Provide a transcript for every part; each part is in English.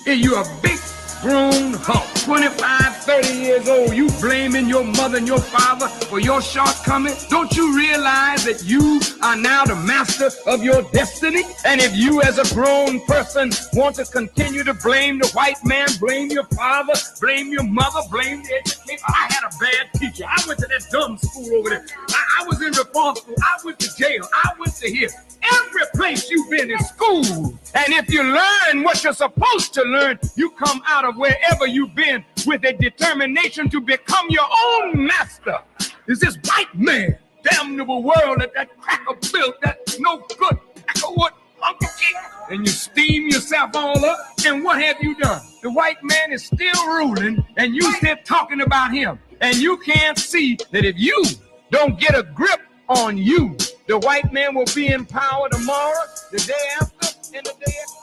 Hey, you a big grown hunk, 25, 30 years old, you blaming your mother and your father for your shortcomings? Don't you realize that you are now the master of your destiny? And if you as a grown person want to continue to blame the white man, blame your father, blame your mother, blame the education. I had a bad teacher. I went to that dumb school over there. I was in reform school. I went to jail. I went to here. Every place you've been is school. And if you learn what you're supposed to learn, you come out of wherever you've been with a determination to become your own master. Is this white man, damnable world that cracker built, that no good crackerwood monkey kick, and you steam yourself all up, and what have you done? The white man is still ruling, and you still talking about him. And you can't see that if you don't get a grip on you, the white man will be in power tomorrow, the day after, and the day after.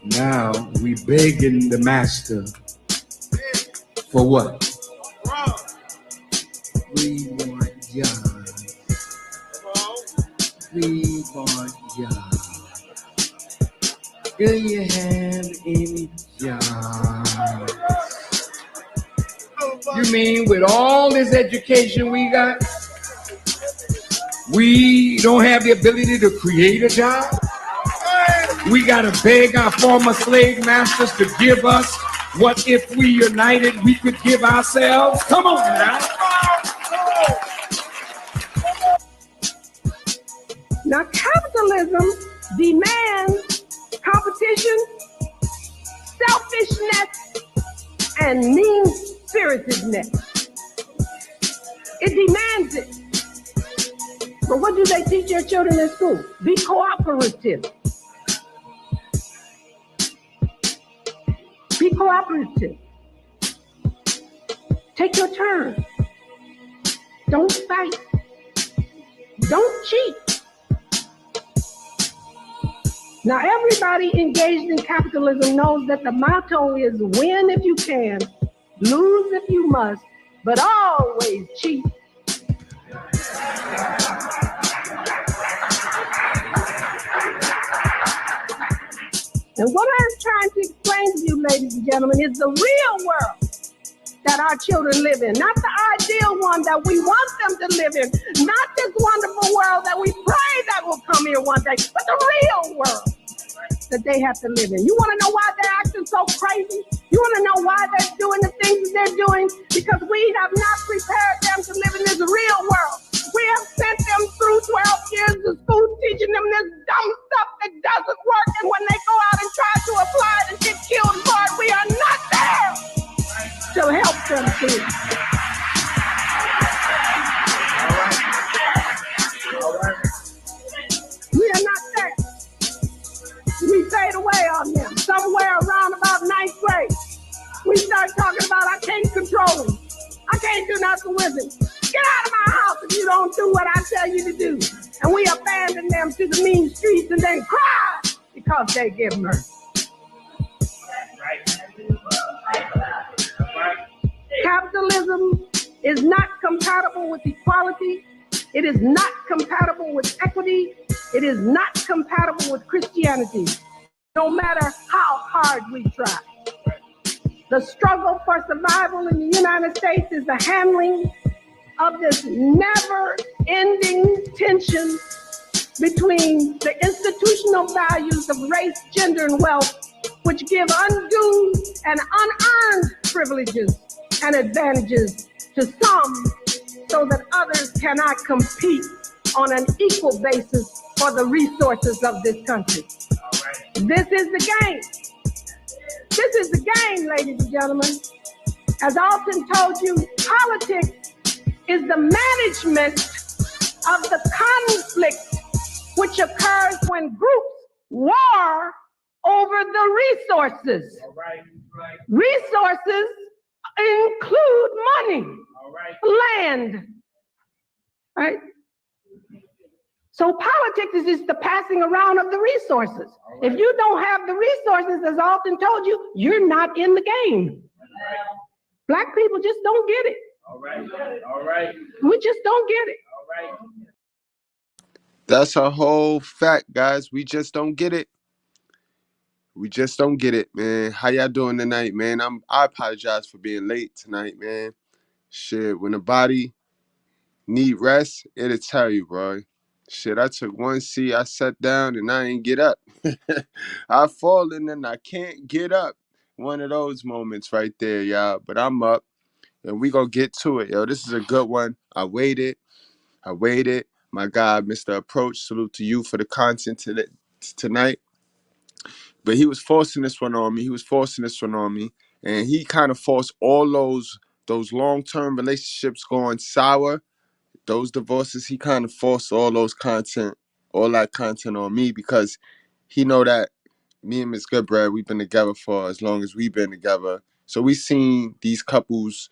Now we begging the master for what? We want jobs. We want jobs. Do you have any jobs? You mean with all this education we got, we don't have the ability to create a job? We gotta beg our former slave masters to give us what if we united we could give ourselves? Come on now. Now capitalism demands competition, selfishness, and mean-spiritedness. It demands it. But what do they teach your children in school? Be cooperative. Be cooperative. Take your turn. Don't fight. Don't cheat. Now, everybody engaged in capitalism knows that the motto is win if you can, lose if you must, but always cheat. And what I'm trying to explain to you, ladies and gentlemen, is the real world that our children live in, not the ideal one that we want them to live in, not this wonderful world that we pray that will come here one day, but the real world that they have to live in. You want to know why they're acting so crazy? You want to know why they're doing the things that they're doing? Because we have not prepared them to live in this real world. We have sent them through 12 years of school teaching them this dumb stuff that doesn't work, and when they go out and try to apply it and get killed for it, we are not there to help them see. We are not there. We fade away on them. Somewhere around about 9th grade, we start talking about I can't control him. I can't do nothing with him. Get out of my house if you don't do what I tell you to do. And we abandon them to the mean streets and then cry because they get murdered. Capitalism is not compatible with equality. It is not compatible with equity. It is not compatible with Christianity, no matter how hard we try. The struggle for survival in the United States is the handling of this never-ending tension between the institutional values of race, gender, and wealth, which give undue and unearned privileges and advantages to some so that others cannot compete on an equal basis for the resources of this country. This is the game. This is the game, ladies and gentlemen. As Alton told you, politics is the management of the conflict which occurs when groups war over the resources. Resources include money, land, right? So politics is just the passing around of the resources. If you don't have the resources, as Alton told you, you're not in the game. Black people just don't get it. All right. We just don't get it. All right. That's a whole fact, guys. We just don't get it. We just don't get it, man. How y'all doing tonight, man? I apologize for being late tonight, man. Shit, when the body need rest, it'll tell you, bro. Shit, I took one seat, I sat down, and I ain't get up. I fallen and I can't get up. One of those moments right there, y'all. But I'm up, and we gonna get to it, yo. This is a good one. I waited. My guy, Mr. Approach, salute to you for the content tonight. But he was forcing this one on me. And he kind of forced all those long-term relationships going sour. Those divorces, he kind of forced all that content on me because he know that me and Ms. Goodbread, we've been together for as long as we've been together. So we seen these couples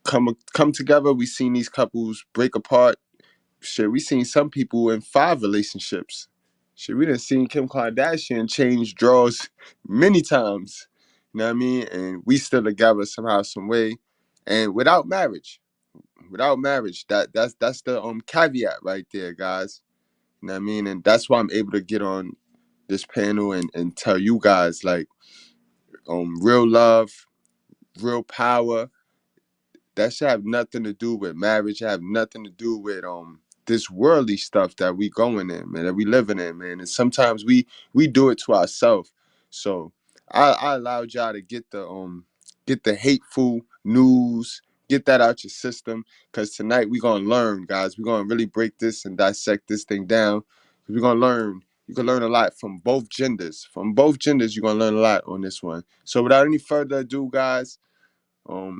come together. We seen these couples break apart. Shit, we seen some people in 5 relationships. Shit, we done seen Kim Kardashian change drawers many times. You know what I mean? And we still together somehow, some way. And without marriage. That's the caveat right there, guys. You know what I mean? And that's why I'm able to get on this panel and tell you guys, like, real love, real power, that should have nothing to do with marriage. It have nothing to do with this worldly stuff that we going in, man, that we living in, man. And sometimes we do it to ourselves. So I allowed y'all to get the hateful news, get that out your system, because tonight we gonna learn, guys. We're gonna really break this and dissect this thing down. We're gonna learn. You can learn a lot from both genders. From both genders, you're gonna learn a lot on this one. So without any further ado, guys.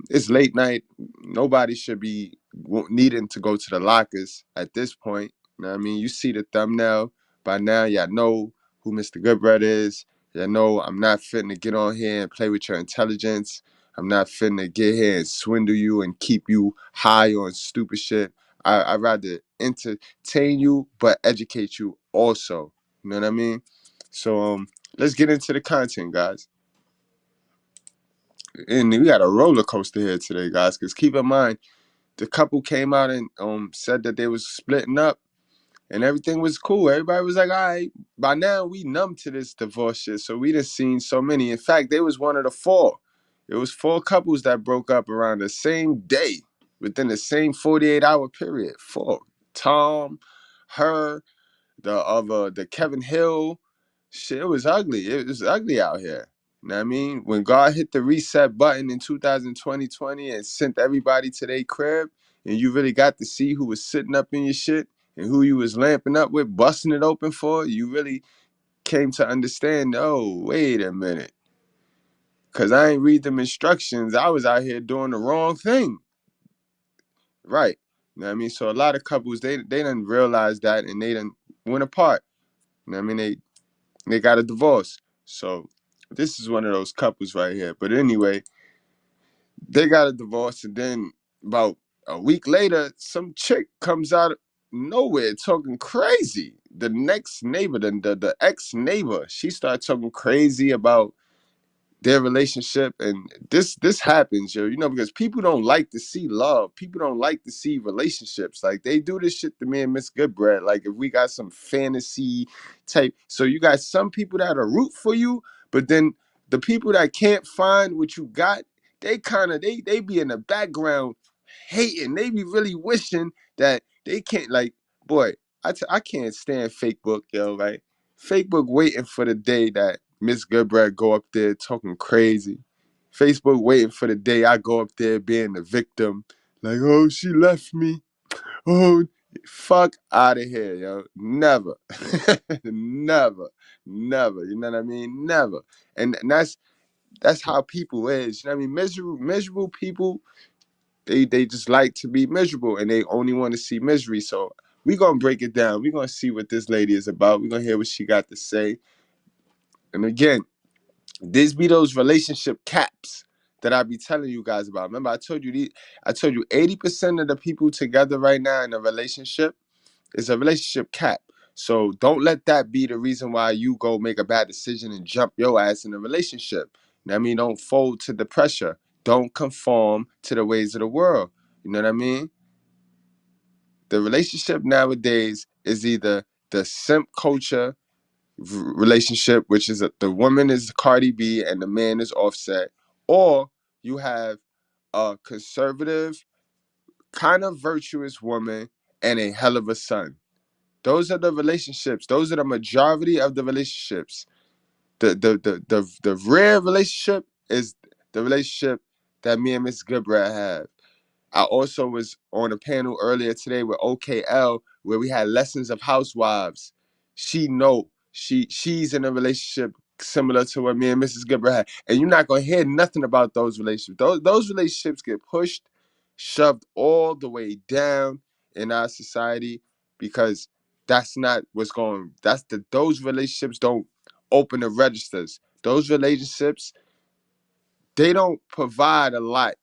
It's late night. Nobody should be needing to go to the lockers at this point. You know what I mean? You see the thumbnail. By now, y'all know who Mr. Goodbread is. Y'all know I'm not fitting to get on here and play with your intelligence. I'm not fitting to get here and swindle you and keep you high on stupid shit. I'd rather entertain you, but educate you also. You know what I mean? So let's get into the content, guys. And we got a roller coaster here today, guys, because keep in mind, the couple came out and said that they was splitting up and everything was cool. Everybody was like, all right, by now we numb to this divorce shit, so we done seen so many. In fact, they was one of the 4. It was 4 couples that broke up around the same day, within the same 48-hour period. 4. Tom, her, the Kevin Hill. Shit, it was ugly. It was ugly out here. You know what I mean? When God hit the reset button in 2020 and sent everybody to their crib, and you really got to see who was sitting up in your shit and who you was lamping up with, busting it open for, you really came to understand, oh, wait a minute. Because I ain't read them instructions. I was out here doing the wrong thing. Right. You know what I mean? So a lot of couples, they didn't realize that, and they done went apart. You know what I mean? They got a divorce. So this is one of those couples right here. But anyway, they got a divorce, and then about a week later, some chick comes out of nowhere talking crazy. The next neighbor, the ex-neighbor, she started talking crazy about their relationship, and this happens, yo, because people don't like to see love. People don't like to see relationships. Like, they do this shit to me and Miss Goodbread. Like, if we got some fantasy type, so you got some people that are root for you, but then the people that can't find what you got, they kind of they be in the background hating. They be really wishing that they can't, like, boy, I can't stand fake book, yo, right? Facebook waiting for the day that Miss Goodbread go up there talking crazy. Facebook waiting for the day I go up there being the victim. Like, oh, she left me. Oh, fuck out of here, yo. Never. Never. Never. You know what I mean? Never. And that's how people is. You know what I mean? Miserable people, they just like to be miserable, and they only want to see misery. So we gonna break it down. We gonna see what this lady is about. We gonna hear what she got to say. And again, these be those relationship caps that I be telling you guys about. Remember, I told you 80% of the people together right now in a relationship is a relationship cap. So don't let that be the reason why you go make a bad decision and jump your ass in a relationship. You know what I mean? Don't fold to the pressure. Don't conform to the ways of the world. You know what I mean? The relationship nowadays is either the simp culture relationship, which is the woman is Cardi B and the man is Offset, or you have a conservative, kind of virtuous woman and a hell of a son. Those are the relationships. Those are the majority of the relationships. The rare relationship is the relationship that me and Miss Goodbread have. I also was on a panel earlier today with OKL where we had lessons of housewives. She's in a relationship similar to what me and Mrs. Gibber had. And you're not gonna hear nothing about those relationships. Those relationships get pushed, shoved all the way down in our society because that's not what's going. Those relationships don't open the registers. Those relationships, they don't provide a lot,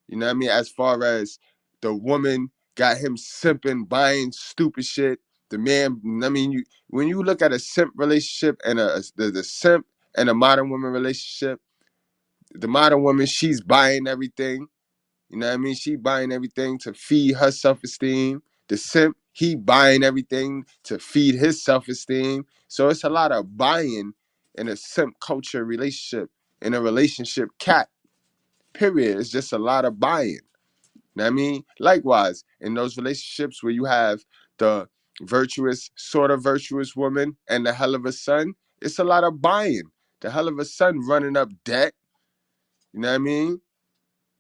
you know what I mean? As far as the woman got him simping, buying stupid shit. The man, I mean, when you look at a simp relationship and the simp and a modern woman relationship, the modern woman, she's buying everything. You know what I mean? She buying everything to feed her self-esteem. The simp, he buying everything to feed his self-esteem. So it's a lot of buying in a simp culture relationship, in a relationship cat, period. It's just a lot of buying. Know what I mean? Likewise, in those relationships where you have the virtuous, sort of virtuous woman and the hell of a son, it's a lot of buying. The hell of a son running up debt. You know what I mean?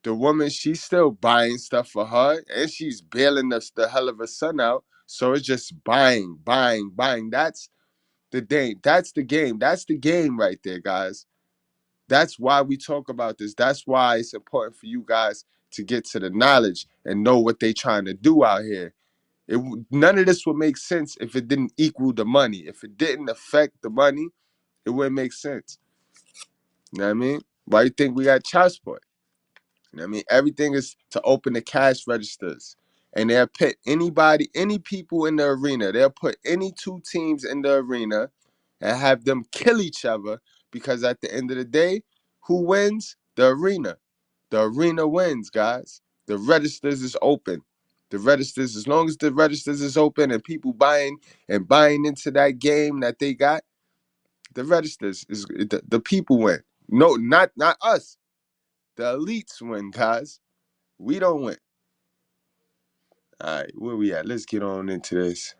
The woman, she's still buying stuff for her and she's bailing the hell of a son out. So it's just buying, buying, buying. That's the game. That's the game. That's the game right there, guys. That's why we talk about this. That's why it's important for you guys to get to the knowledge and know what they trying to do out here. None of this would make sense if it didn't equal the money. If it didn't affect the money, it wouldn't make sense. You know what I mean? Why you think we got child support? You know what I mean? Everything is to open the cash registers. And they'll put anybody, any people in the arena. They'll put any two teams in the arena and have them kill each other because at the end of the day, who wins? The arena. The arena wins, guys. The registers is open. The registers, as long as the registers is open and people buying into that game that they got, the registers is the people win. No, not us. The elites win, guys. We don't win. All right, where we at? Let's get on into this.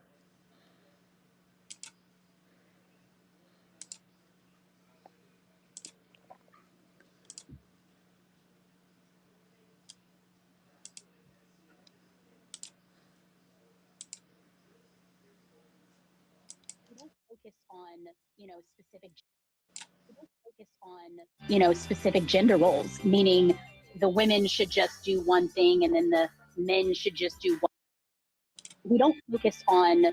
Specific gender roles, meaning the women should just do one thing and then the men should just do one. We don't focus on,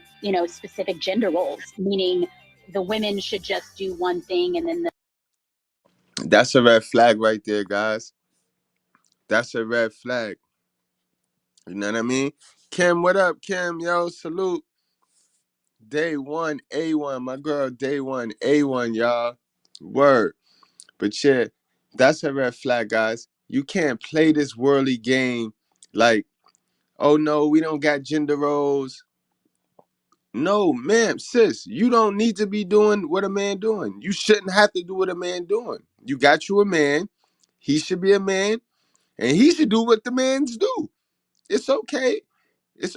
specific gender roles, meaning the women should just do one thing and then the. That's a red flag right there, guys. That's a red flag. You know what I mean? Kim, what up, Kim? Yo, salute. Day one, A1. My girl, day one, A1, y'all. Word. But yeah, that's a red flag, guys. You can't play this worldly game like, oh no, we don't got gender roles. No, ma'am, sis, you don't need to be doing what a man doing. You shouldn't have to do what a man doing. You got you a man. He should be a man, and he should do what the mans do. It's okay.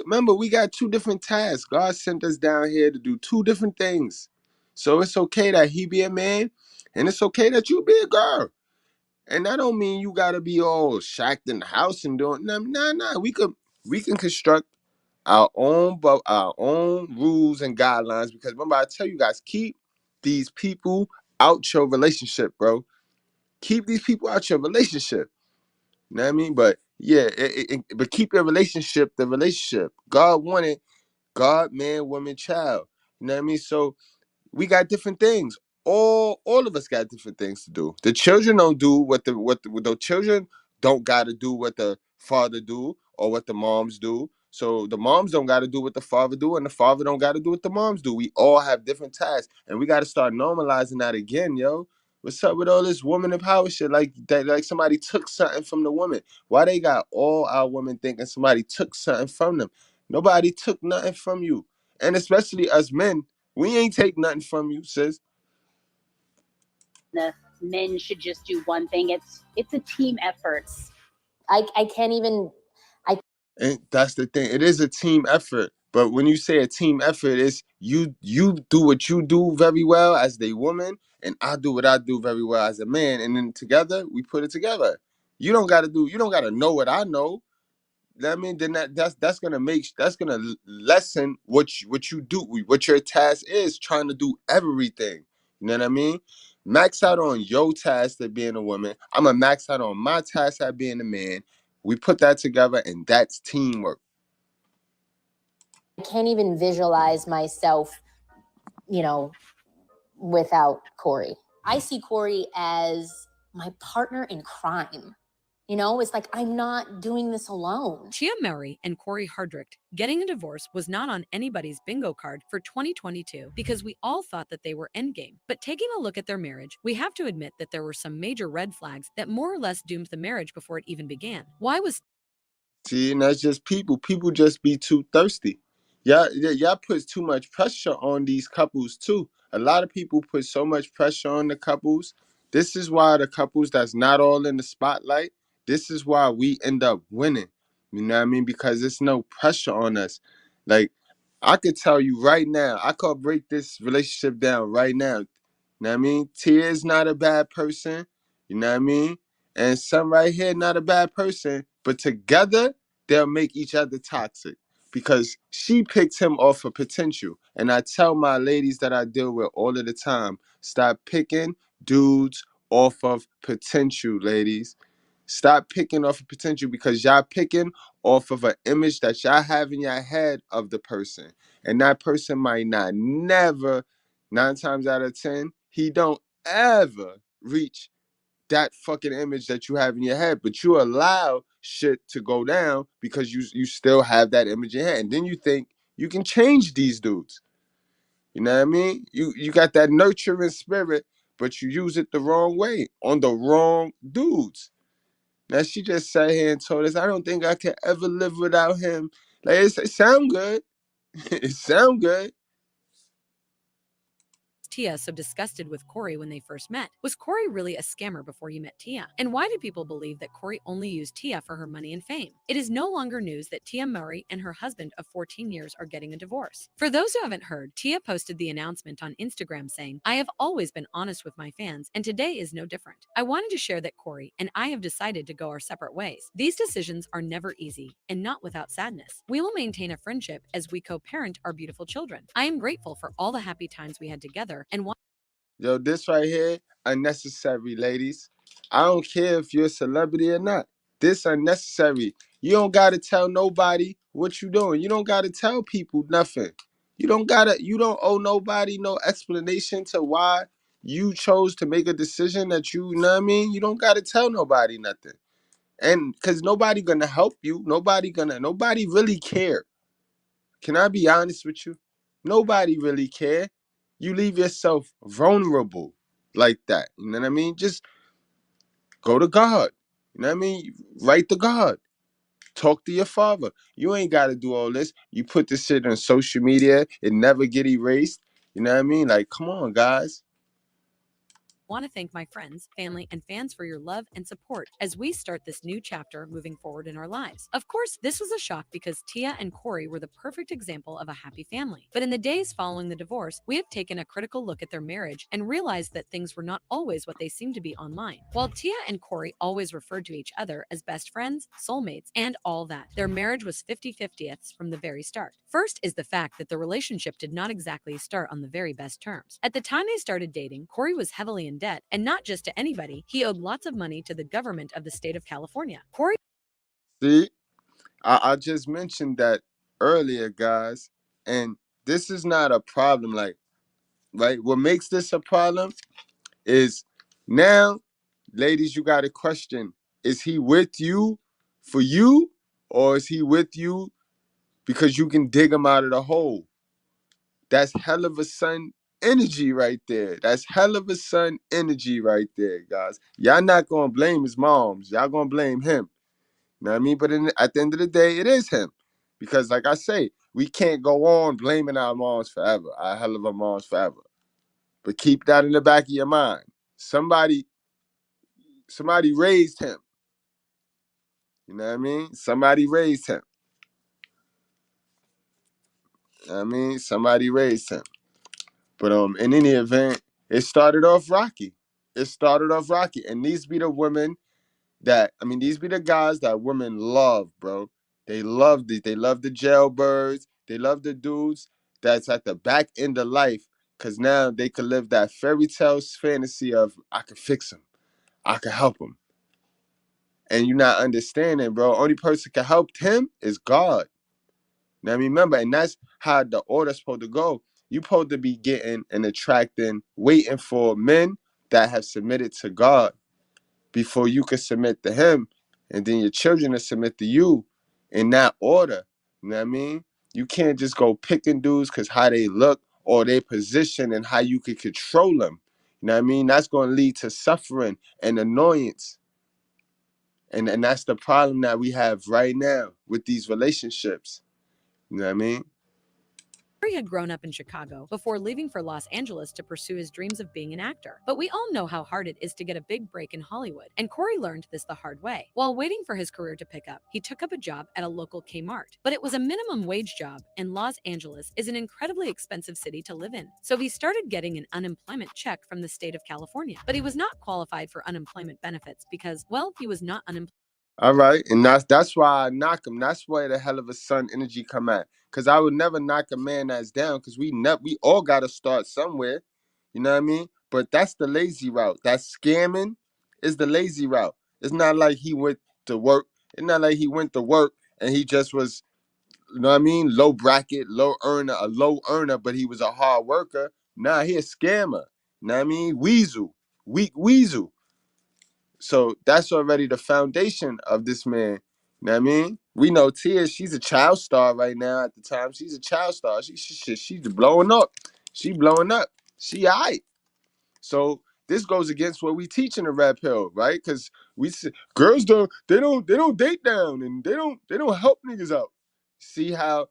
Remember, we got two different tasks. God sent us down here to do two different things. So it's okay that he be a man, and it's okay that you be a girl. And that don't mean you gotta be all shacked in the house and doing nah. We can construct our own rules and guidelines, because remember I tell you guys, keep these people out your relationship, bro. Keep these people out your relationship. You know what I mean? But yeah, but keep your relationship the relationship. God wanted God, man, woman, child. You know what I mean? So we got different things. All of us got different things to do. The children don't do the children don't gotta do what the father do or what the moms do. So the moms don't gotta do what the father do, and the father don't gotta do what the moms do. We all have different tasks, and we gotta start normalizing that again, yo. What's up with all this woman and power shit? Like that, like somebody took something from the woman. Why they got all our women thinking somebody took something from them? Nobody took nothing from you, and especially us men. We ain't take nothing from you, sis. The men should just do one thing. It's a team effort. I can't even. And that's the thing. It is a team effort. But when you say a team effort, it's you do what you do very well as the woman, and I do what I do very well as a man, and then together we put it together. You don't gotta know what I know. I mean, then that's gonna lessen what you do, what your task is, trying to do everything. You know what I mean? Max out on your task at being a woman. I'm gonna max out on my task at being a man. We put that together, and that's teamwork. I can't even visualize myself, without Corey. I see Corey as my partner in crime. It's like, I'm not doing this alone. Tia Mowry and Corey HARDRICT getting a divorce was not on anybody's bingo card for 2022 because we all thought that they were endgame. But taking a look at their marriage, we have to admit that there were some major red flags that more or less doomed the marriage before it even began. Why was See, and that's just people. People just be too thirsty. Y'all put too much pressure on these couples too. A lot of people put so much pressure on the couples. This is why the couples that's not all in the spotlight, this is why we end up winning. You know what I mean? Because there's no pressure on us. Like, I could tell you right now, I could break this relationship down right now. You know what I mean? Tia is not a bad person. You know what I mean? And some right here, not a bad person. But together, they'll make each other toxic, because she picked him off of potential. And I tell my ladies that I deal with all of the time, stop picking dudes off of potential, ladies. Stop picking off of potential, because y'all picking off of an image that y'all have in your head of the person. And that person might not never, 9 times out of 10, he don't ever reach that fucking image that you have in your head, but you allow shit to go down because you still have that image in your head. And then you think you can change these dudes. You know what I mean? You got that nurturing spirit, but you use it the wrong way on the wrong dudes. Now she just sat here and told us, I don't think I can ever live without him. Like, it sound good. It sound good. Tia so disgusted with Corey when they first met? Was Corey really a scammer before he met Tia? And why do people believe that Corey only used Tia for her money and fame? It is no longer news that Tia Mowry and her husband of 14 years are getting a divorce. For those who haven't heard, Tia posted the announcement on Instagram saying, I have always been honest with my fans, and today is no different. I wanted to share that Corey and I have decided to go our separate ways. These decisions are never easy, and not without sadness. We will maintain a friendship as we co-parent our beautiful children. I am grateful for all the happy times we had together and want. Yo, this right here, unnecessary, ladies. I don't care if you're a celebrity or not. This unnecessary. You don't gotta tell nobody what you doing. You don't gotta tell people nothing. You don't owe nobody no explanation to why you chose to make a decision that you know what I mean? You don't gotta tell nobody nothing. And cause nobody gonna help you. Nobody really care. Can I be honest with you? Nobody really care. You leave yourself vulnerable. like that. You know what I mean? Just go to God. You know what I mean? Write to God. Talk to your father. You ain't got to do all this. You put this shit on social media. It never get erased. You know what I mean? Like, come on, guys. Want to thank my friends, family, and fans for your love and support as we start this new chapter moving forward in our lives. Of course, this was a shock because Tia and Corey were the perfect example of a happy family. But in the days following the divorce, we have taken a critical look at their marriage and realized that things were not always what they seemed to be online. While Tia and Corey always referred to each other as best friends, soulmates, and all that, their marriage was 50-50ths from the very start. First is the fact that the relationship did not exactly start on the very best terms. At the time they started dating, Corey was heavily in debt, and not just to anybody. He owed lots of money to the government of the state of California. Corey See, I just mentioned that earlier, guys, and this is not a problem. Like, right? What makes this a problem is now, ladies, you got to question: is he with you for you, or is he with you because you can dig him out of the hole? That's hell of a son energy right there. That's hell of a son energy right there, guys. Y'all not gonna blame his moms. Y'all gonna blame him. You know what I mean? But at the end of the day, it is him. Because like I say, we can't go on blaming our moms forever, our hell of a moms forever. But keep that in the back of your mind. Somebody raised him. You know what I mean? Somebody raised him. You know what I mean? Somebody raised him. But in any event, it started off rocky. It started off rocky. And these be the women these be the guys that women love, bro. They love these. They love the jailbirds. They love the dudes that's at the back end of life. Cause now they could live that fairy tale fantasy of I could fix him. I could help him. And you're not understanding, bro. Only person can help him is God. Now remember, and that's how the order's supposed to go. You supposed to be getting and attracting, waiting for men that have submitted to God before you can submit to him. And then your children will submit to you in that order. You know what I mean? You can't just go picking dudes because how they look or their position and how you can control them. You know what I mean? That's going to lead to suffering and annoyance. And that's the problem that we have right now with these relationships. You know what I mean? Corey had grown up in Chicago before leaving for Los Angeles to pursue his dreams of being an actor. But we all know how hard it is to get a big break in Hollywood, and Corey learned this the hard way. While waiting for his career to pick up, he took up a job at a local Kmart. But it was a minimum wage job, and Los Angeles is an incredibly expensive city to live in. So he started getting an unemployment check from the state of California. But he was not qualified for unemployment benefits because, well, he was not unemployed. All right, and that's why I knock him. That's where the hell of a son energy come at. Cause I would never knock a man that's down. Cause we all gotta start somewhere. You know what I mean? But that's the lazy route. That scamming is the lazy route. It's not like he went to work. It's not like he went to work and he just was, you know what I mean, low bracket, a low earner, but he was a hard worker. Nah, he a scammer. You know what I mean? Weasel, weak weasel. So that's already the foundation of this man. You know what I mean? We know Tia, she's a child star right now at the time. She's a child star. She's blowing up. She blowing up. She all right. So this goes against what we teach in the Red Pill, right? Because we see, girls don't date down and they don't help niggas out. See how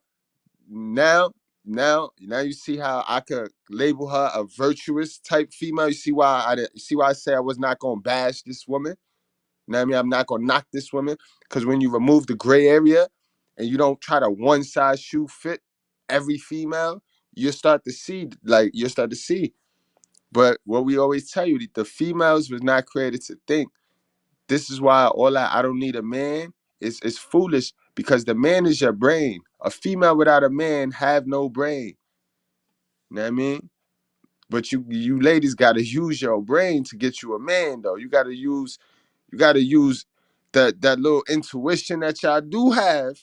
now you see how I could label her a virtuous type female. You see why I say I was not gonna bash this woman. You know what I mean? I'm not gonna knock this woman because when you remove the gray area and you don't try to one size shoe fit every female, you start to see. But what we always tell you, the females was not created to think. This is why all that I don't need a man is foolish because the man is your brain. A female without a man have no brain. You know what I mean? But you ladies gotta use your brain to get you a man though. You gotta use that little intuition that y'all do have,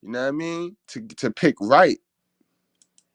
you know what I mean, to pick right.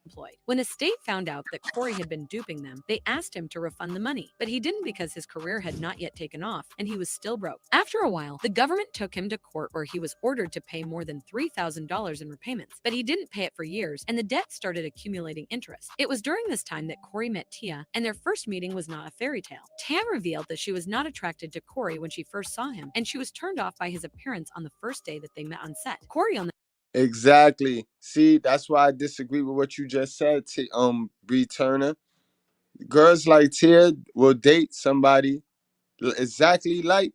employed. When the state found out that Corey had been duping them, they asked him to refund the money, but he didn't because his career had not yet taken off and he was still broke. After a while, the government took him to court where he was ordered to pay more than $3,000 in repayments, but he didn't pay it for years and the debt started accumulating interest. It was during this time that Corey met Tia, and their first meeting was not a fairy tale. Tia revealed that she was not attracted to Corey when she first saw him, and she was turned off by his appearance on the first day that they met on set. Corey on the Exactly. See, that's why I disagree with what you just said, Bree Turner. Girls like Tia will date somebody exactly like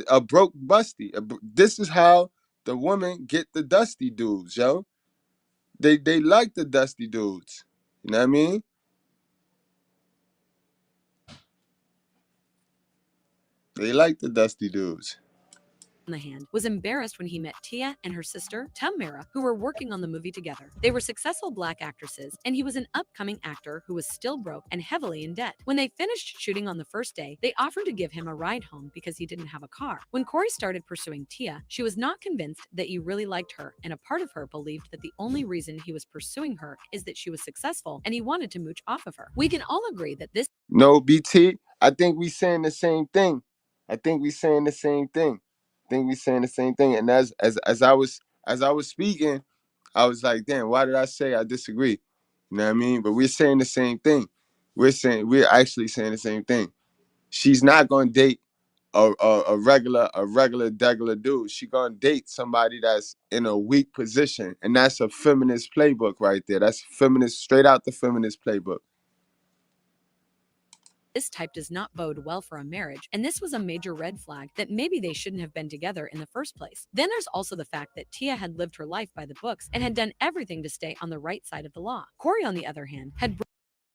a broke busty. This is how the women get the dusty dudes, yo. They like the dusty dudes. You know what I mean? They like the dusty dudes. the hand, was embarrassed when he met Tia and her sister, Tamara, who were working on the movie together. They were successful black actresses, and he was an upcoming actor who was still broke and heavily in debt. When they finished shooting on the first day, they offered to give him a ride home because he didn't have a car. When Corey started pursuing Tia, she was not convinced that he really liked her, and a part of her believed that the only reason he was pursuing her is that she was successful and he wanted to mooch off of her. We can all agree that this No, BT, I think we saying the same thing. I think we saying the same thing. And as I was speaking, I was like, damn, why did I say I disagree? You know what I mean? But we're saying the same thing. We're actually saying the same thing. She's not gonna date a regular degular dude. She gonna date somebody that's in a weak position, and that's a feminist playbook right there. That's feminist, straight out the feminist playbook. type does not bode well for a marriage, and this was a major red flag that maybe they shouldn't have been together in the first place. Then there's also the fact that Tia had lived her life by the books and had done everything to stay on the right side of the law. Corey, on the other hand, had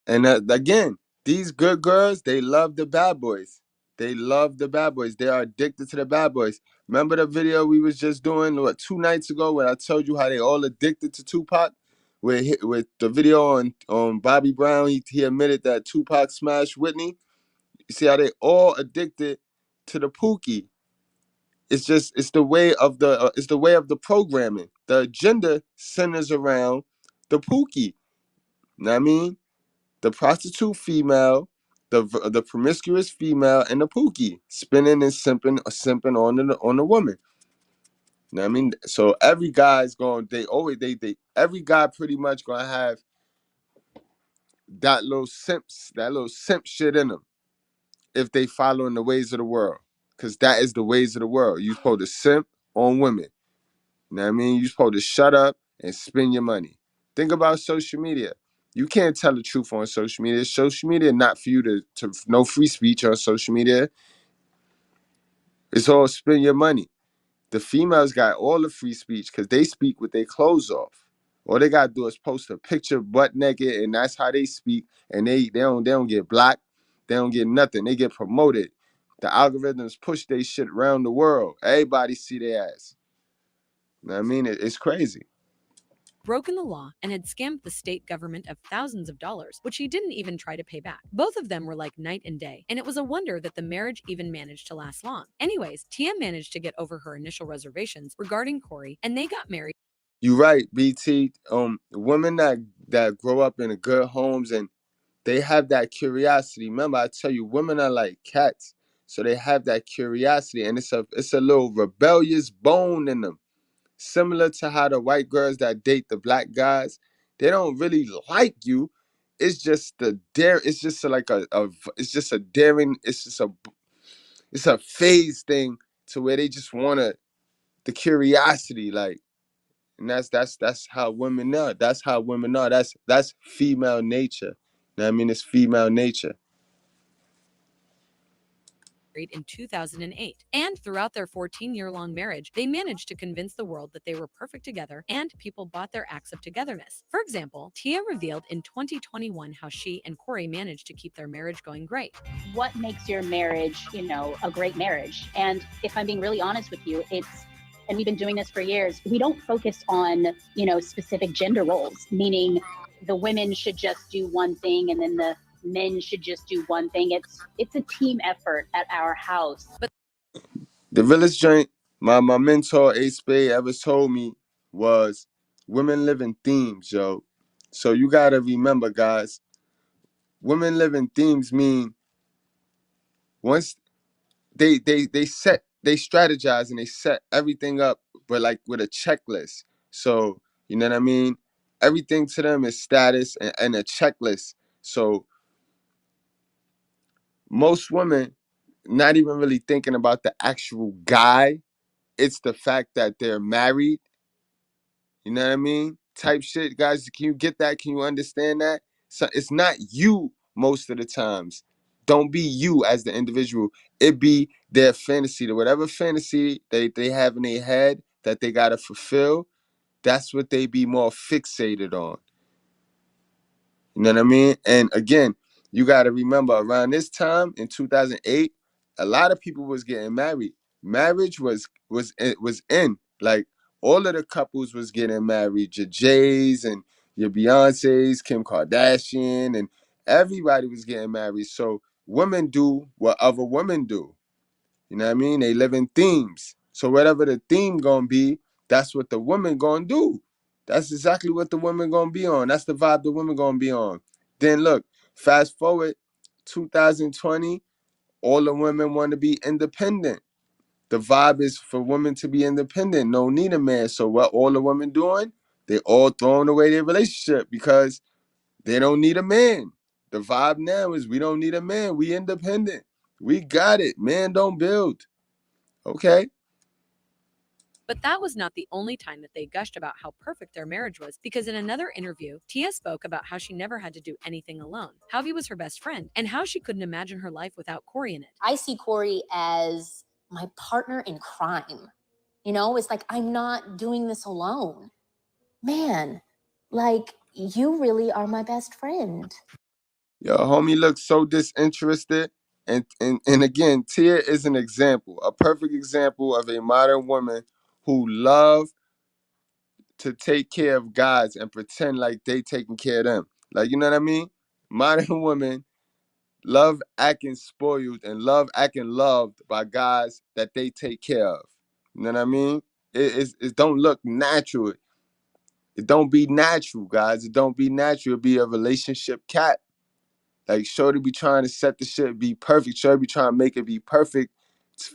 And again, these good girls, they love the bad boys. They love the bad boys. They are addicted to the bad boys. Remember the video we was just doing, 2 nights ago, when I told you how they all addicted to Tupac? With the video on Bobby Brown, he admitted that Tupac smashed Whitney. You see how they all addicted to the Pookie. It's the way of the programming. The agenda centers around the Pookie. You know what I mean? The prostitute female, the promiscuous female, and the Pookie spinning and simping on the woman. You know what I mean? So every guy's going. Every guy pretty much gonna have that little simp shit in them if they following the ways of the world, because that is the ways of the world. You supposed to simp on women. You know what I mean? You supposed to shut up and spend your money. Think about social media. You can't tell the truth on social media. Social media not for you to no free speech on social media. It's all spend your money. The females got all the free speech because they speak with their clothes off. All they gotta do is post a picture butt naked, and that's how they speak. And they don't get blocked. They don't get nothing. They get promoted. The algorithms push their shit around the world. Everybody see their ass. You know what I mean? It's crazy. broken the law and had scammed the state government of thousands of dollars, which he didn't even try to pay back. Both of them were like night and day, and it was a wonder that the marriage even managed to last long. Anyways, Tia managed to get over her initial reservations regarding Corey, and they got married. You're right, BT. Women that grow up in good homes and they have that curiosity. Remember, I tell you, women are like cats, so they have that curiosity, and it's a little rebellious bone in them. Similar to how the white girls that date the black guys, they don't really like you. It's just It's just It's just a daring. It's a phase thing to where they just wanna the curiosity, like. And that's how women are. That's how women are. That's female nature. You know what I mean? It's female nature. In 2008. And throughout their 14-year-long marriage, they managed to convince the world that they were perfect together, and people bought their acts of togetherness. For example, Tia revealed in 2021 how she and Corey managed to keep their marriage going great. What makes your marriage, a great marriage? And if I'm being really honest with you, and we've been doing this for years, we don't focus on, specific gender roles, meaning the women should just do one thing and then the men should just do one thing. It's a team effort at our house. But The realest joint my mentor Ace Spade ever told me was women live in themes, yo. So you gotta remember, guys, women living themes mean once they strategize and they set everything up, but like with a checklist. So you know what I mean? Everything to them is status and a checklist. So most women not even really thinking about the actual guy. It's the fact that they're married. You know what I mean? Type shit, guys. Can you get that? Can you understand that? So it's not you most of the times. Don't be you as the individual. It be their fantasy, to whatever fantasy they have in their head that they gotta fulfill. That's what they be more fixated on. You know what I mean? And again, you got to remember around this time in 2008, a lot of people was getting married. Marriage was in. Like all of the couples was getting married. Your Jays and your Beyoncé's, Kim Kardashian, and everybody was getting married. So women do what other women do. You know what I mean? They live in themes. So whatever the theme gonna be, that's what the woman gonna do. That's exactly what the woman gonna be on. That's the vibe the woman gonna be on. Then look, fast forward 2020, all the women want to be independent. The vibe is for women to be independent, no need a man. So what all the women doing? They all throwing away their relationship because they don't need a man. The vibe now is we don't need a man. We independent. We got it. Man don't build. Okay. But that was not the only time that they gushed about how perfect their marriage was, because in another interview, Tia spoke about how she never had to do anything alone, how he was her best friend, and how she couldn't imagine her life without Corey in it. I see Corey as my partner in crime. You know, it's like, I'm not doing this alone. Man, like, you really are my best friend. Yo, homie looks so disinterested. And again, Tia is an example, a perfect example of a modern woman who love to take care of guys and pretend like they taking care of them. Like, you know what I mean? Modern women love acting spoiled and love acting loved by guys that they take care of. You know what I mean? It don't look natural. It don't be natural, guys. It don't be natural. It be a relationship cat. Like Shorty be trying to set the shit be perfect. Shorty be trying to make it be perfect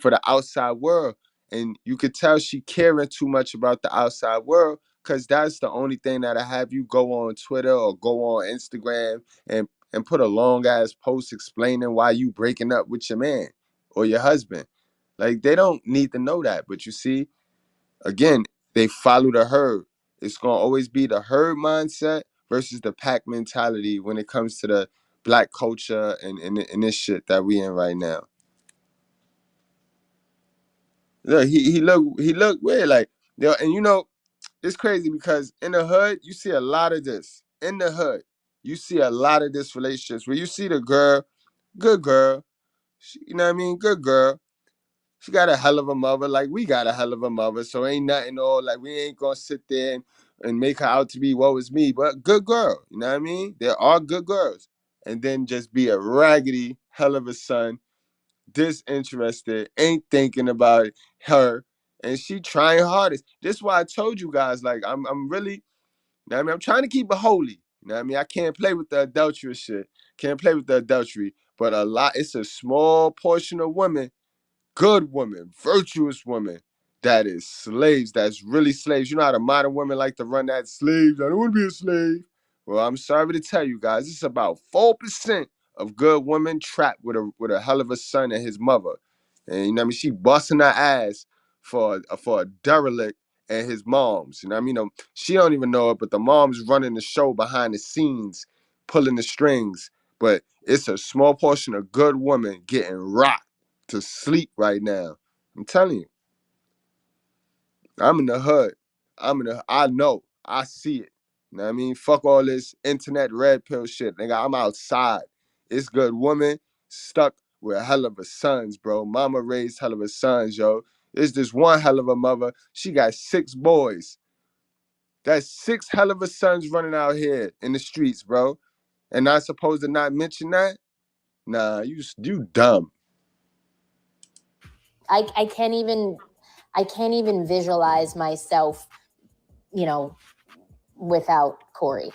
for the outside world. And you could tell she caring too much about the outside world because that's the only thing that'll have you go on Twitter or go on Instagram and put a long ass post explaining why you breaking up with your man or your husband. Like they don't need to know that. But you see, again, they follow the herd. It's gonna always be the herd mindset versus the pack mentality when it comes to the black culture and this shit that we in right now. Look, he look weird, like yo, and you know, it's crazy because in the hood you see a lot of this. In the hood, you see a lot of this relationships where you see the girl, good girl, you know what I mean, good girl. She got a hell of a mother, like we got a hell of a mother. So ain't nothing all like we ain't gonna sit there and make her out to be woe is me, but good girl. You know what I mean? There are good girls. And then just be a raggedy hell of a son, disinterested, ain't thinking about her. And she trying hardest. This is why I told you guys, like I'm really, you know what I mean, I'm trying to keep it holy. You know what I mean? I can't play with the adulterous shit. Can't play with the adultery. But it's a small portion of women, good women, virtuous women, that is slaves, that's really slaves. You know how the modern women like to run that slaves. I don't want to be a slave. Well, I'm sorry to tell you guys, it's about 4% of good women trapped with a hell of a son and his mother. And you know what I mean? She busting her ass for a derelict and his moms. You know what I mean? She don't even know it, but the mom's running the show behind the scenes, pulling the strings. But it's a small portion of good women getting rocked to sleep right now. I'm telling you. I'm in the hood. I know. I see it. You know what I mean? Fuck all this internet red pill shit. Nigga, I'm outside. It's good woman stuck with hell of a sons, bro. Mama raised hell of a sons, yo. There's this one hell of a mother. She got 6 boys. That's 6 hell of a sons running out here in the streets, bro. And I'm supposed to not mention that? Nah, you dumb. I can't even visualize myself, you know, without Corey.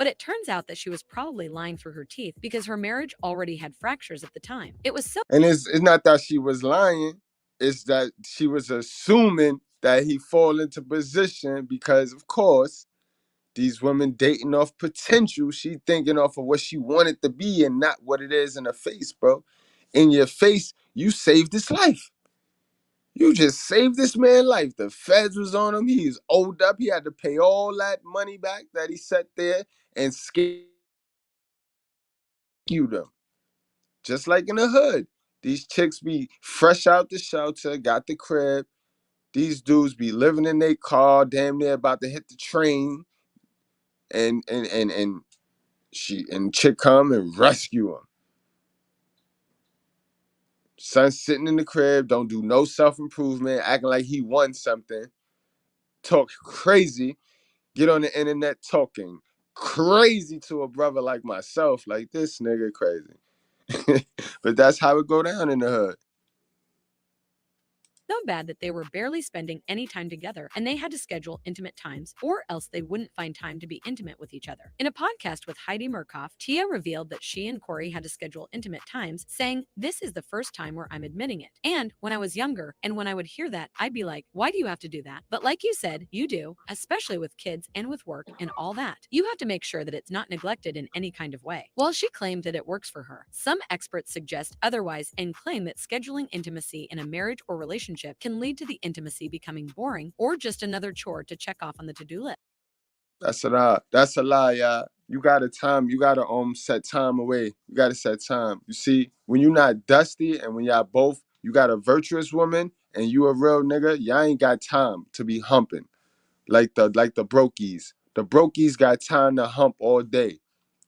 But it turns out that she was probably lying through her teeth because her marriage already had fractures at the time. It was so. And it's not that she was lying, it's that she was assuming that he fall into position because, of course, these women dating off potential. She thinking off of what she wanted to be and not what it is in her face, bro. In your face, you saved his life. You just saved this man's life. The feds was on him. He's old up. He had to pay all that money back that he sat there and scared you them. Just like in the hood. These chicks be fresh out the shelter, got the crib. These dudes be living in their car, damn near about to hit the train, and chick come and rescue him. Son sitting in the crib, don't do no self-improvement, acting like he won something, talk crazy, get on the internet talking crazy to a brother like myself, like this nigga crazy. But that's how it go down in the hood. So bad that they were barely spending any time together and they had to schedule intimate times or else they wouldn't find time to be intimate with each other. In a podcast with Heidi Murkoff, Tia revealed that she and Corey had to schedule intimate times, saying, "This is the first time where I'm admitting it. And when I was younger and when I would hear that, I'd be like, why do you have to do that? But like you said, you do, especially with kids and with work and all that. You have to make sure that it's not neglected in any kind of way." While she claimed that it works for her, some experts suggest otherwise and claim that scheduling intimacy in a marriage or relationship can lead to the intimacy becoming boring or just another chore to check off on the to-do list. That's a lie. That's a lie, y'all. You gotta set time away. You gotta set time. You see, when you're not dusty and when y'all both, you got a virtuous woman and you a real nigga, y'all ain't got time to be humping. Like the brokies. The brokies got time to hump all day.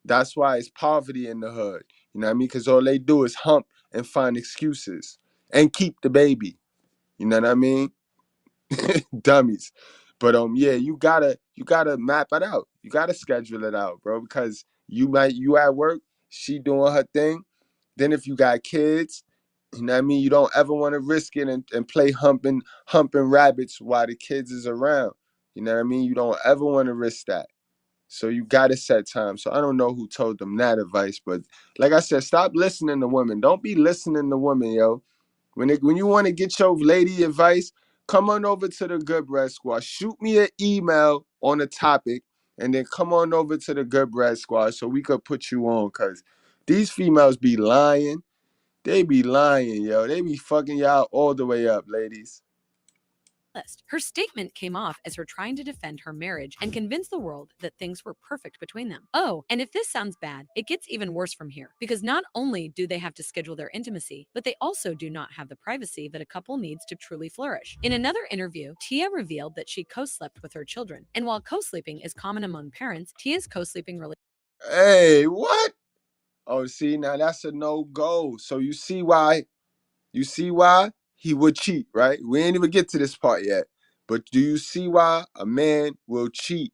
That's why it's poverty in the hood. You know what I mean? Because all they do is hump and find excuses and keep the baby. You know what I mean? Dummies. But yeah, you gotta map it out. You gotta schedule it out, bro, because you at work, she doing her thing. Then if you got kids, you know what I mean, you don't ever want to risk it and play humping rabbits while the kids is around. You know what I mean? You don't ever want to risk that. So you gotta set time. So I don't know who told them that advice, but like I said, stop listening to women. Don't be listening to women, yo. When you want to get your lady advice, come on over to the Goodbread Squad. Shoot me an email on a topic, and then come on over to the Goodbread Squad so we could put you on. Cause these females be lying. They be lying, yo. They be fucking y'all all the way up, ladies. Her statement came off as her trying to defend her marriage and convince the world that things were perfect between them. Oh, and if this sounds bad, it gets even worse from here, because not only do they have to schedule their intimacy, but they also do not have the privacy that a couple needs to truly flourish. In another interview, Tia revealed that she co-slept with her children, and while co-sleeping is common among parents, Tia's co-sleeping relationship. Hey, what? Oh, see, now that's a no-go. So you see why he would cheat, right? We ain't even get to this part yet. But do you see why a man will cheat?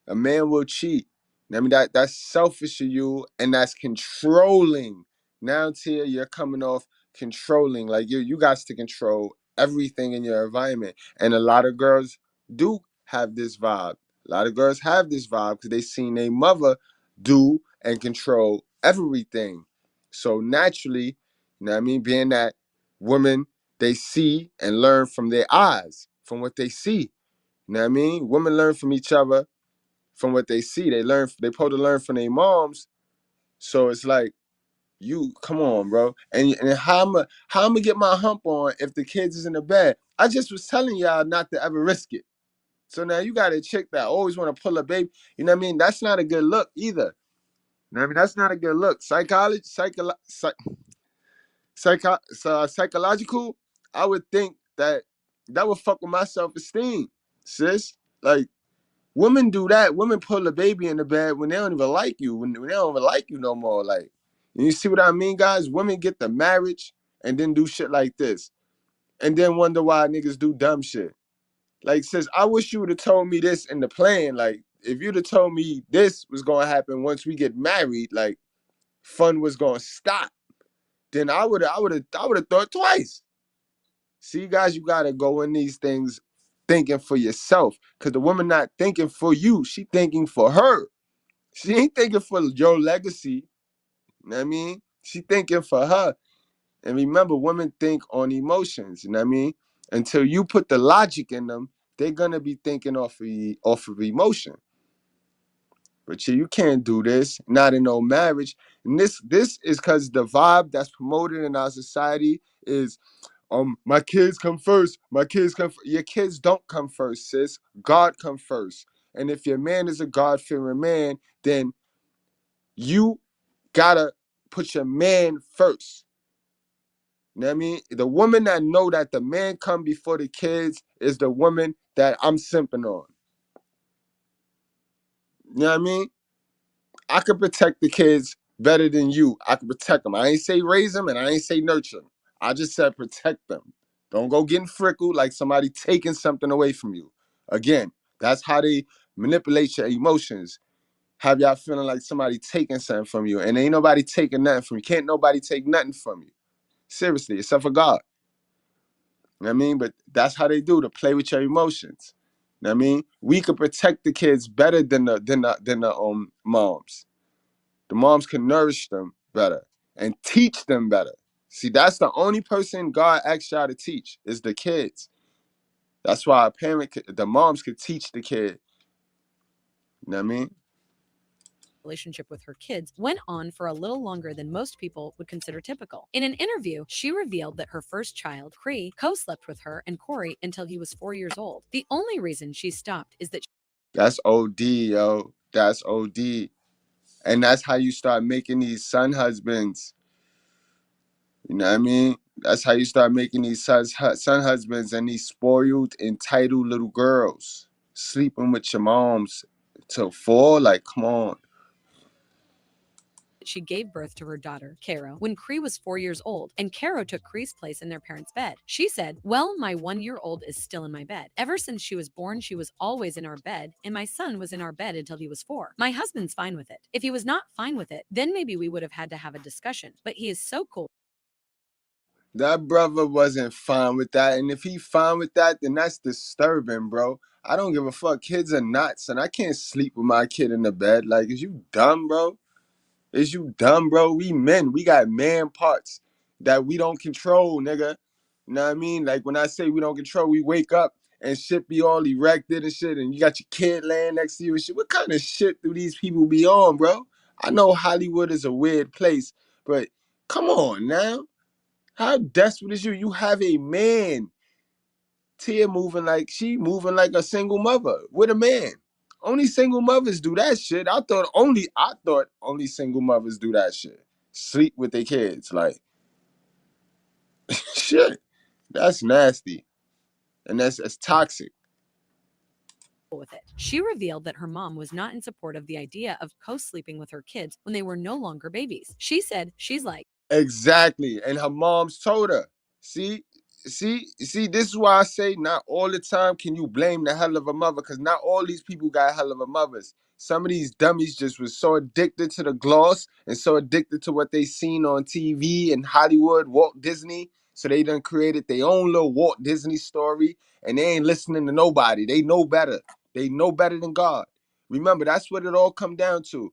A man will cheat. I mean, that's selfish of you, and that's controlling. Now, Tia, you're coming off controlling. Like you got to control everything in your environment. And a lot of girls do have this vibe. A lot of girls have this vibe because they seen their mother do and control everything. So naturally, you know what I mean, being that women, they see and learn from their eyes, from what they see. You know what I mean? Women learn from each other from what they see. They supposed to learn from their moms. So it's like, you come on, bro. And how I'ma get my hump on if the kids is in the bed? I just was telling y'all not to ever risk it. So now you got a chick that always want to pull a baby. You know what I mean? That's not a good look either. You know what I mean? That's not a good look. Psychological, I would think that would fuck with my self-esteem, sis. Like, women do that. Women pull a baby in the bed when they don't even like you, when they don't even like you no more. Like, you see what I mean, guys? Women get the marriage and then do shit like this. And then wonder why niggas do dumb shit. Like, sis, I wish you would have told me this in the plan. Like, if you'd have told me this was gonna happen once we get married, like, fun was gonna stop, then I would have thought twice. See, guys, you gotta go in these things thinking for yourself. Cause the woman not thinking for you, she thinking for her. She ain't thinking for your legacy. You know what I mean? She thinking for her. And remember, women think on emotions, you know what I mean? Until you put the logic in them, they're gonna be thinking off of emotion. But you can't do this, not in no marriage. And this is because the vibe that's promoted in our society is my kids come first. My kids come your kids don't come first, sis. God come first. And if your man is a God-fearing man, then you gotta put your man first. You know what I mean? The woman that know that the man come before the kids is the woman that I'm simping on. You know what I mean? I could protect the kids better than you. I could protect them. I ain't say raise them and I ain't say nurture them. I just said protect them. Don't go getting frickled like somebody taking something away from you. Again, that's how they manipulate your emotions. Have y'all feeling like somebody taking something from you, and ain't nobody taking nothing from you. Can't nobody take nothing from you. Seriously, except for God. You know what I mean? But that's how they do, to play with your emotions. You know what I mean? We could protect the kids better than the moms. The moms can nourish them better and teach them better. See, that's the only person God asks y'all to teach is the kids. That's why the moms could teach the kid. You know what I mean? Relationship with her kids went on for a little longer than most people would consider typical. In an interview, she revealed that her first child, Cree, co-slept with her and Corey until he was 4 years old. The only reason she stopped is that That's OD, yo. That's OD. And that's how you start making these son husbands. You know what I mean? That's how you start making these son husbands and these spoiled, entitled little girls sleeping with your moms till 4. Like, come on. she gave birth to her daughter, Caro, when Cree was 4 years old, and Caro took Cree's place in their parents' bed. She said, "Well, my 1-year-old is still in my bed. Ever since she was born, she was always in our bed, and my son was in our bed until he was 4. My husband's fine with it. If he was not fine with it, then maybe we would have had to have a discussion, but he is so cool." That brother wasn't fine with that. And if he fine with that, then that's disturbing, bro. I don't give a fuck. Kids are nuts, and I can't sleep with my kid in the bed. Like, is you dumb, bro? Is you dumb, bro? We men. We got man parts that we don't control, nigga. You know what I mean? Like, when I say we don't control, we wake up and shit be all erected and shit, and you got your kid laying next to you and shit. What kind of shit do these people be on, bro? I know Hollywood is a weird place, but come on now. How desperate is you? You have a man. Tia she moving like a single mother with a man. Only single mothers do that shit. I thought only single mothers do that shit. Sleep with their kids. Like, shit. That's nasty. And that's toxic. with it. She revealed that her mom was not in support of the idea of co-sleeping with her kids when they were no longer babies. She said, she's like, Exactly. And her mom's told her. See, this is why I say not all the time can you blame the hell of a mother, because not all these people got hell of a mothers. Some of these dummies just was so addicted to the gloss and so addicted to what they seen on TV and Hollywood, Walt Disney. So they done created their own little Walt Disney story, and they ain't listening to nobody. They know better. They know better than God. Remember, that's what it all come down to.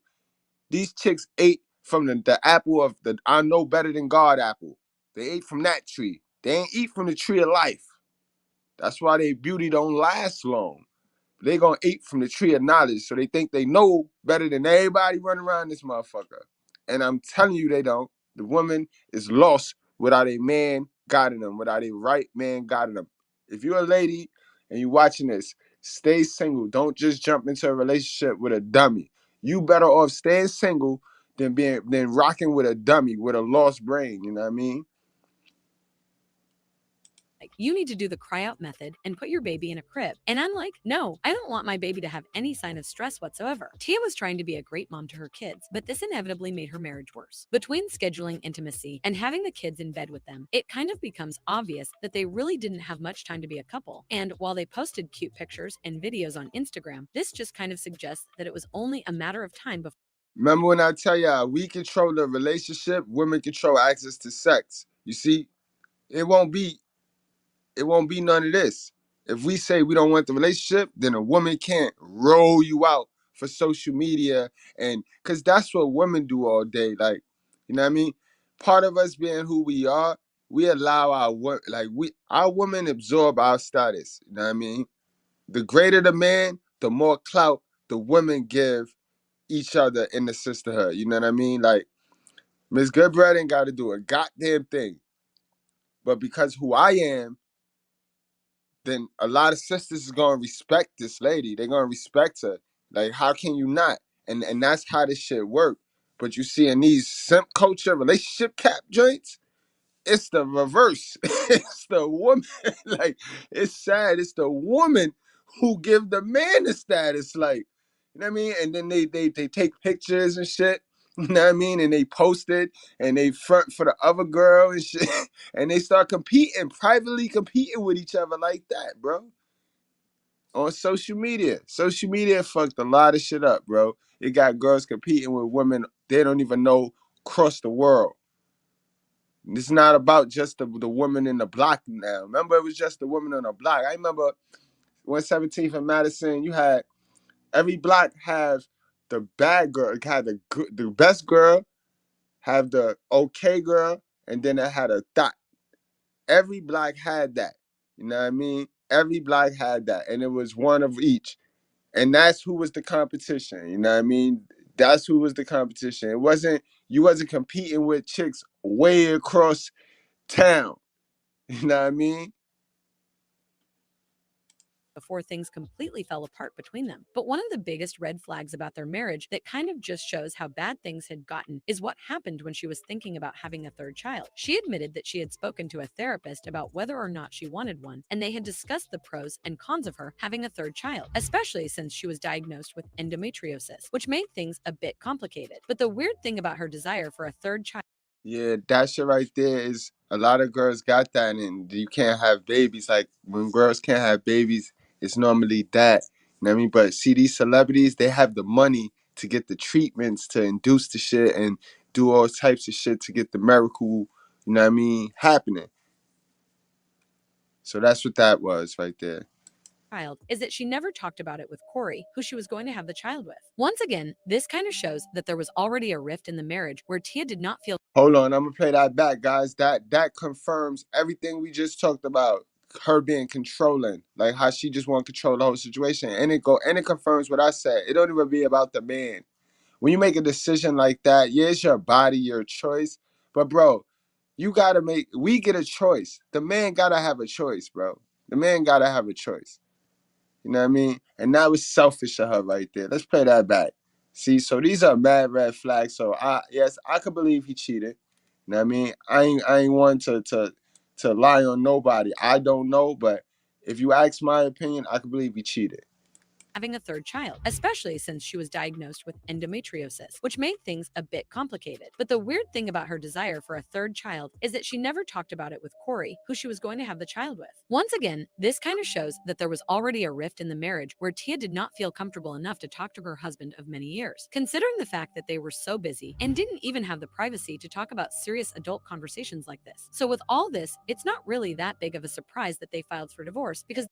These chicks ate from the apple of the I know better than God apple. They ate from that tree. They ain't eat from the tree of life. That's why their beauty don't last long. They gonna eat from the tree of knowledge, so they think they know better than everybody running around this motherfucker. And I'm telling you, they don't. The woman is lost without a man guiding them, without a right man guiding them. If you're a lady and you're watching this, stay single. Don't just jump into a relationship with a dummy. You better off staying single than rocking with a dummy with a lost brain. You know what I mean? you need to do the cry out method and put your baby in a crib. And I'm like, no, I don't want my baby to have any sign of stress whatsoever. Tia was trying to be a great mom to her kids, but this inevitably made her marriage worse. Between scheduling intimacy and having the kids in bed with them, it kind of becomes obvious that they really didn't have much time to be a couple. And while they posted cute pictures and videos on Instagram, this just kind of suggests that it was only a matter of time before. Remember when I tell y'all, we control the relationship, women control access to sex. You see, it won't be none of this. If we say we don't want the relationship, then a woman can't roll you out for social media, and because that's what women do all day. Like, you know what I mean? Part of us being who we are, we allow our women absorb our status. You know what I mean? The greater the man, the more clout the women give each other in the sisterhood. You know what I mean? Like, Miss Goodbread ain't got to do a goddamn thing. But because who I am, then a lot of sisters is gonna respect this lady. They're gonna respect her. Like, how can you not? And that's how this shit work. But you see in these simp culture relationship cap joints, it's the reverse. It's the woman. Like, it's sad. It's the woman who give the man the status. Like, you know what I mean? And then they take pictures and shit. You know what I mean? And they post it and they front for the other girl and shit. And they start competing, privately competing with each other like that, bro. On social media. Social media fucked a lot of shit up, bro. It got girls competing with women they don't even know across the world. It's not about just the woman in the block now. Remember, it was just the woman on the block. I remember 117th and Madison, you had every block have the bad girl. It had the best girl, have the okay girl, and then it had a thot. Every block had that. You know what I mean? Every block had that. And it was one of each. And that's who was the competition. You know what I mean? That's who was the competition. You wasn't competing with chicks way across town. You know what I mean? Before things completely fell apart between them. But one of the biggest red flags about their marriage that kind of just shows how bad things had gotten is what happened when she was thinking about having a third child. She admitted that she had spoken to a therapist about whether or not she wanted one, and they had discussed the pros and cons of her having a third child, especially since she was diagnosed with endometriosis, which made things a bit complicated. But the weird thing about her desire for a third child. Yeah, that shit right there is a lot of girls got that, and you can't have babies. Like, when girls can't have babies, it's normally that. You know what I mean? But see, these celebrities, they have the money to get the treatments to induce the shit and do all types of shit to get the miracle, you know what I mean, happening. So that's what that was right there. Child is that she never talked about it with Corey, who she was going to have the child with. Once again, this kind of shows that there was already a rift in the marriage where Tia did not feel. Hold on, I'm gonna play that back, guys. That confirms everything we just talked about. Her being controlling, like how she just want to control the whole situation, and it confirms what I said. It don't even be about the man. When you make a decision like that, yeah, it's your body, your choice, but bro, we get a choice. The man gotta have a choice, bro. The man gotta have a choice. You know what I mean? And that was selfish of her right there. Let's play that back. See, so these are mad red flags. So I could believe he cheated. You know what I mean? I ain't one to lie on nobody. I don't know, but if you ask my opinion, I could believe he cheated. Having a third child, especially since she was diagnosed with endometriosis, which made things a bit complicated. But the weird thing about her desire for a third child is that she never talked about it with Corey, who she was going to have the child with. Once again, this kind of shows that there was already a rift in the marriage where Tia did not feel comfortable enough to talk to her husband of many years, considering the fact that they were so busy and didn't even have the privacy to talk about serious adult conversations like this. So with all this, it's not really that big of a surprise that they filed for divorce because.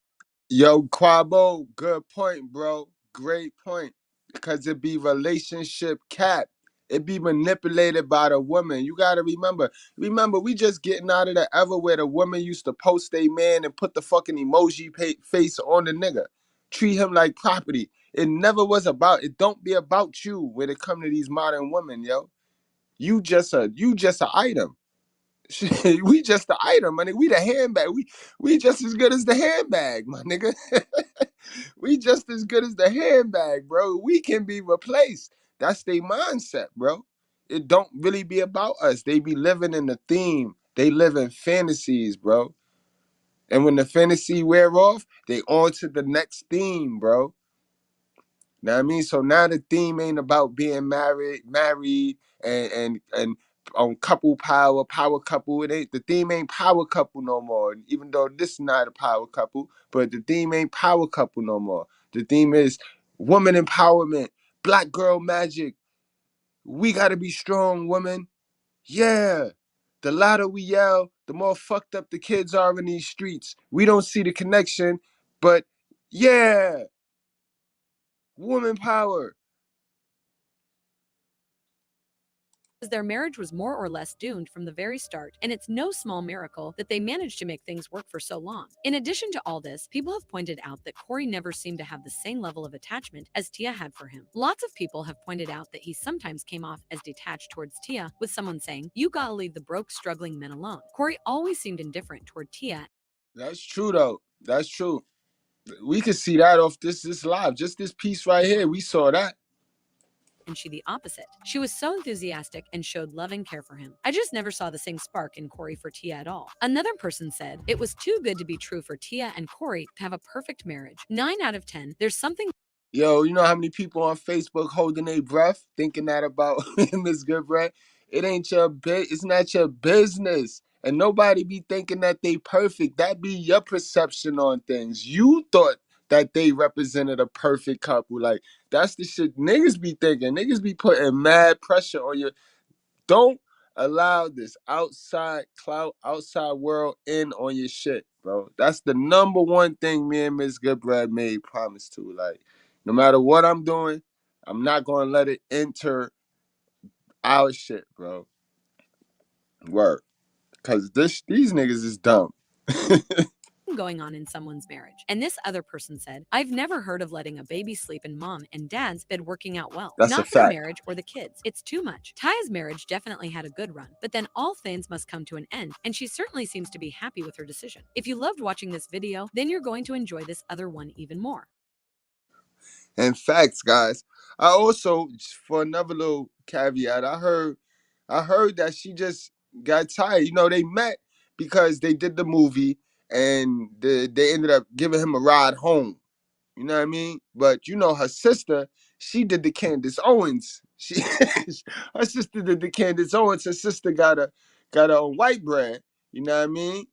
Yo, Quabo, good point, bro. Great point. Because it be relationship cap. It be manipulated by the woman. You gotta remember. Remember, we just getting out of the ever where the woman used to post a man and put the fucking emoji face on the nigga. Treat him like property. It never was about. It don't be about you when it come to these modern women, yo. You just a item. We just the item, my nigga. We the handbag. We just as good as the handbag, my nigga. We just as good as the handbag, bro. We can be replaced. That's their mindset, bro. It don't really be about us. They be living in the theme. They live in fantasies, bro. And when the fantasy wear off, they on to the next theme, bro. Know what I mean? So now the theme ain't about being married, and couple power couple. It ain't the theme ain't power couple no more. Even though this is not a power couple, but the theme ain't power couple no more. The theme is woman empowerment, black girl magic. We gotta be strong, woman. Yeah. The louder we yell, the more fucked up the kids are in these streets. We don't see the connection, but yeah. Woman power. Their marriage was more or less doomed from the very start, and it's no small miracle that they managed to make things work for so long. In addition to all this, people have pointed out that Corey never seemed to have the same level of attachment as Tia had for him. Lots of people have pointed out that he sometimes came off as detached towards Tia, with someone saying, "You gotta leave the broke, struggling men alone." Corey always seemed indifferent toward Tia. That's true though. That's true. We could see that off this live. Just this piece right here. We saw that. And she the opposite. She was so enthusiastic and showed love and care for him. I just never saw the same spark in Corey for Tia at all. Another person said, it was too good to be true for Tia and Corey to have a perfect marriage. 9 out of 10, there's something. Yo, you know how many people on Facebook holding their breath, thinking that about Ms. Goodbread? It ain't your it's not your business. And nobody be thinking that they perfect. That be your perception on things. You thought that they represented a perfect couple. Like, that's the shit niggas be thinking. Niggas be putting mad pressure on you. Don't allow this outside clout, outside world in on your shit, bro. That's the number one thing me and Ms. Goodbread made promise to. Like, no matter what I'm doing, I'm not gonna let it enter our shit, bro. Word. Cause these niggas is dumb. Going on in someone's marriage. And this other person said, I've never heard of letting a baby sleep in mom and dad's bed working out well. That's Not a for the fact. marriage or the kids. It's too much. Taya's marriage definitely had a good run, but then all things must come to an end, and she certainly seems to be happy with her decision. If you loved watching this video, then you're going to enjoy this other one even more. And facts, guys. I also, for another little caveat, I heard that she just got tired. You know, they met because they did the movie and they ended up giving him a ride home. You know what I mean? But you know, her sister, she did the Candace Owens. Her sister did the Candace Owens. Her sister got her own white bread. You know what I mean?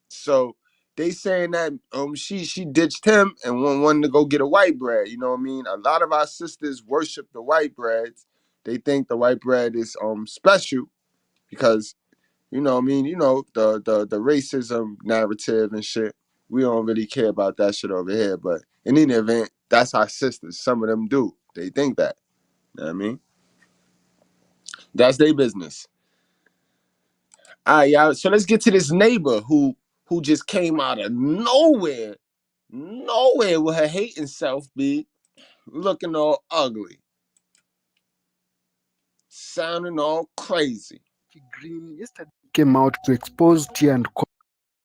So they saying that she ditched him and wanted to go get a white bread. You know what I mean? A lot of our sisters worship the white breads. They think the white bread is special because, you know what I mean, you know, the racism narrative and shit. We don't really care about that shit over here. But in any event, that's our sisters. Some of them do. They think that. You know what I mean? That's their business. All right, y'all. So let's get to this neighbor who just came out of nowhere with her hating self, be looking all ugly, sounding all crazy. Kiki Green yesterday came out to expose Tia and Corey.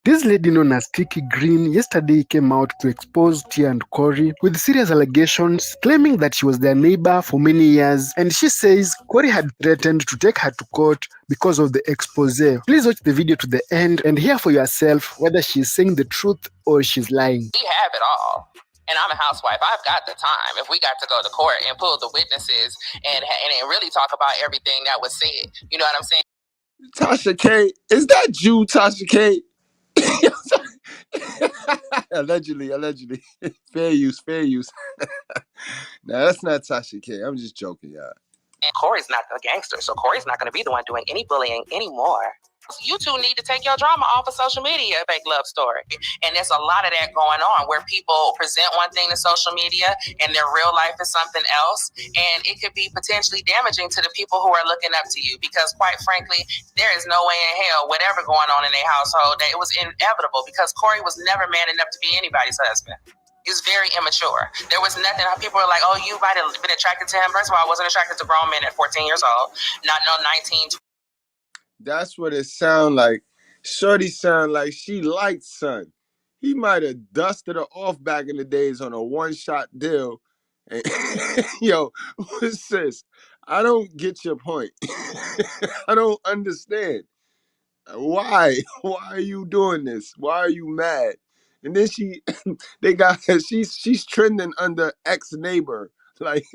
This lady known as Kiki Green yesterday came out to expose Tia and Corey with serious allegations, claiming that she was their neighbor for many years, and she says Corey had threatened to take her to court because of the expose. Please watch the video to the end and hear for yourself whether she's saying the truth or she's lying. We have it all. And I'm a housewife. I've got the time. If we got to go to court and pull the witnesses and really talk about everything that was said, you know what I'm saying? Tasha K, is that you, Tasha K? allegedly. Fair use. Nah, that's not Tasha K. I'm just joking, y'all. And Corey's not a gangster, so Corey's not going to be the one doing any bullying anymore. You two need to take your drama off of social media, fake love story. And there's a lot of that going on where people present one thing to social media and their real life is something else. And it could be potentially damaging to the people who are looking up to you because, quite frankly, there is no way in hell, whatever going on in their household, that it was inevitable because Corey was never man enough to be anybody's husband. He was very immature. There was nothing. People were like, oh, you might have been attracted to him. First of all, I wasn't attracted to grown men at 14 years old. Not no 19. That's what it sound like. Shorty sound like she liked son. He might have dusted her off back in the days on a one-shot deal. And yo, sis, I don't get your point. I don't understand. Why? Why are you doing this? Why are you mad? And then she's trending under ex-neighbor. Like,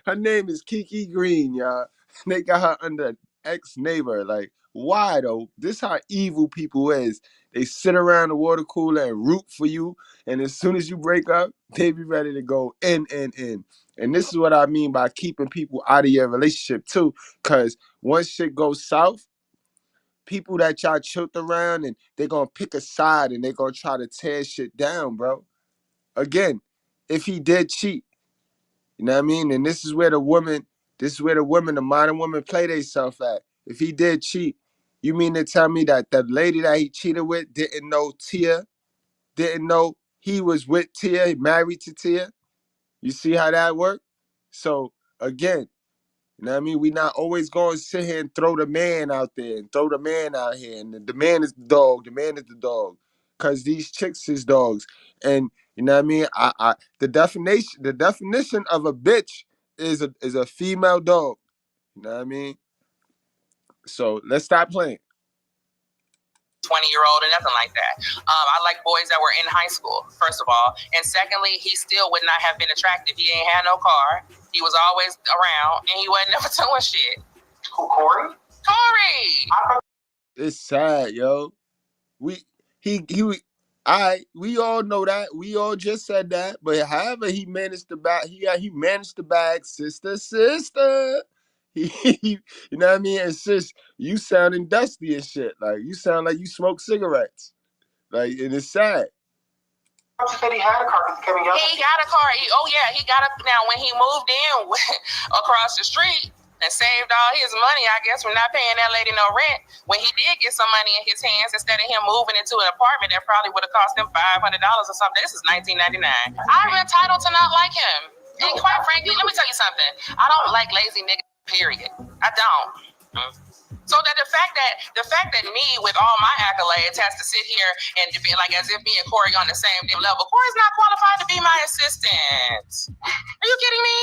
her name is Kiki Green, y'all. They got her under ex-neighbor. Like, why though? This how evil people is. They sit around the water cooler and root for you, and as soon as you break up, they be ready to go in. And this is what I mean by keeping people out of your relationship too, because once shit goes south, people that y'all choked around and they're gonna pick a side and they're gonna try to tear shit down, bro. Again, if he did cheat, You know what I mean? And this is where the modern women play themselves at. If he did cheat, you mean to tell me that the lady that he cheated with didn't know Tia, didn't know he was with Tia, married to Tia? You see how that worked? So again, you know what I mean? We not always going to sit here and throw the man out there and throw the man out here. And the man is the dog. The man is the dog. Because these chicks is dogs. And you know what I mean? The definition of a bitch is a female dog. You know what I mean? So let's stop playing. 20-year-old or nothing like that. I like boys that were in high school, first of all. And secondly, he still would not have been attractive. He ain't had no car. He was always around, and he wasn't never doing shit. Who, Corey? Corey! It's sad, yo. We all know that. We all just said that. But however he managed to bag, he managed to bag sister. You know what I mean? And sis, you sounding dusty and shit. Like you sound like you smoke cigarettes. Like, and it's sad. He said he had a car. He got a car. He got a. Now, when he moved in across the street and saved all his money, I guess, from not paying that lady no rent, when he did get some money in his hands, instead of him moving into an apartment that probably would have cost him $500 or something, this is 1999. I'm entitled to not like him. And quite frankly, let me tell you something. I don't like lazy niggas, period. I don't. So that the fact that me with all my accolades has to sit here and defend, like as if me and Corey on the same level. Corey's not qualified to be my assistant. Are you kidding me?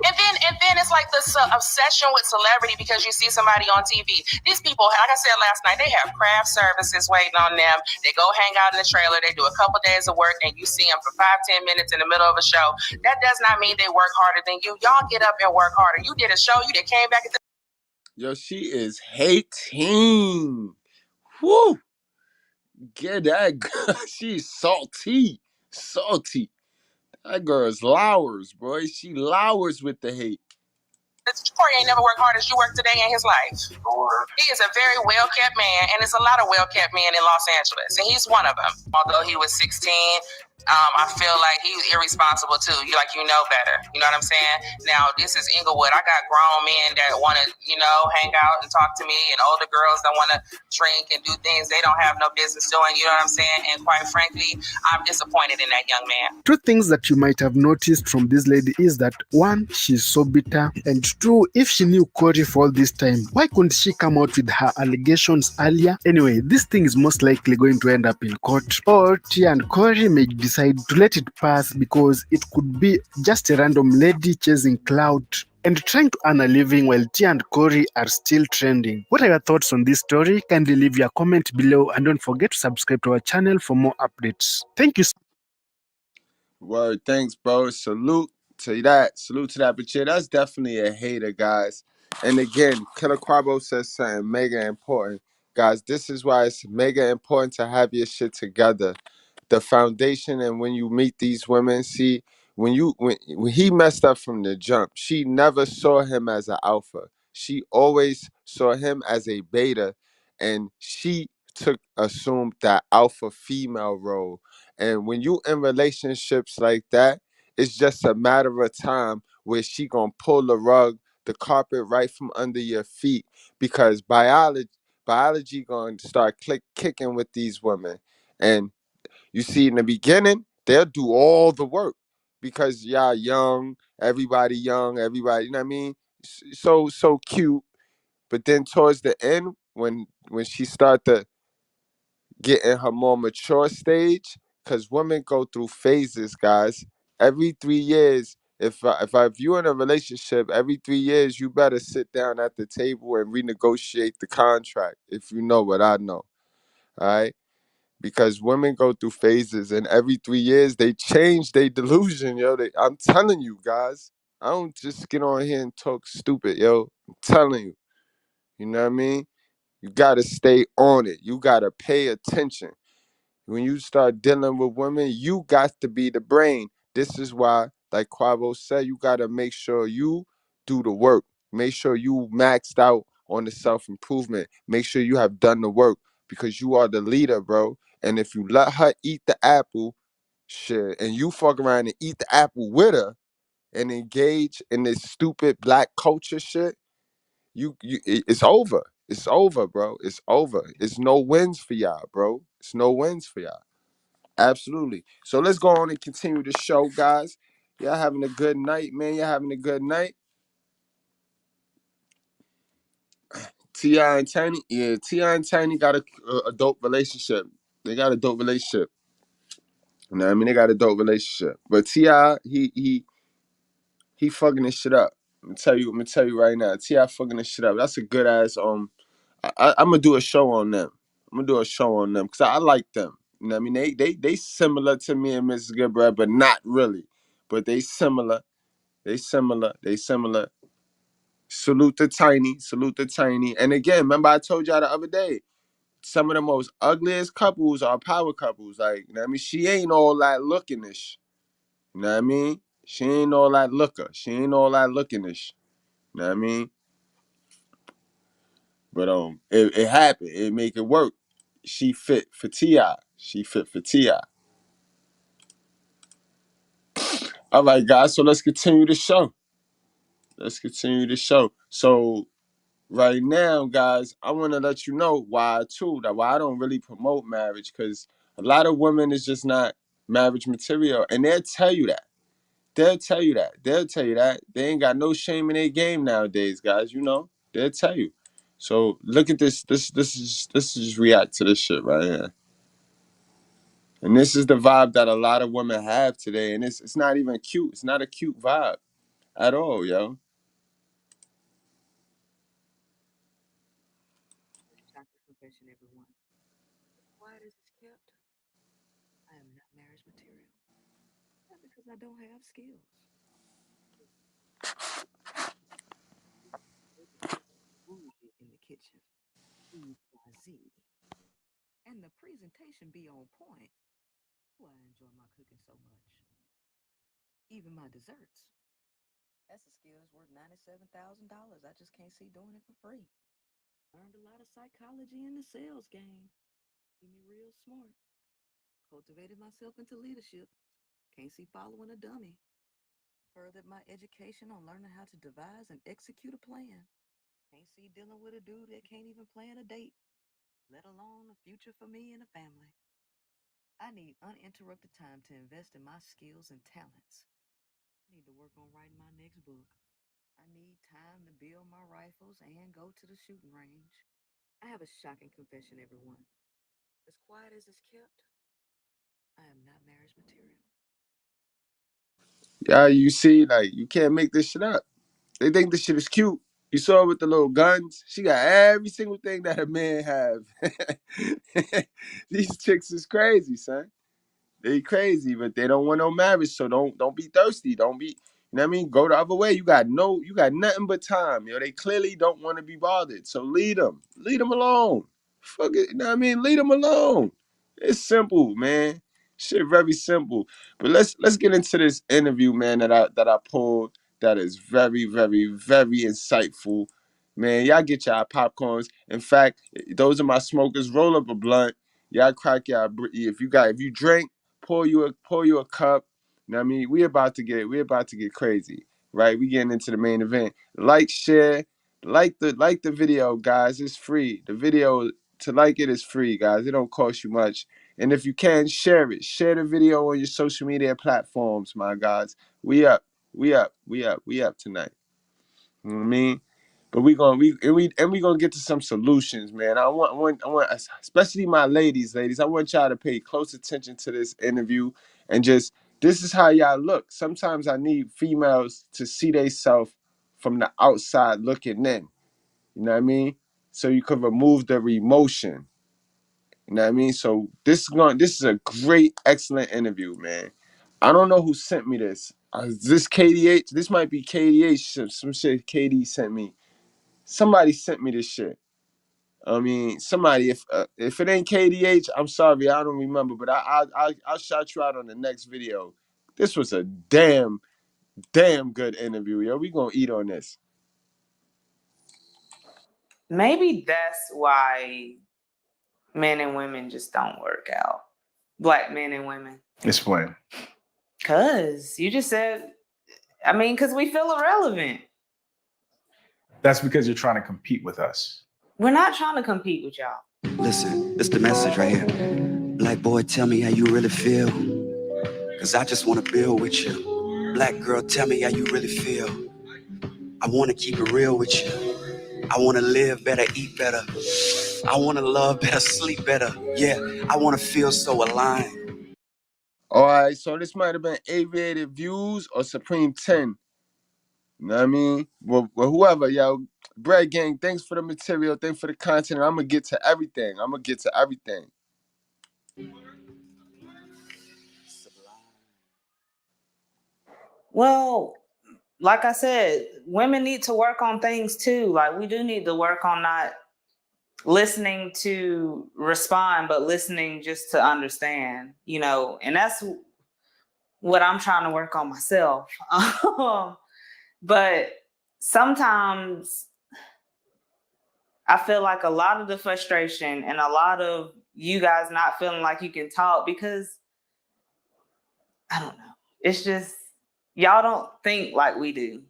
And then it's like this obsession with celebrity because you see somebody on TV. These people, like I said last night, they have craft services waiting on them. They go hang out in the trailer. They do a couple days of work, and you see them for 5-10 minutes in the middle of a show. That does not mean they work harder than you. Y'all get up and work harder. You did a show. You did came back at the. Yo, she is hating. Woo! Get that girl. She's salty. Salty. That girl is lowers, boy. She lowers with the hate. Corey ain't never worked hard as you work today in his life. He is a very well-kept man, and there's a lot of well-kept men in Los Angeles, and he's one of them. Although he was 16, I feel like he's irresponsible too. You know better. You know what I'm saying? Now, this is Inglewood. I got grown men that want to, hang out and talk to me, and older girls that want to drink and do things they don't have no business doing. You know what I'm saying? And quite frankly, I'm disappointed in that young man. Two things that you might have noticed from this lady is that one, she's so bitter, and two, if she knew Corey for all this time, why couldn't she come out with her allegations earlier? Anyway, this thing is most likely going to end up in court, or Tia and Corey may decide to let it pass because it could be just a random lady chasing clout and trying to earn a living while Tia and Corey are still trending. What are your thoughts on this story? Kindly leave your comment below and don't forget to subscribe to our channel for more updates. Thank you. Word, thanks, bro. Salute to that. Salute to that. But yeah, that's definitely a hater, guys. And again, Killer Quabo says something mega important. Guys, this is why it's mega important to have your shit together. The foundation, and when you meet these women, see, when he messed up from the jump, she never saw him as an alpha. She always saw him as a beta, and she assumed that alpha female role. And when you in relationships like that, it's just a matter of time where she gonna pull the carpet right from under your feet, because biology gonna start kicking with these women. And you see, in the beginning, they'll do all the work because y'all young, everybody, you know what I mean? So cute. But then towards the end, when she start to get in her more mature stage, because women go through phases, guys. Every 3 years, if you in a relationship, every 3 years, you better sit down at the table and renegotiate the contract, if you know what I know. All right? Because women go through phases, and every 3 years they change their delusion, yo. I'm telling you, guys. I don't just get on here and talk stupid, yo. I'm telling you. You know what I mean? You gotta stay on it. You gotta pay attention. When you start dealing with women, you got to be the brain. This is why, like Quavo said, you gotta make sure you do the work. Make sure you maxed out on the self-improvement. Make sure you have done the work, because you are the leader, bro. And if you let her eat the apple, shit, and you fuck around and eat the apple with her, and engage in this stupid black culture shit, it's over. It's over, bro. It's over. It's no wins for y'all, bro. It's no wins for y'all. Absolutely. So let's go on and continue the show, guys. Y'all having a good night, man. Y'all having a good night. T.I. and Tiny, yeah, T.I. and Tiny got a dope relationship. They got a dope relationship. You know what I mean? They got a dope relationship. But T.I., he fucking this shit up. I'm gonna tell you right now. T.I. fucking this shit up. That's a good ass. I'm gonna do a show on them. I'm gonna do a show on them because I like them. You know what I mean? They similar to me and Mr.Goodbread, but not really. But they similar. They similar. They similar. Salute the Tiny. Salute the Tiny. And again, remember I told y'all the other day, some of the most ugliest couples are power couples. Like, you know what I mean? She ain't all that lookingish. You know what I mean? She ain't all that looker. She ain't all that lookingish. You know what I mean? But it happened. It make it work. She fit for T.I. She fit for T.I. All right, guys. So let's continue the show. Let's continue the show. So right now, guys, I want to let you know why I don't really promote marriage, because a lot of women is just not marriage material, and they'll tell you that. They'll tell you that. They'll tell you that. They ain't got no shame in their game nowadays, guys. You know, they'll tell you. So look at this. This is just react to this shit right here. And this is the vibe that a lot of women have today, and it's not even cute. It's not a cute vibe at all, yo. Confession, everyone. Quiet as it's kept, I am not marriage material. Not because I don't have skills. Bougie in the kitchen. Z. And the presentation be on point. Oh, I enjoy my cooking so much. Even my desserts. That's a skill that's worth $97,000. I just can't see doing it for free. Learned a lot of psychology in the sales game. Made me real smart. Cultivated myself into leadership. Can't see following a dummy. Furthered my education on learning how to devise and execute a plan. Can't see dealing with a dude that can't even plan a date, let alone a future for me and a family. I need uninterrupted time to invest in my skills and talents. I need to work on writing my next book. I need time to build my rifles and go to the shooting range. I have a shocking confession, everyone. As quiet as it's kept, I am not marriage material. Yeah, you see, like, you can't make this shit up. They think this shit is cute. You saw her with the little guns. She got every single thing that a man have. These chicks is crazy, son. They crazy, but they don't want no marriage. So don't be thirsty. Don't be, you know what I mean? Go the other way. You got nothing but time. They clearly don't want to be bothered. So lead them. Lead them alone. Fuck it. You know what I mean? Lead them alone. It's simple, man. Shit, very simple. But let's get into this interview, man, that I pulled. That is very, very, very insightful. Man, y'all get y'all popcorns. In fact, those are my smokers. Roll up a blunt. Y'all crack y'all. If you drink, pour you a cup. You know what I mean? We about to get crazy, right? We getting into the main event. Like, share, like the video, guys. It's free. The video, to like it, is free, guys. It don't cost you much. And if you can, share it. Share the video on your social media platforms, my guys. We up tonight. You know what I mean? But we gonna get to some solutions, man. I want, especially my ladies. I want y'all to pay close attention to this interview and just, this is how y'all look. Sometimes I need females to see themselves from the outside looking in. You know what I mean? So you could remove the emotion. You know what I mean? So this is a great, excellent interview, man. I don't know who sent me this. Is this KDH? This might be KDH. Some shit KD sent me. Somebody sent me this shit. I mean, somebody. If it ain't KDH, I'm sorry, I don't remember. But I'll shout you out on the next video. This was a damn good interview, yo. We gonna eat on this. Maybe that's why men and women just don't work out. Black men and women. Explain. Cause you just said I mean, because we feel irrelevant. That's because you're trying to compete with us. We're not trying to compete with y'all. Listen, it's the message right here. Black boy, tell me how you really feel. Cause I just wanna build with you. Black girl, tell me how you really feel. I wanna keep it real with you. I wanna live better, eat better. I wanna love better, sleep better. Yeah, I wanna feel so aligned. All right, so this might have been Aviated Views or Supreme 10. You know what I mean? Well, whoever, yo. Bread Gang, thanks for the material. Thanks for the content. I'm going to get to everything. Well, like I said, women need to work on things too. Like, we do need to work on not listening to respond, but listening just to understand, you know, and that's what I'm trying to work on myself. But sometimes I feel like a lot of the frustration and a lot of you guys not feeling like you can talk because, I don't know, it's just, y'all don't think like we do.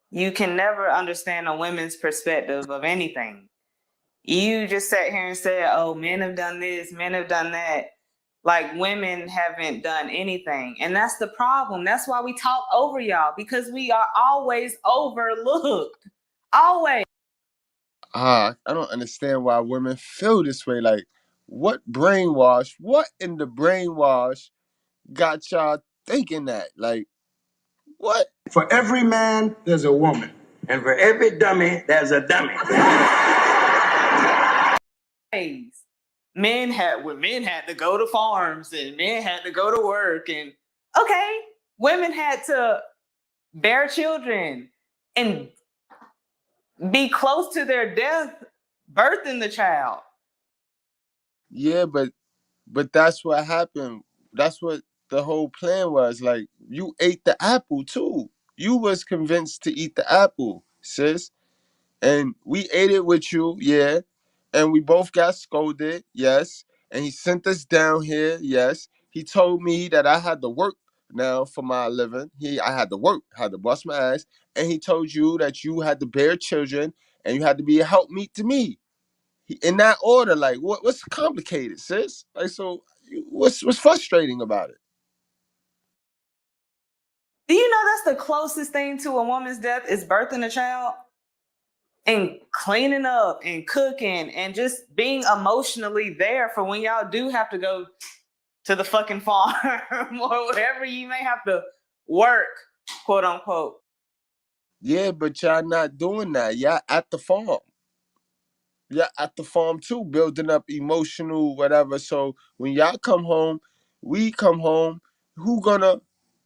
You can never understand a women's perspective of anything. You just sat here and said, oh, men have done this, men have done that. Like, women haven't done anything. And that's the problem. That's why we talk over y'all, because we are always overlooked. Always. I don't understand why women feel this way. Like, what in the brainwash got y'all thinking that? Like, what? For every man, there's a woman. And for every dummy, there's a dummy. Men had to go to farms and men had to go to work, and okay, women had to bear children and be close to their death birthing the child. Yeah, but that's what happened. That's what the whole plan was. Like, you ate the apple too. You was convinced to eat the apple, sis. And we ate it with you, yeah. And we both got scolded, yes. And he sent us down here, yes. He told me that I had to work now for my living. I had to work, had to bust my ass. And he told you that you had to bear children and you had to be a helpmeet to me. In that order, like, what's complicated, sis? Like, so what's frustrating about it? Do you know that's the closest thing to a woman's death is birthing a child? And cleaning up and cooking and just being emotionally there for when y'all do have to go to the fucking farm or whatever you may have to work, quote unquote. Yeah, but y'all not doing that. Y'all at the farm. Y'all at the farm too, building up emotional whatever. So when y'all come home, we come home, who gonna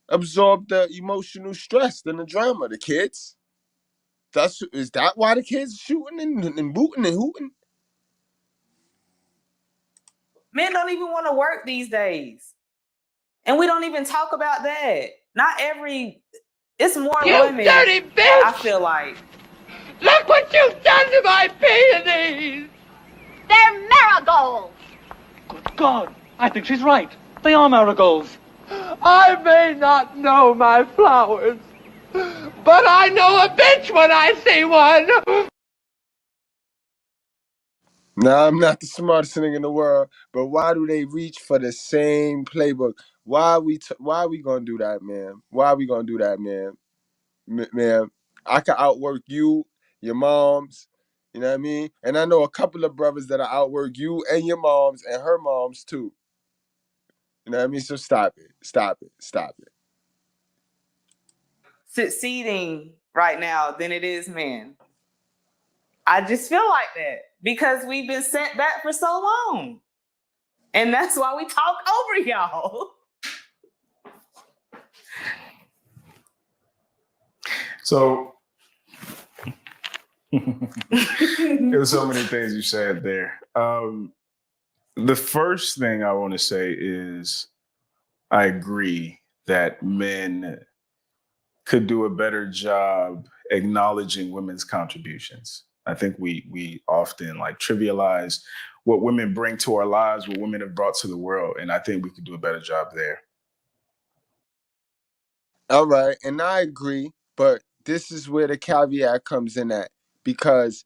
absorb the emotional stress and the drama? The kids? Is that why the kids shooting and booting and hooting? Men don't even want to work these days. And we don't even talk about that. It's more you women. You dirty bitch! I feel like. Look what you've done to my peonies! They're marigolds! Good God, I think she's right. They are marigolds. I may not know my flowers, but I know a bitch when I see one! Nah, I'm not the smartest thing in the world, but why do they reach for the same playbook? Why are we gonna do that, man? Why are we gonna do that, man? Man, I can outwork you, your moms, you know what I mean? And I know a couple of brothers that outwork you and your moms and her moms too. You know what I mean? So stop it. Succeeding right now than it is men. I just feel like that because we've been sent back for so long. And that's why we talk over y'all. So there's so many things you said there. The first thing I want to say is I agree that men could do a better job acknowledging women's contributions. I think we often like trivialize what women bring to our lives, what women have brought to the world, and I think we could do a better job there. All right, and I agree, but this is where the caveat comes in at, because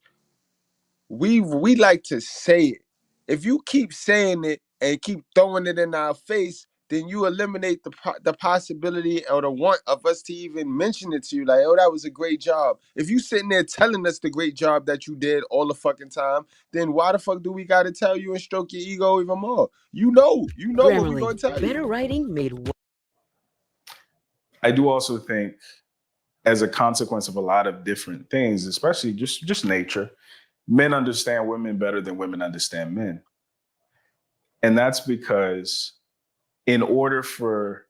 we like to say it. If you keep saying it and keep throwing it in our face, then you eliminate the possibility or the want of us to even mention it to you. Like, oh, that was a great job. If you sitting there telling us the great job that you did all the fucking time, then why the fuck do we got to tell you and stroke your ego even more? You know what we gonna tell you. Better writing made. I do also think, as a consequence of a lot of different things, especially just nature, men understand women better than women understand men. And that's because in order for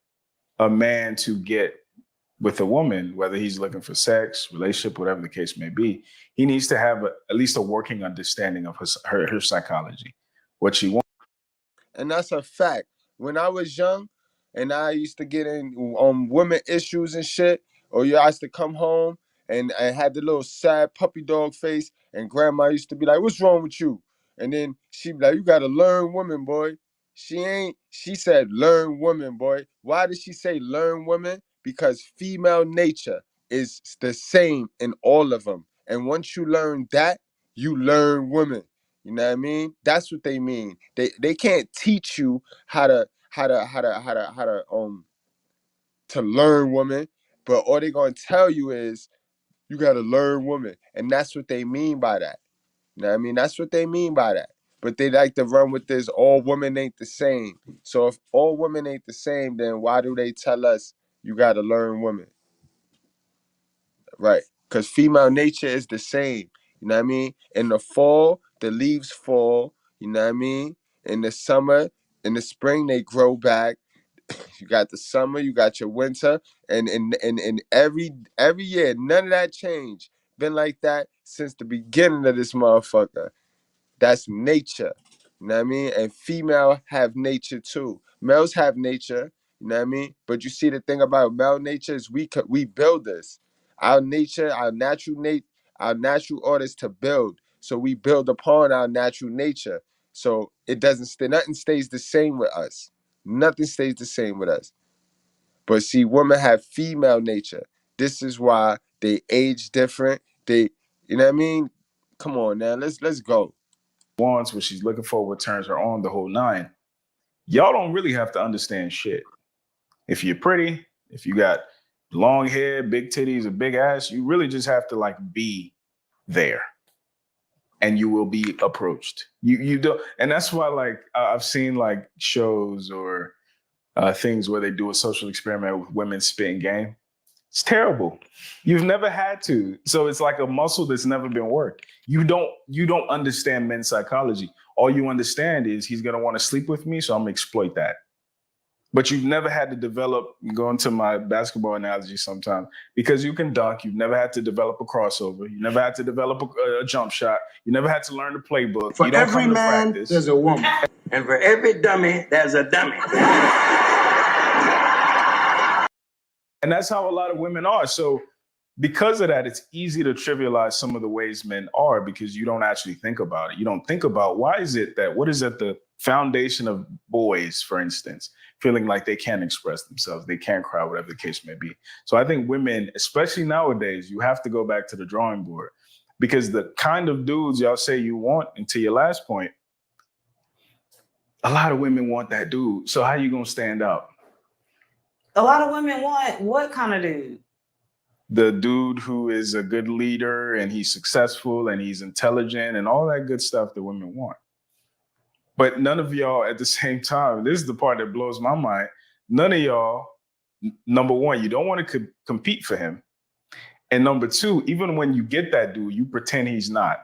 a man to get with a woman, whether he's looking for sex, relationship, whatever the case may be, he needs to have at least a working understanding of her psychology, what she wants. And that's a fact. When I was young and I used to get in women issues and shit, or I used to come home and I had the little sad puppy dog face, and grandma used to be like, "What's wrong with you?" And then she'd be like, "You gotta learn women, boy." She said, "Learn women, boy." Why did she say learn women? Because female nature is the same in all of them. And once you learn that, you learn women. You know what I mean? That's what they mean. They can't teach you how to to learn woman, but all they gonna tell you is you gotta learn woman. And that's what they mean by that. You know what I mean? That's what they mean by that. But they like to run with this all women ain't the same. So if all women ain't the same, then why do they tell us you gotta learn women? Right. Because female nature is the same. You know what I mean? In the fall, the leaves fall. You know what I mean? In the summer, in the spring, they grow back. You got the summer, you got your winter, and every year, none of that change. Been like that since the beginning of this motherfucker. That's nature. You know what I mean? And female have nature too. Males have nature, you know what I mean? But you see, the thing about male nature is we build this. Our nature, our natural order is to build. So we build upon our natural nature. So it doesn't stay, nothing stays the same with us. Nothing stays the same with us. But see, women have female nature. This is why they age different. You know what I mean? Come on now, let's go. Wants, what she's looking for, what turns her on, the whole nine. Y'all don't really have to understand shit. If you're pretty, if you got long hair, big titties, a big ass, you really just have to like be there, and you will be approached. You don't, and that's why like I've seen like shows or things where they do a social experiment with women spitting game. It's terrible. You've never had to. So it's like a muscle that's never been worked. You don't understand men's psychology. All you understand is he's gonna want to sleep with me, so I'm gonna exploit that. But you've never had to develop, going to my basketball analogy sometimes, because you can dunk, you've never had to develop a crossover, you never had to develop a jump shot, you never had to learn the playbook. For you don't every come to man, practice. there's a woman. And for every dummy, there's a dummy. And that's how a lot of women are. So because of that, it's easy to trivialize some of the ways men are, because you don't actually think about it. You don't think about what is at the foundation of boys, for instance, feeling like they can't express themselves, they can't cry, whatever the case may be. So I think women, especially nowadays, you have to go back to the drawing board, because the kind of dudes y'all say you want, and to your last point, a lot of women want that dude. So how are you going to stand out? A lot of women want what kind of dude? The dude who is a good leader and he's successful and he's intelligent and all that good stuff that women want. But none of y'all at the same time, this is the part that blows my mind. None of y'all, number one, you don't want to compete for him. And number two, even when you get that dude, you pretend he's not.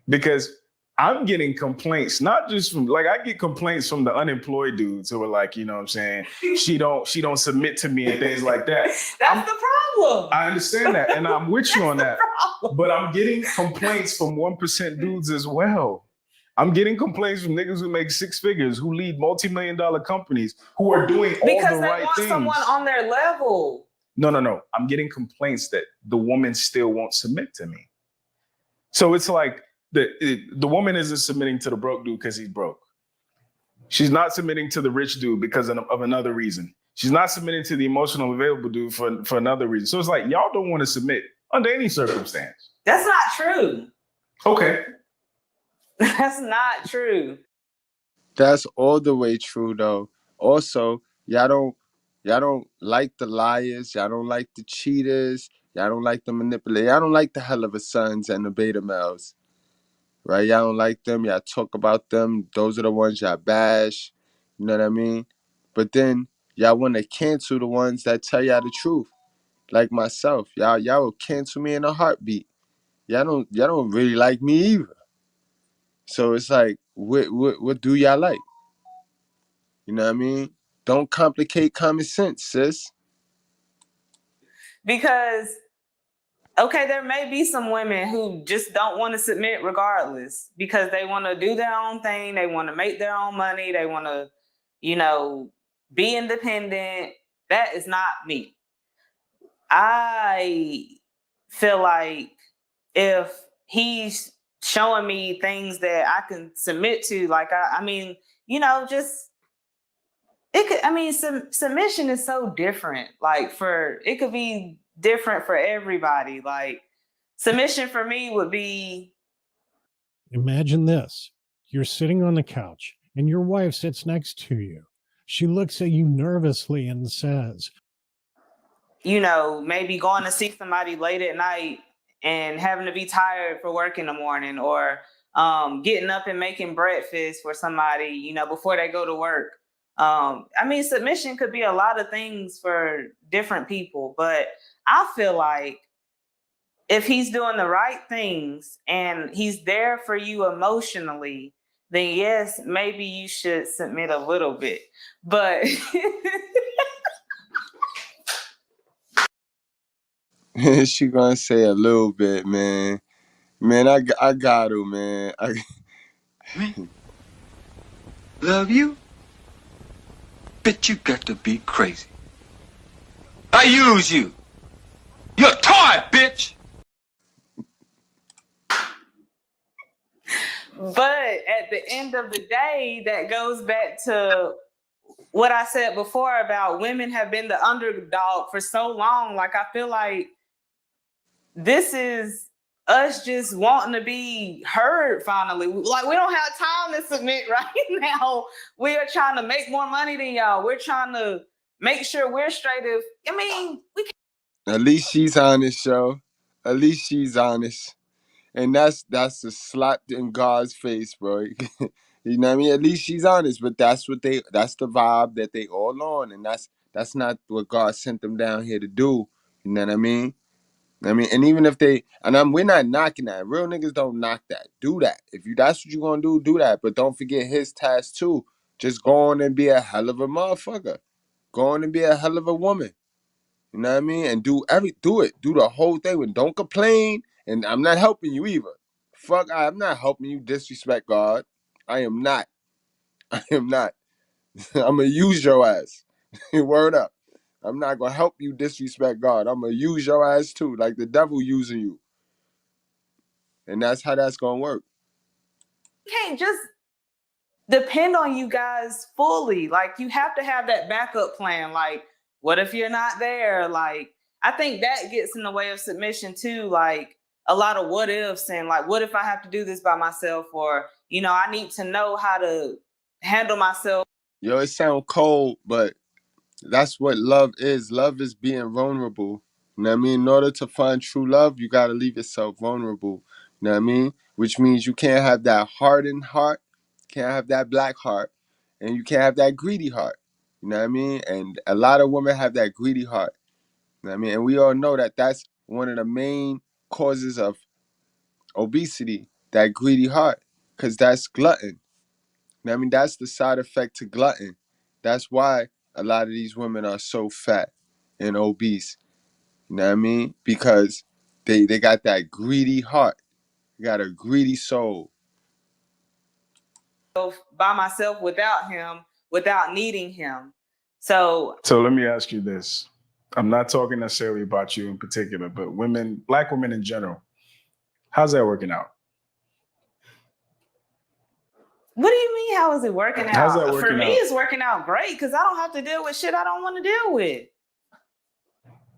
Because I'm getting complaints, not just from, like, I get complaints from the unemployed dudes who are like, you know what I'm saying, she don't submit to me and things like that. That's the problem. I understand that, and I'm with you on that. But I'm getting complaints from 1% dudes as well. I'm getting complaints from niggas who make six figures, who lead multi-million-dollar companies, who are doing all because the right things. Because they want someone on their level. No. I'm getting complaints that the woman still won't submit to me. So it's like, the woman isn't submitting to the broke dude because he's broke. She's not submitting to the rich dude because of another reason. She's not submitting to the emotional available dude for another reason. So it's like, y'all don't want to submit under any circumstance. That's not true. Okay. That's not true. That's all the way true though. Also, y'all don't like the liars, y'all don't like the cheaters, y'all don't like the manipulators, y'all don't like the hell of a sons and the beta males. Right? Y'all don't like them, y'all talk about them, those are the ones y'all bash. You know what I mean? But then y'all want to cancel the ones that tell y'all the truth. Like myself. Y'all will cancel me in a heartbeat. Y'all don't really like me either. So it's like, what do y'all like? You know what I mean? Don't complicate common sense, sis. Because, okay, there may be some women who just don't want to submit regardless because they want to do their own thing. They want to make their own money. They want to, be independent. That is not me. I feel like if he's showing me things that I can submit to, like, submission is so different. Like it could be different for everybody. Like submission for me would be. Imagine this. You're sitting on the couch and your wife sits next to you. She looks at you nervously and says, Maybe going to see somebody late at night and having to be tired for work in the morning, or getting up and making breakfast for somebody, before they go to work. Submission could be a lot of things for different people, but I feel like if he's doing the right things and he's there for you emotionally, then yes, maybe you should submit a little bit. But She gonna say a little bit, man. Man, I got to, man. Love you? Bitch, you got to be crazy. I use you. You're a toy, bitch. But at the end of the day, that goes back to what I said before about women have been the underdog for so long. Like, I feel like this is us just wanting to be heard finally. Like, we don't have time to submit right now. We are trying to make more money than y'all. We're trying to make sure we're straight. We can. At least she's honest, yo. At least she's honest. And that's a slap in God's face, bro. You know what I mean? At least she's honest, but that's the vibe that they all on, and that's not what God sent them down here to do. You know what I mean? And even if we're not knocking that. Real niggas don't knock that. Do that. That's what you're gonna do that. But don't forget his task too. Just go on and be a hell of a motherfucker. Go on and be a hell of a woman. You know what I mean? And do it. Do the whole thing. And don't complain. And I'm not helping you either. Fuck, I'm not helping you disrespect God. I am not. I am not. I'm gonna use your ass. Word up. I'm not gonna help you disrespect God. I'm gonna use your ass too, like the devil using you. And that's how that's gonna work. You can't just depend on you guys fully. Like, you have to have that backup plan. Like, what if you're not there? Like, I think that gets in the way of submission too. Like, a lot of what ifs, and like, what if I have to do this by myself? Or, I need to know how to handle myself. Yo, it sound cold, but that's what love is. Love is being vulnerable. You know what I mean? In order to find true love, you gotta leave yourself vulnerable. You know what I mean? Which means you can't have that hardened heart, can't have that black heart, and you can't have that greedy heart. You know what I mean? And a lot of women have that greedy heart. You know what I mean? And we all know that that's one of the main causes of obesity, that greedy heart, because that's glutton. You know what I mean? That's the side effect to glutton. That's why a lot of these women are so fat and obese. You know what I mean? Because they got that greedy heart. They got a greedy soul. By myself without him, without needing him. So let me ask you this. I'm not talking necessarily about you in particular, but Black women in general. How's that working out? What do you mean? How is it working out? How's that working For me, out? it's working out great because I don't have to deal with shit I don't want to deal with.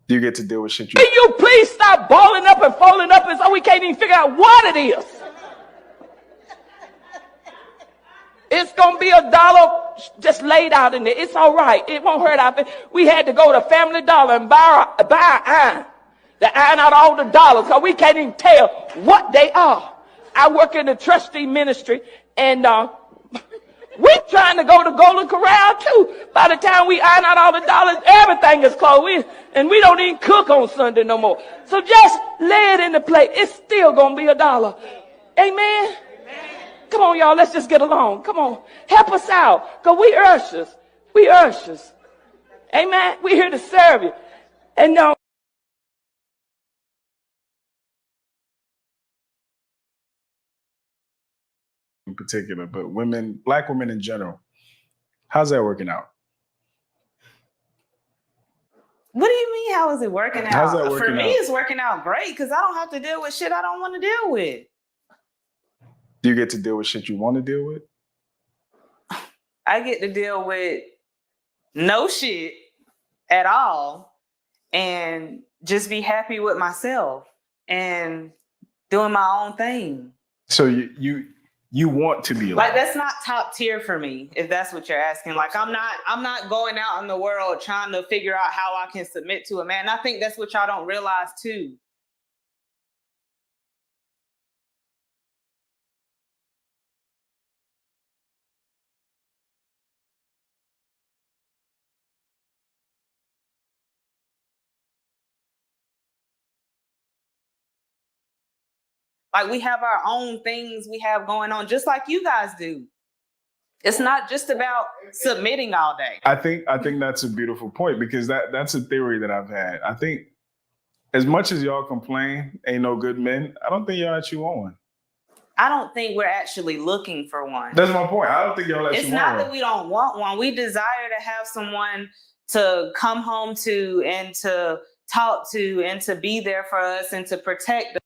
You get to deal with shit you. Will you please stop balling up and folding up and so we can't even figure out what it is? It's gonna be $1 just laid out in there. It's all right. It won't hurt our feelings. We had to go to Family Dollar and buy iron. To iron out all the dollars because we can't even tell what they are. I work in the trustee ministry and we're trying to go to Golden Corral too. By the time we iron out all the dollars, everything is closed. And we don't even cook on Sunday no more. So just lay it in the plate. It's still gonna be $1. Amen. Come on, y'all. Let's just get along. Come on. Help us out. Because we ushers. We ushers. Amen. We're here to serve you. And no. In particular, but women, Black women in general, how's that working out? What do you mean? How is it working out? How's that working For me, out? it's working out great because I don't have to deal with shit I don't want to deal with. Do you get to deal with shit you want to deal with? I get to deal with no shit at all and just be happy with myself and doing my own thing. So you want to be like that's not top tier for me, if that's what you're asking. Like I'm not going out in the world trying to figure out how I can submit to a man. I think that's what y'all don't realize too. Like we have our own things we have going on, just like you guys do. It's not just about submitting all day. I think that's a beautiful point because that's a theory that I've had. I think as much as y'all complain, ain't no good men, I don't think y'all actually want one. I don't think we're actually looking for one. That's my point. I don't think y'all actually It's want not one. that we don't want one. We desire to have someone to come home to and to talk to and to be there for us and to protect us.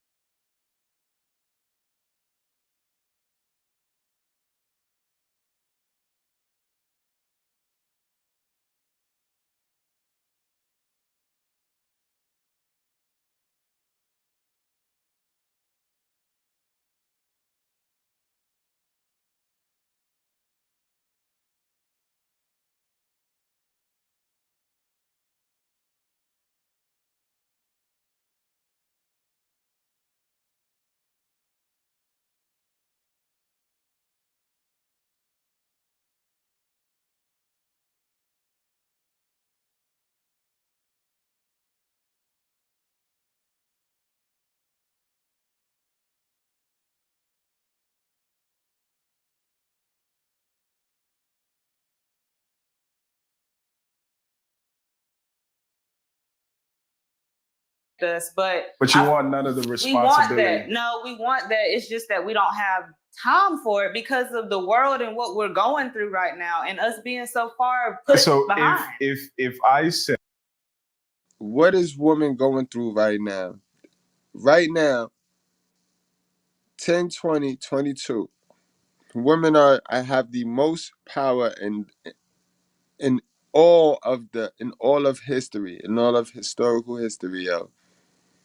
But you want none of the responsibility. We want that. No, we want that. It's just that we don't have time for it because of the world and what we're going through right now and us being so far pushed behind. If I said, what is woman going through right now? Right now, 10, 20, 22. Women have the most power in all of history, in all of historical history, yo.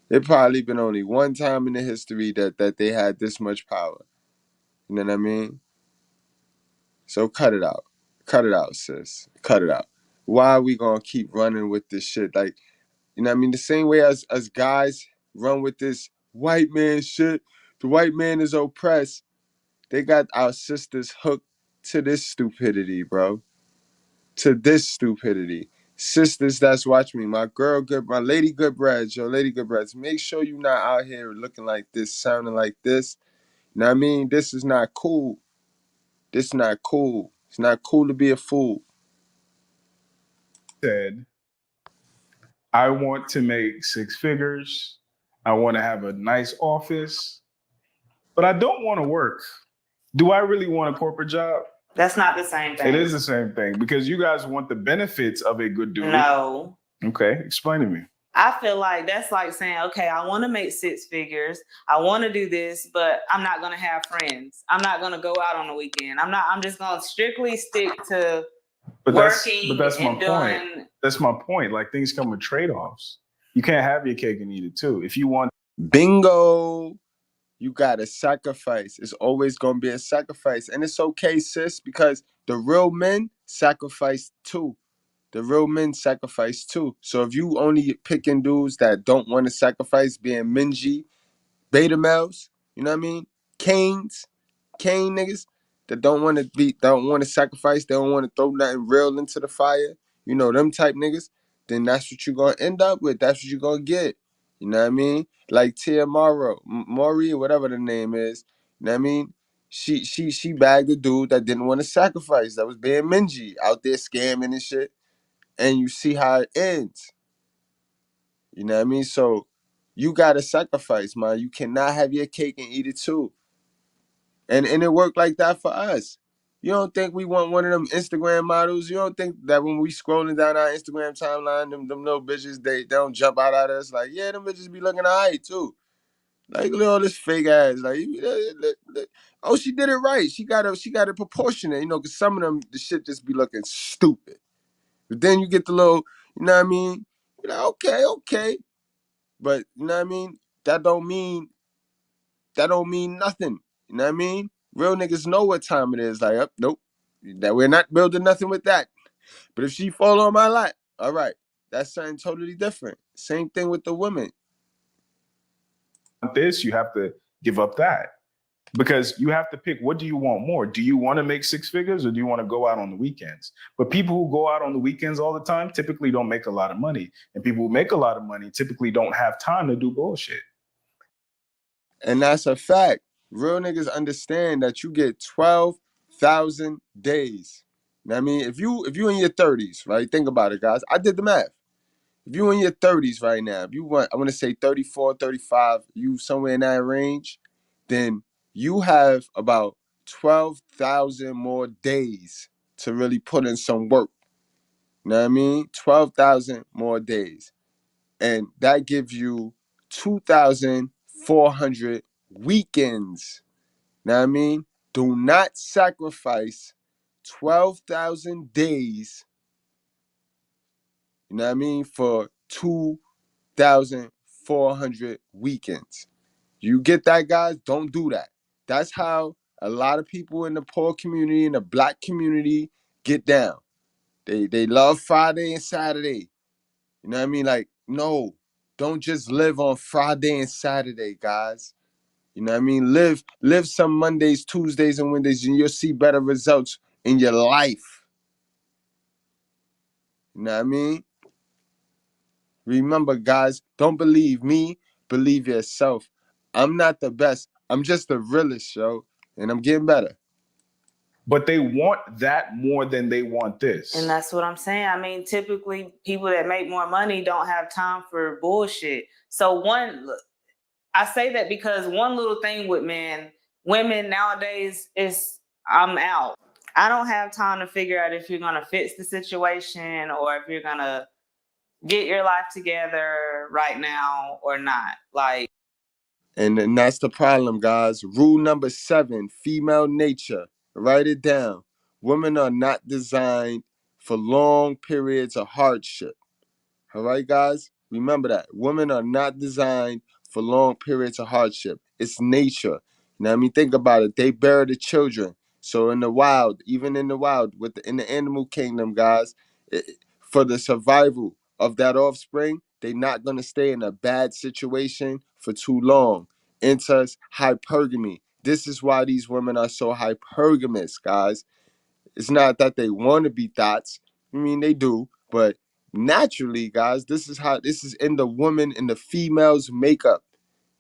It probably been only one time in the history that they had this much power. You know what I mean? So cut it out. Cut it out, sis. Cut it out. Why are we gonna keep running with this shit? Like, you know what I mean? The same way as guys run with this white man shit. The white man is oppressed. They got our sisters hooked to this stupidity, bro. To this stupidity. Sisters that's watching me, my Lady Goodbread, Lady Goodbread, make sure you're not out here looking like this, sounding like this. You know what I mean? This is not cool. This is not cool. It's not cool to be a fool. Said, I want to make 6 figures. I want to have a nice office, but I don't want to work. Do I really want a corporate job? That's not the same thing. It is the same thing because you guys want the benefits of a good dude. No. Okay, explain to me. I feel like that's like saying, okay, I want to make 6 figures. I want to do this, but I'm not going to have friends. I'm not going to go out on the weekend. I'm just going to strictly stick to working that's my and point. doing. That's my point. Like, things come with trade-offs. You can't have your cake and eat it too. If you want Bingo. You gotta sacrifice. It's always gonna be a sacrifice. And it's okay, sis, because the real men sacrifice too. The real men sacrifice too. So if you only picking dudes that don't want to sacrifice, being mingy, beta males, you know what I mean? Cain niggas that don't want to sacrifice, they don't want to throw nothing real into the fire, you know, them type niggas, then that's what you're gonna end up with. That's what you're gonna get. You know what I mean? Like Tia Mowry, whatever the name is, you know what I mean? She bagged a dude that didn't want to sacrifice, that was being mingy, out there scamming and shit. And you see how it ends. You know what I mean? So you gotta sacrifice, man. You cannot have your cake and eat it too. And it worked like that for us. You don't think we want one of them Instagram models? You don't think that when we scrolling down our Instagram timeline, them little bitches, they don't jump out at us like, yeah, them bitches be looking alright too. Like, look at all this fake ass. Like, oh, she did it right. She got it proportionate, you know, because some of them, the shit just be looking stupid. But then you get the little, you know what I mean? You're like, okay. But you know what I mean? That don't mean nothing. You know what I mean? Real niggas know what time it is. Like, nope. That we're not building nothing with that. But if she fall on my lap, all right. That's something totally different. Same thing with the women. this, you have to give up that. Because you have to pick, what do you want more? Do you want to make 6 figures or do you want to go out on the weekends? But people who go out on the weekends all the time typically don't make a lot of money. And people who make a lot of money typically don't have time to do bullshit. And that's a fact. Real niggas understand that you get 12,000 days. You know what I mean? If you in your 30s, right? Think about it, guys. I did the math. If you in your 30s right now, if you want, I want to say 34, 35, you somewhere in that range, then you have about 12,000 more days to really put in some work. You know what I mean? 12,000 more days. And that gives you 2,400 weekends. You know what I mean? Do not sacrifice 12,000 days, you know what I mean, for 2,400 weekends. You get that, guys? Don't do that. That's how a lot of people in the poor community, in the black community, get down. They love Friday and Saturday. You know what I mean? Like, no, don't just live on Friday and Saturday, guys. You know what I mean? Live some Mondays, Tuesdays, and Wednesdays, and you'll see better results in your life. You know what I mean? Remember, guys, don't believe me, believe yourself. I'm not the best. I'm just the realest, yo. And I'm getting better. But they want that more than they want this. And that's what I'm saying. I mean, typically people that make more money don't have time for bullshit. So I say that because one little thing with women nowadays is, I'm out. I don't have time to figure out if you're going to fix the situation or if you're going to get your life together right now or not. Like, And that's the problem, guys. Rule number 7, female nature. Write it down. Women are not designed for long periods of hardship. All right, guys? Remember that. Women are not designed for long periods of hardship. It's nature. You know what I mean? Think about it. They bear the children. So in the wild, even in the wild, in the animal kingdom, guys, for the survival of that offspring, they're not going to stay in a bad situation for too long. Enters hypergamy. This is why these women are so hypergamous, guys. It's not that they want to be thoughts. I mean, they do, but naturally, guys, this is in the woman, in the female's makeup.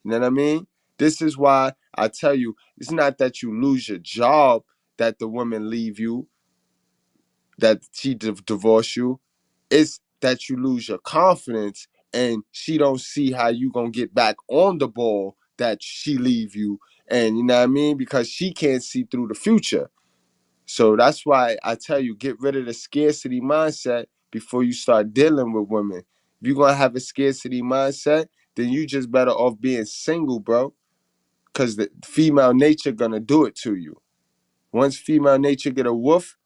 You know what I mean? This is why I tell you, it's not that you lose your job that the woman leave you, that she divorce you. It's that you lose your confidence and she don't see how you gonna get back on the ball that she leave you. And you know what I mean? Because she can't see through the future. So that's why I tell you, get rid of the scarcity mindset before you start dealing with women. If you're gonna have a scarcity mindset, then you just better off being single, bro. Cause the female nature gonna do it to you. Once female nature get a woof,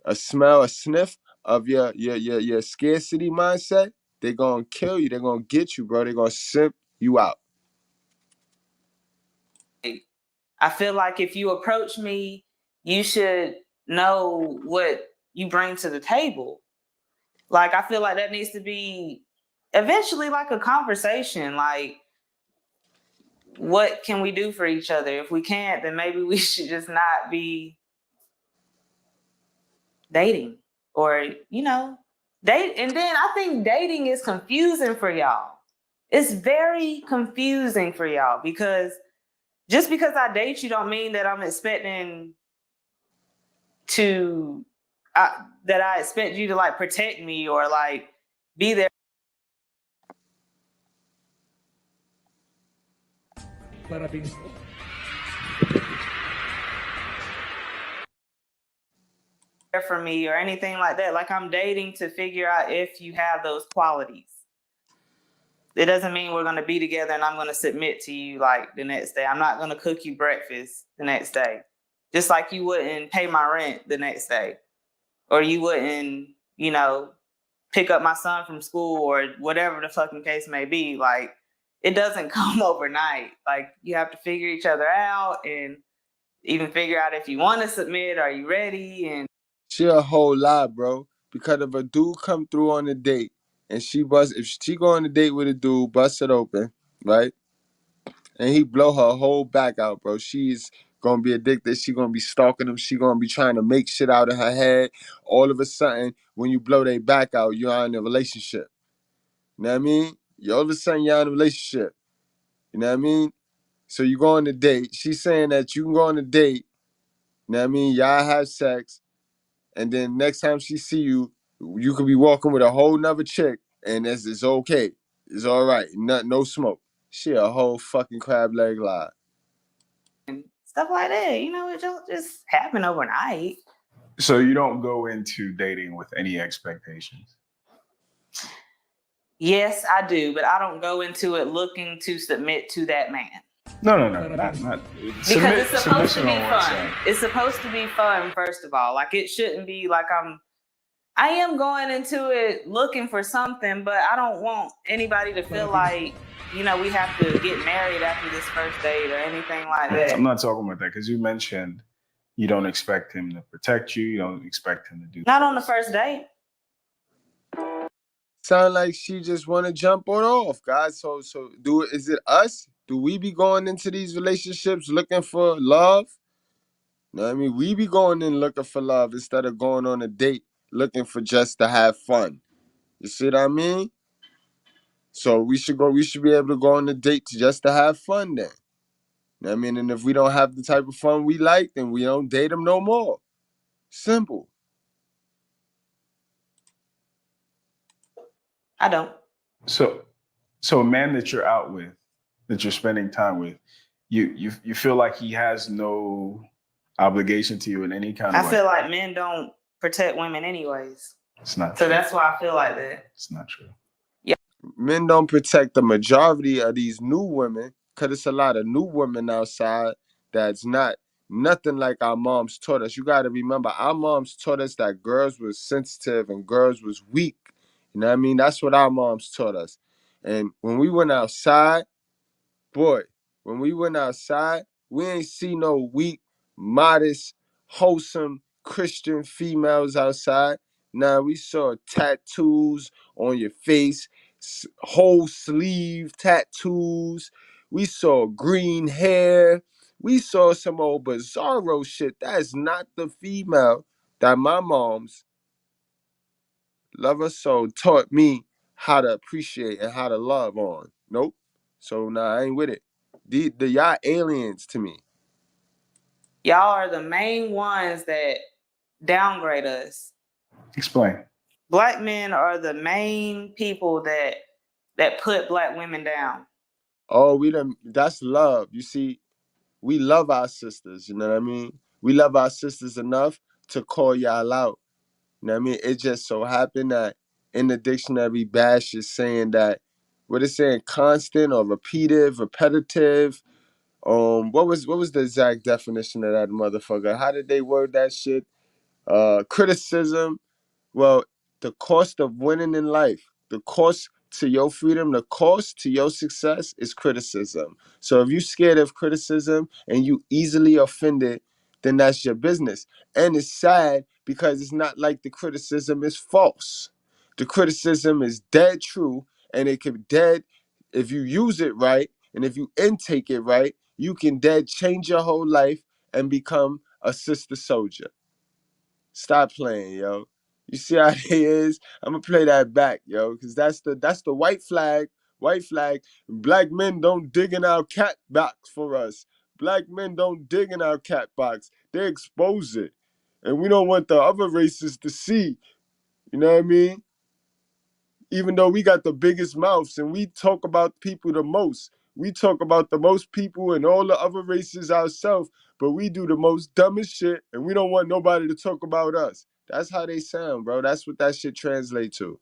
a smell, a sniff of your scarcity mindset, they're gonna kill you. They're gonna get you, bro. They're gonna simp you out. I feel like if you approach me, you should know what you bring to the table. Like, I feel like that needs to be eventually like a conversation. Like, what can we do for each other? If we can't, then maybe we should just not be dating or, date. And then I think dating is confusing for y'all. It's very confusing for y'all because just because I date you don't mean that I'm expecting that I expect you to like protect me or like be there. For me or anything like that. Like, I'm dating to figure out if you have those qualities. It doesn't mean we're going to be together and I'm going to submit to you like the next day. I'm not going to cook you breakfast the next day. Just like you wouldn't pay my rent the next day. Or you wouldn't, pick up my son from school or whatever the fucking case may be. Like, it doesn't come overnight. Like, you have to figure each other out and even figure out if you want to submit, are you ready? And She a whole lot, bro. Because if a dude come through on a date and if she go on a date with a dude, bust it open, right? And he blow her whole back out, bro. She's gonna be addicted. She gonna be stalking him. She gonna be trying to make shit out of her head. All of a sudden, when you blow their back out, you're in a relationship. You know what I mean? All of a sudden, you're in a relationship. You know what I mean? So you go on a date. She's saying that you can go on a date. You know what I mean? Y'all have sex. And then next time she see you, you could be walking with a whole nother chick, and it's okay. It's all right. No smoke. She a whole fucking crab leg lie. And stuff like that. It don't just happen overnight. So you don't go into dating with any expectations? Yes, I do, but I don't go into it looking to submit to that man. No, not. Because it's supposed to be fun. It's supposed to be fun, first of all. Like, it shouldn't be like I am going into it looking for something, but I don't want anybody to feel like, we have to get married after this first date or anything like that. I'm not talking about that because you mentioned you don't expect him to protect you. You don't expect him to do. Not on the first date. Sound like she just want to jump on off, guys. So is it us? Do we be going into these relationships looking for love? You know what I mean? We be going in looking for love instead of going on a date looking for just to have fun. You see what I mean? So we should be able to go on a date just to have fun then. You know what I mean? And if we don't have the type of fun we like, then we don't date them no more. Simple. I don't. So a man that you're out with, that you're spending time with, you feel like he has no obligation to you in any kind of way? I feel like men don't protect women anyways. It's not true. So that's why I feel like that. It's not true. Yeah. Men don't protect the majority of these new women because it's a lot of new women outside that's not nothing like our moms taught us. You got to remember, our moms taught us that girls was sensitive and girls was weak. You know what I mean? That's what our moms taught us. And when we went outside, boy, we ain't see no weak, modest, wholesome Christian females outside. Nah, we saw tattoos on your face, whole sleeve tattoos. We saw green hair. We saw some old bizarro shit. That's not the female that my mom's lover soul taught me how to appreciate and how to love on. Nope. So nah, I ain't with it. Y'all aliens to me. Y'all are the main ones that downgrade us. Explain. Black men are the main people that put black women down. Oh, that's love. You see, we love our sisters, you know what I mean? We love our sisters enough to call y'all out. You know what I mean? It just so happened that in the dictionary, Bash is saying that, what it's saying, constant or repetitive. What was the exact definition of that motherfucker? How did they word that shit? Criticism. Well, the cost of winning in life, the cost to your freedom, the cost to your success is criticism. So if you're scared of criticism and you easily offended, then that's your business. And it's sad because it's not like the criticism is false. The criticism is dead true, and it can dead, if you use it right and if you intake it right, you can dead change your whole life and become a sister soldier. Stop playing, yo. You see how it is? I'm gonna play that back, yo, because that's the white flag. White flag. Black men don't dig in our cat box for us. Black men don't dig in our cat box. They expose it. And we don't want the other races to see. You know what I mean? Even though we got the biggest mouths and we talk about people the most. We talk about the most people and all the other races ourselves, but we do the most dumbest shit and we don't want nobody to talk about us. That's how they sound, bro. That's what that shit translates to.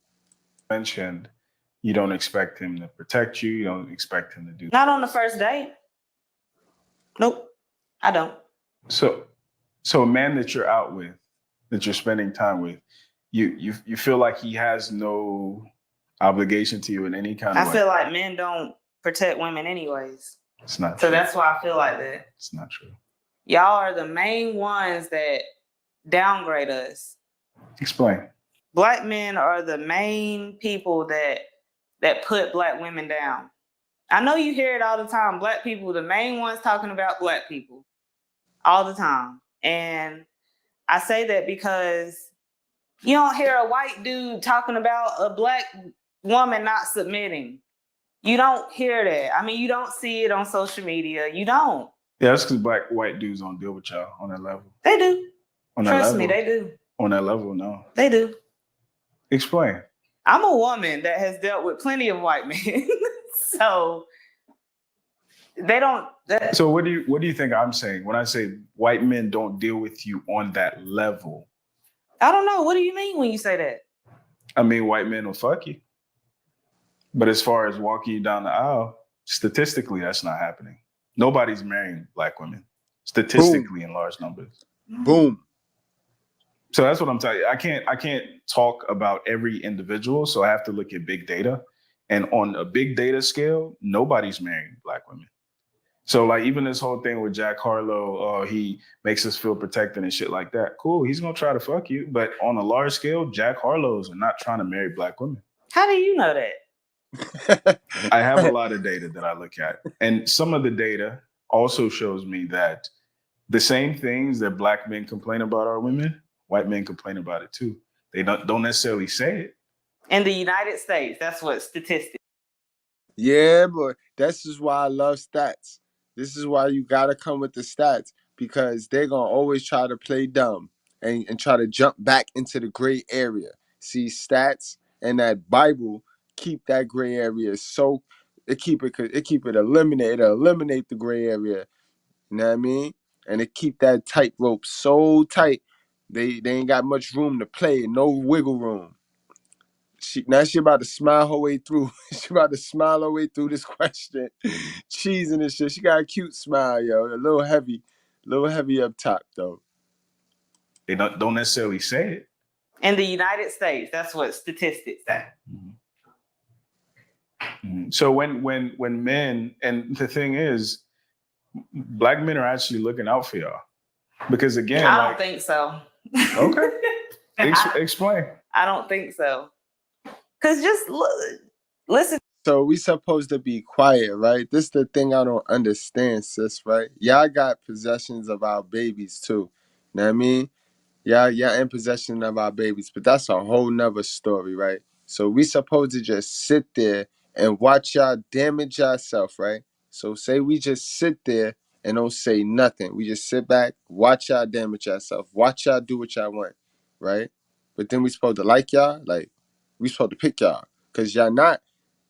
Mentioned, you don't expect him to protect you. You don't expect him to do. Not on the first date. Nope, I don't. So a man that you're out with, that you're spending time with, you feel like he has no obligation to you in any kind of way. I feel like men don't protect women anyways. It's not true. So that's why I feel like that. It's not true. Y'all are the main ones that downgrade us. Explain. Black men are the main people that put black women down. I know you hear it all the time. Black people, the main ones talking about black people all the time. And I say that because you don't hear a white dude talking about a black woman not submitting. You don't hear that. I mean, you don't see it on social media. You don't. Yeah, that's because white dudes don't deal with y'all on that level. They do. On that Trust level. me, they do. On that level, no. They do. Explain. I'm a woman that has dealt with plenty of white men. So they don't. So what do you think I'm saying when I say white men don't deal with you on that level? I don't know. What do you mean when you say that? I mean, white men will fuck you. But as far as walking you down the aisle, statistically, that's not happening. Nobody's marrying black women, statistically. Boom. In large numbers. Boom. So that's what I'm telling you. I can't talk about every individual, so I have to look at big data. And on a big data scale, nobody's marrying black women. So like even this whole thing with Jack Harlow, he makes us feel protected and shit like that. Cool, he's gonna try to fuck you. But on a large scale, Jack Harlows are not trying to marry black women. How do you know that? I have a lot of data that I look at. And some of the data also shows me that the same things that black men complain about our women, white men complain about it too. They don't necessarily say it. In the United States, that's what statistics. Yeah, but this is why I love stats. This is why you gotta come with the stats, because they're gonna always try to play dumb and try to jump back into the gray area. See, stats and that Bible keep that gray area so it keep it eliminate. It'll eliminate the gray area. You know what I mean? And it keep that tightrope so tight. They ain't got much room to play, no wiggle room. She about to smile her way through. She about to smile her way through this question. Cheesing and shit. She got a cute smile, yo. A little heavy up top though. They don't necessarily say it. In the United States, that's what statistics say. Mm-hmm. So when men, and the thing is, black men are actually looking out for y'all. Because again, I don't think so. Okay. Explain. I don't think so. Because just listen. So we supposed to be quiet, right? This is the thing I don't understand, sis, right? Y'all got possessions of our babies too. You know what I mean? Y'all in possession of our babies, but that's a whole nother story, right? So we supposed to just sit there and watch y'all damage yourself, right? So say we just sit there and don't say nothing. We just sit back, watch y'all damage yourself, watch y'all do what y'all want, right? But then we supposed to like y'all, like we supposed to pick y'all, because y'all not.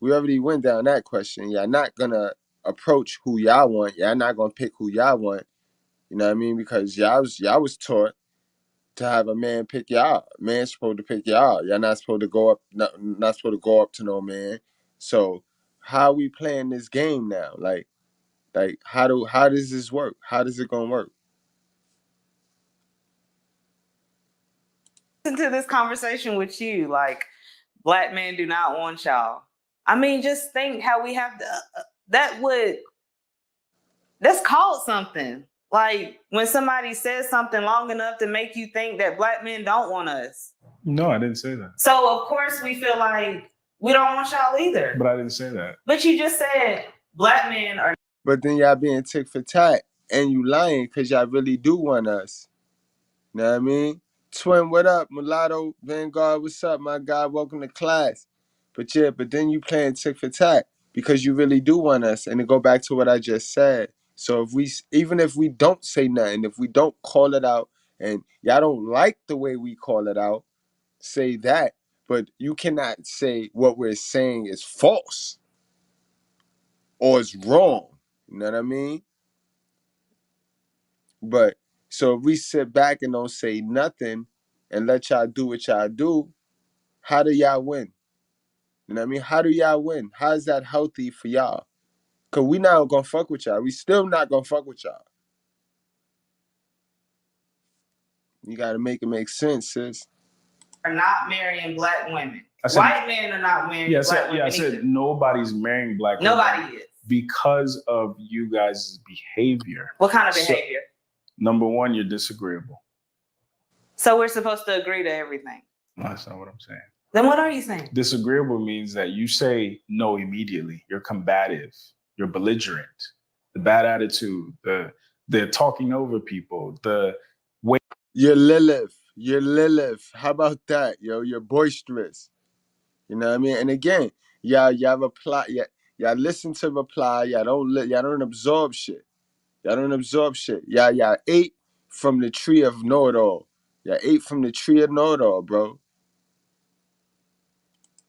We already went down that question. Y'all not gonna approach who y'all want. Y'all not gonna pick who y'all want. You know what I mean? Because y'all was taught to have a man pick y'all. Man's supposed to pick y'all. Y'all not supposed to go up, not supposed to go up to no man. So how we playing this game now? Like how does this work? How does it gonna work? Listen to this conversation with you, like black men do not want y'all. I mean, just think how we have to. That's called something. Like when somebody says something long enough to make you think that black men don't want us. No, I didn't say that. So of course we feel like we don't want y'all either. But I didn't say that. But you just said black men are. But then y'all being tick for tat and you lying because y'all really do want us. You know what I mean? Twin, what up? Mulatto, Vanguard, what's up, my guy? Welcome to class. But then you playing tick for tat because you really do want us. And to go back to what I just said. So even if we don't say nothing, if we don't call it out, and y'all don't like the way we call it out, say that. But you cannot say what we're saying is false or is wrong. You know what I mean? But so if we sit back and don't say nothing and let y'all do what y'all do, how do y'all win? You know what I mean? How do y'all win? How is that healthy for y'all? Because we not gonna fuck with y'all. We still not gonna fuck with y'all. You gotta make it make sense, sis. Are not marrying black women. White men are not marrying black women. I said nobody's marrying black women. Nobody is. Because of you guys' behavior. What kind of behavior? Number one, you're disagreeable. So we're supposed to agree to everything. No, that's not what I'm saying. Then what are you saying? Disagreeable means that you say no immediately. You're combative. You're belligerent. The bad attitude, the talking over people, the way. You're Lilith. You're Lilith. How about that, yo? You're boisterous. You know what I mean? And again, y'all reply. Y'all listen to reply. Y'all don't absorb shit. Y'all don't absorb shit. Y'all ate from the tree of know-it-all. Y'all ate from the tree of know-it-all, bro.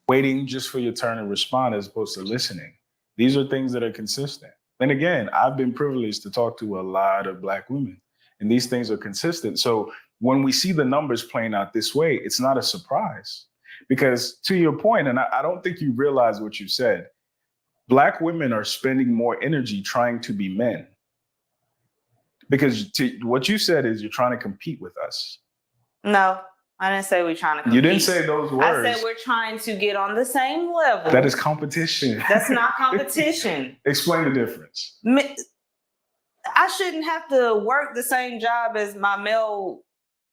Waiting just for your turn to respond as opposed to listening. These are things that are consistent. And again, I've been privileged to talk to a lot of black women, and these things are consistent. So when we see the numbers playing out this way, it's not a surprise. Because to your point, and I don't think you realize what you said, black women are spending more energy trying to be men. Because what you said is you're trying to compete with us. No, I didn't say we're trying to compete. You didn't say those words. I said we're trying to get on the same level. That is competition. That's not competition. Explain the difference. I shouldn't have to work the same job as my male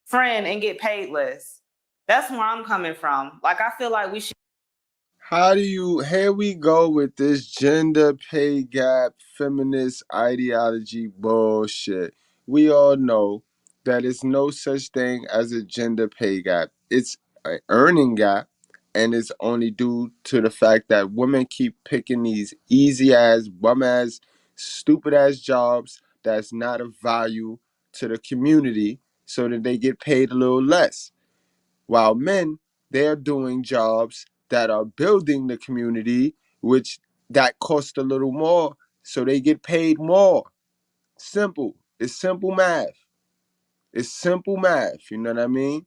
friend and get paid less. That's where I'm coming from. Like, I feel like we should. Here we go with this gender pay gap, feminist ideology bullshit. We all know that it's no such thing as a gender pay gap. It's an earning gap, and it's only due to the fact that women keep picking these easy ass, bum ass, stupid ass jobs that's not of value to the community so that they get paid a little less. While men, they're doing jobs that are building the community, which that cost a little more, so they get paid more. Simple. It's simple math. It's simple math, you know what I mean?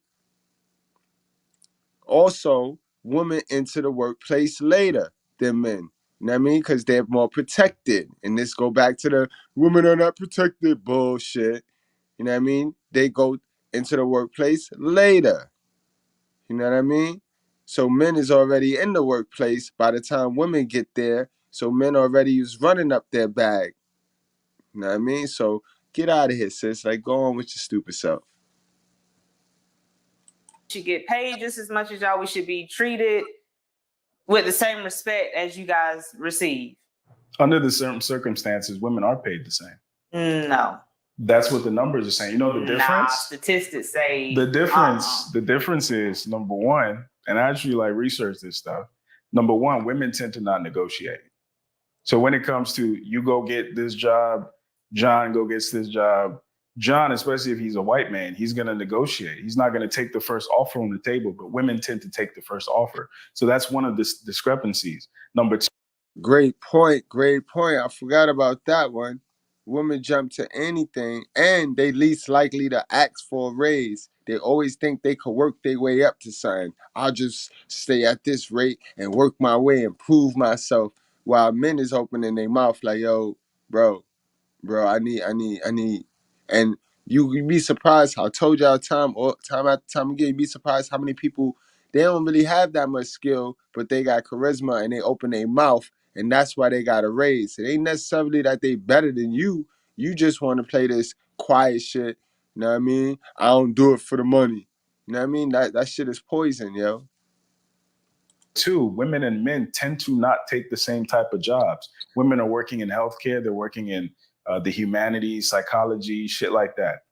Also, women enter the workplace later than men. You know what I mean? Because they're more protected. And this go back to the women are not protected bullshit. You know what I mean? They go into the workplace later. You know what I mean? So men is already in the workplace by the time women get there. So men already is running up their bag. You know what I mean? So get out of here, sis. Like, go on with your stupid self. Should get paid just as much as y'all. We should be treated with the same respect as you guys receive. Under the certain circumstances, women are paid the same. No. That's what the numbers are saying. You know the difference? Nah, statistics say the difference is, number one, and I actually research this stuff. Number one, women tend to not negotiate. So when it comes to you go get this job, John go gets this job, John, especially if he's a white man, he's going to negotiate. He's not going to take the first offer on the table, but women tend to take the first offer. So that's one of the discrepancies. Number two. Great point. I forgot about that one. Women jump to anything, and they least likely to ask for a raise. They always think they could work their way up to something. I'll just stay at this rate and work my way and prove myself. While men is opening their mouth like, yo, bro, I need. And you'd be surprised how I told y'all time after time again, you'd be surprised how many people, they don't really have that much skill, but they got charisma and they open their mouth, and that's why they got a raise. It ain't necessarily that they better than you. You just want to play this quiet shit. You know what I mean? I don't do it for the money. You know what I mean? That shit is poison, yo. Too, women and men tend to not take the same type of jobs. Women are working in healthcare, they're working in the humanities, psychology, shit like that.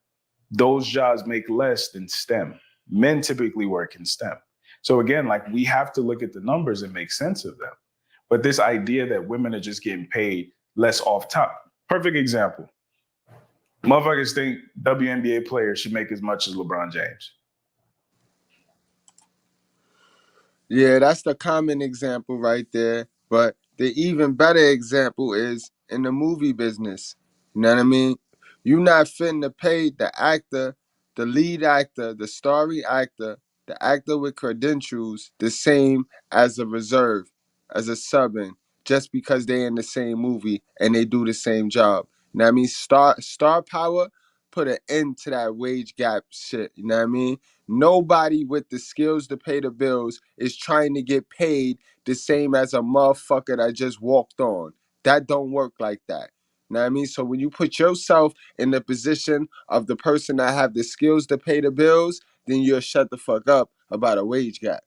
Those jobs make less than STEM. Men typically work in STEM. So again, like, we have to look at the numbers and make sense of them. But this idea that women are just getting paid less off top. Perfect example. Motherfuckers think WNBA players should make as much as LeBron James. Yeah, that's the common example right there. But the even better example is in the movie business. You know what I mean? You're not fitting to pay the actor, the lead actor, the starring actor, the actor with credentials the same as a reserve, as a sub-in, just because they in the same movie and they do the same job. You know what I mean? Star power put an end to that wage gap shit. You know what I mean? Nobody with the skills to pay the bills is trying to get paid the same as a motherfucker that just walked on. That don't work like that. You know what I mean? So when you put yourself in the position of the person that have the skills to pay the bills, then you'll shut the fuck up about a wage gap.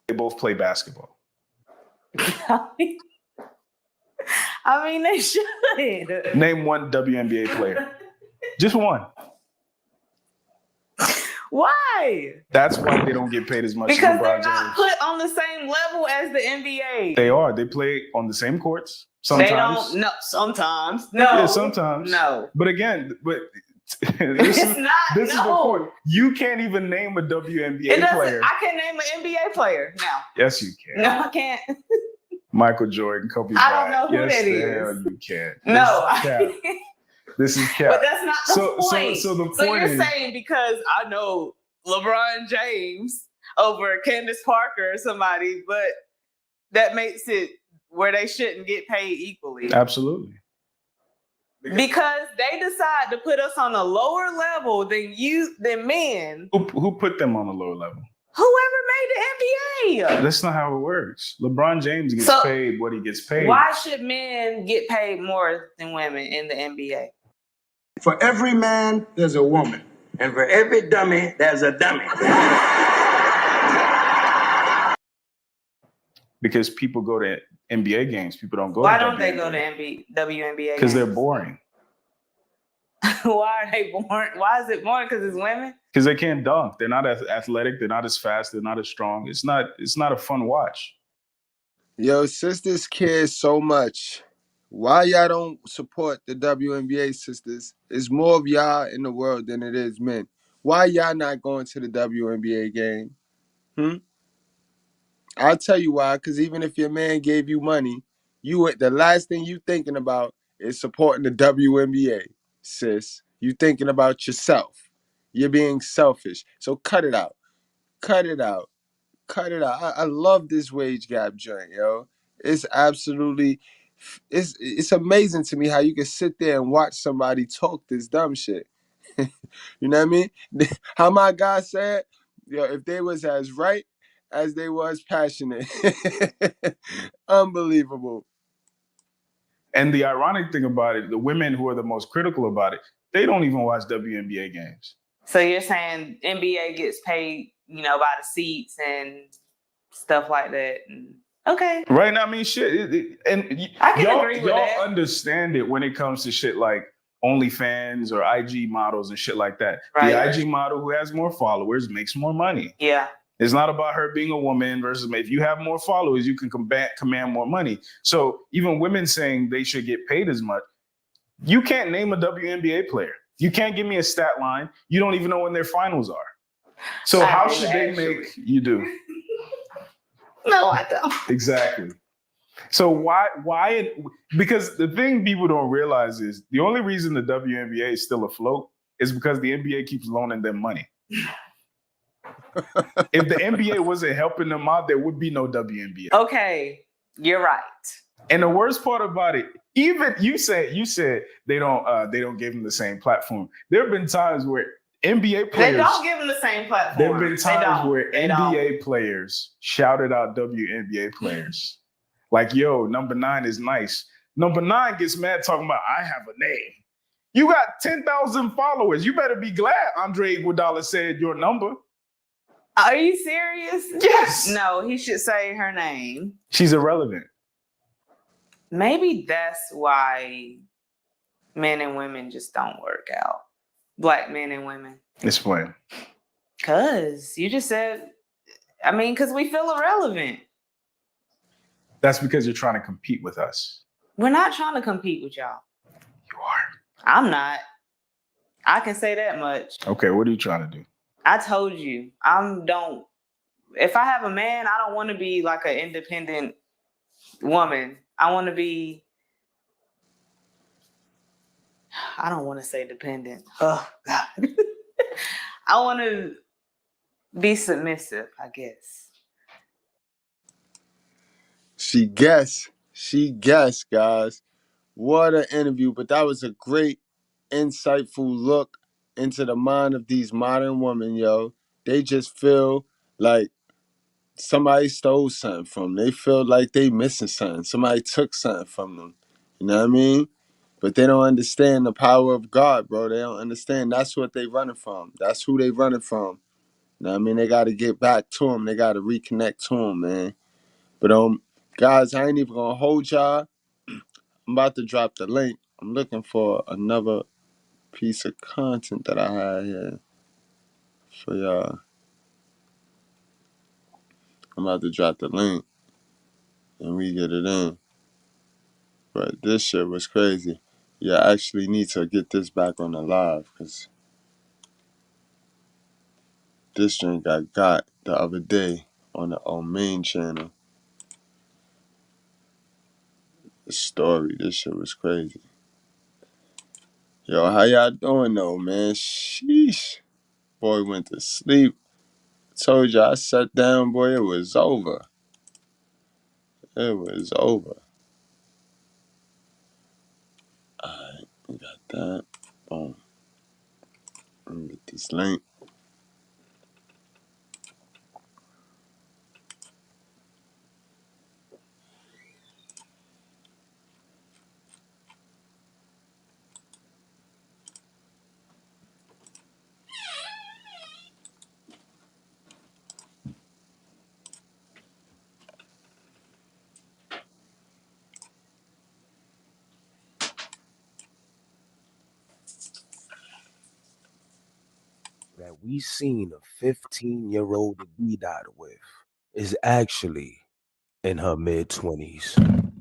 They both play basketball. I mean, they should. Name one WNBA player. Just one. Why? That's why they don't get paid as much as Because LeBron they're James. not put on the same level as the NBA. They are. They play on the same courts. Sometimes. They don't. No, sometimes. No. Yeah, sometimes. No. But again, This is the point. You can't even name a WNBA player. I can name an NBA player now. Yes, you can. No, I can't. Michael Jordan, Kobe Bryant. I don't know who yes, that is. Hell you can't. No. This is cap. But that's not the point. So the point you're is, saying because I know LeBron James over Candace Parker or somebody, but that makes it where they shouldn't get paid equally. Absolutely. Because they decide to put us on a lower level than men. Who put them on a lower level? Whoever made the NBA. That's not how it works. LeBron James gets paid what he gets paid. Why should men get paid more than women in the NBA? For every man, there's a woman. And for every dummy, there's a dummy. Because people go to NBA games. People don't go Why to don't WNBA. they go to WNBA games? Because they're boring. Why are they boring? Why is it boring? Because it's women? Because they can't dunk. They're not as athletic. They're not as fast. They're not as strong. It's not a fun watch. Yo, sisters care so much. Why y'all don't support the WNBA, sisters? There's more of y'all in the world than it is men. Why y'all not going to the WNBA game? I'll tell you why. Because even if your man gave you money, the last thing you thinking about is supporting the WNBA, sis. You thinking about yourself. You're being selfish. So cut it out. Cut it out. Cut it out. I love this wage gap joint, yo. It's absolutely, it's amazing to me how you can sit there and watch somebody talk this dumb shit. You know what I mean? How my guy said, yo, if they was as right as they was passionate. Unbelievable. And the ironic thing about it, the women who are the most critical about it, they don't even watch WNBA games. So you're saying NBA gets paid, by the seats and stuff like that. Okay. Right now, I mean, shit. And I can agree with that. Y'all understand it when it comes to shit like OnlyFans or IG models and shit like that. Right. The IG model who has more followers makes more money. Yeah. It's not about her being a woman versus if you have more followers, you can command more money. So even women saying they should get paid as much, you can't name a WNBA player. You can't give me a stat line. You don't even know when their finals are. So how should they make you do? No, I don't. Exactly. So why? Because the thing people don't realize is the only reason the WNBA is still afloat is because the NBA keeps loaning them money. If the NBA wasn't helping them out, there would be no WNBA. Okay, you're right. And the worst part about it, even you said they don't give them the same platform. There have been times where NBA players They don't give them the same platform. There have been times where NBA players shouted out WNBA players. Like, yo, number 9 is nice. Number 9 gets mad talking about, I have a name. You got 10,000 followers. You better be glad Andre Iguodala said your number. Are you serious? Yes. No, he should say her name. She's irrelevant. Maybe that's why men and women just don't work out. Black men and women. Explain. Because you just said, because we feel irrelevant. That's because you're trying to compete with us. We're not trying to compete with y'all. You are. I'm not. I can say that much. Okay, what are you trying to do? I told you, if I have a man, I don't want to be like an independent woman. I want to be, I don't want to say dependent. Oh, God. I want to be submissive, I guess. She guessed, guys. What an interview. But that was a great, insightful look into the mind of these modern women, yo. They just feel like somebody stole something from them. They feel like they missing something. Somebody took something from them. You know what I mean? But they don't understand the power of God, bro. They don't understand. That's what they running from. That's who they running from. You know what I mean? They got to get back to him. They got to reconnect to him, man. But guys, I ain't even gonna hold y'all. I'm about to drop the link. I'm looking for another piece of content that I had here for y'all. I'm about to drop the link and we get it in. But this shit was crazy. Yeah, I actually need to get this back on the live because this drink I got the other day on the main channel. The story, this shit was crazy. Yo, how y'all doing though, man? Sheesh. Boy went to sleep. Told you I sat down, boy, it was over. It was over. Alright, we got that. Boom. Let me get this link. That we seen a 15-year-old to be died with is actually in her mid-20s.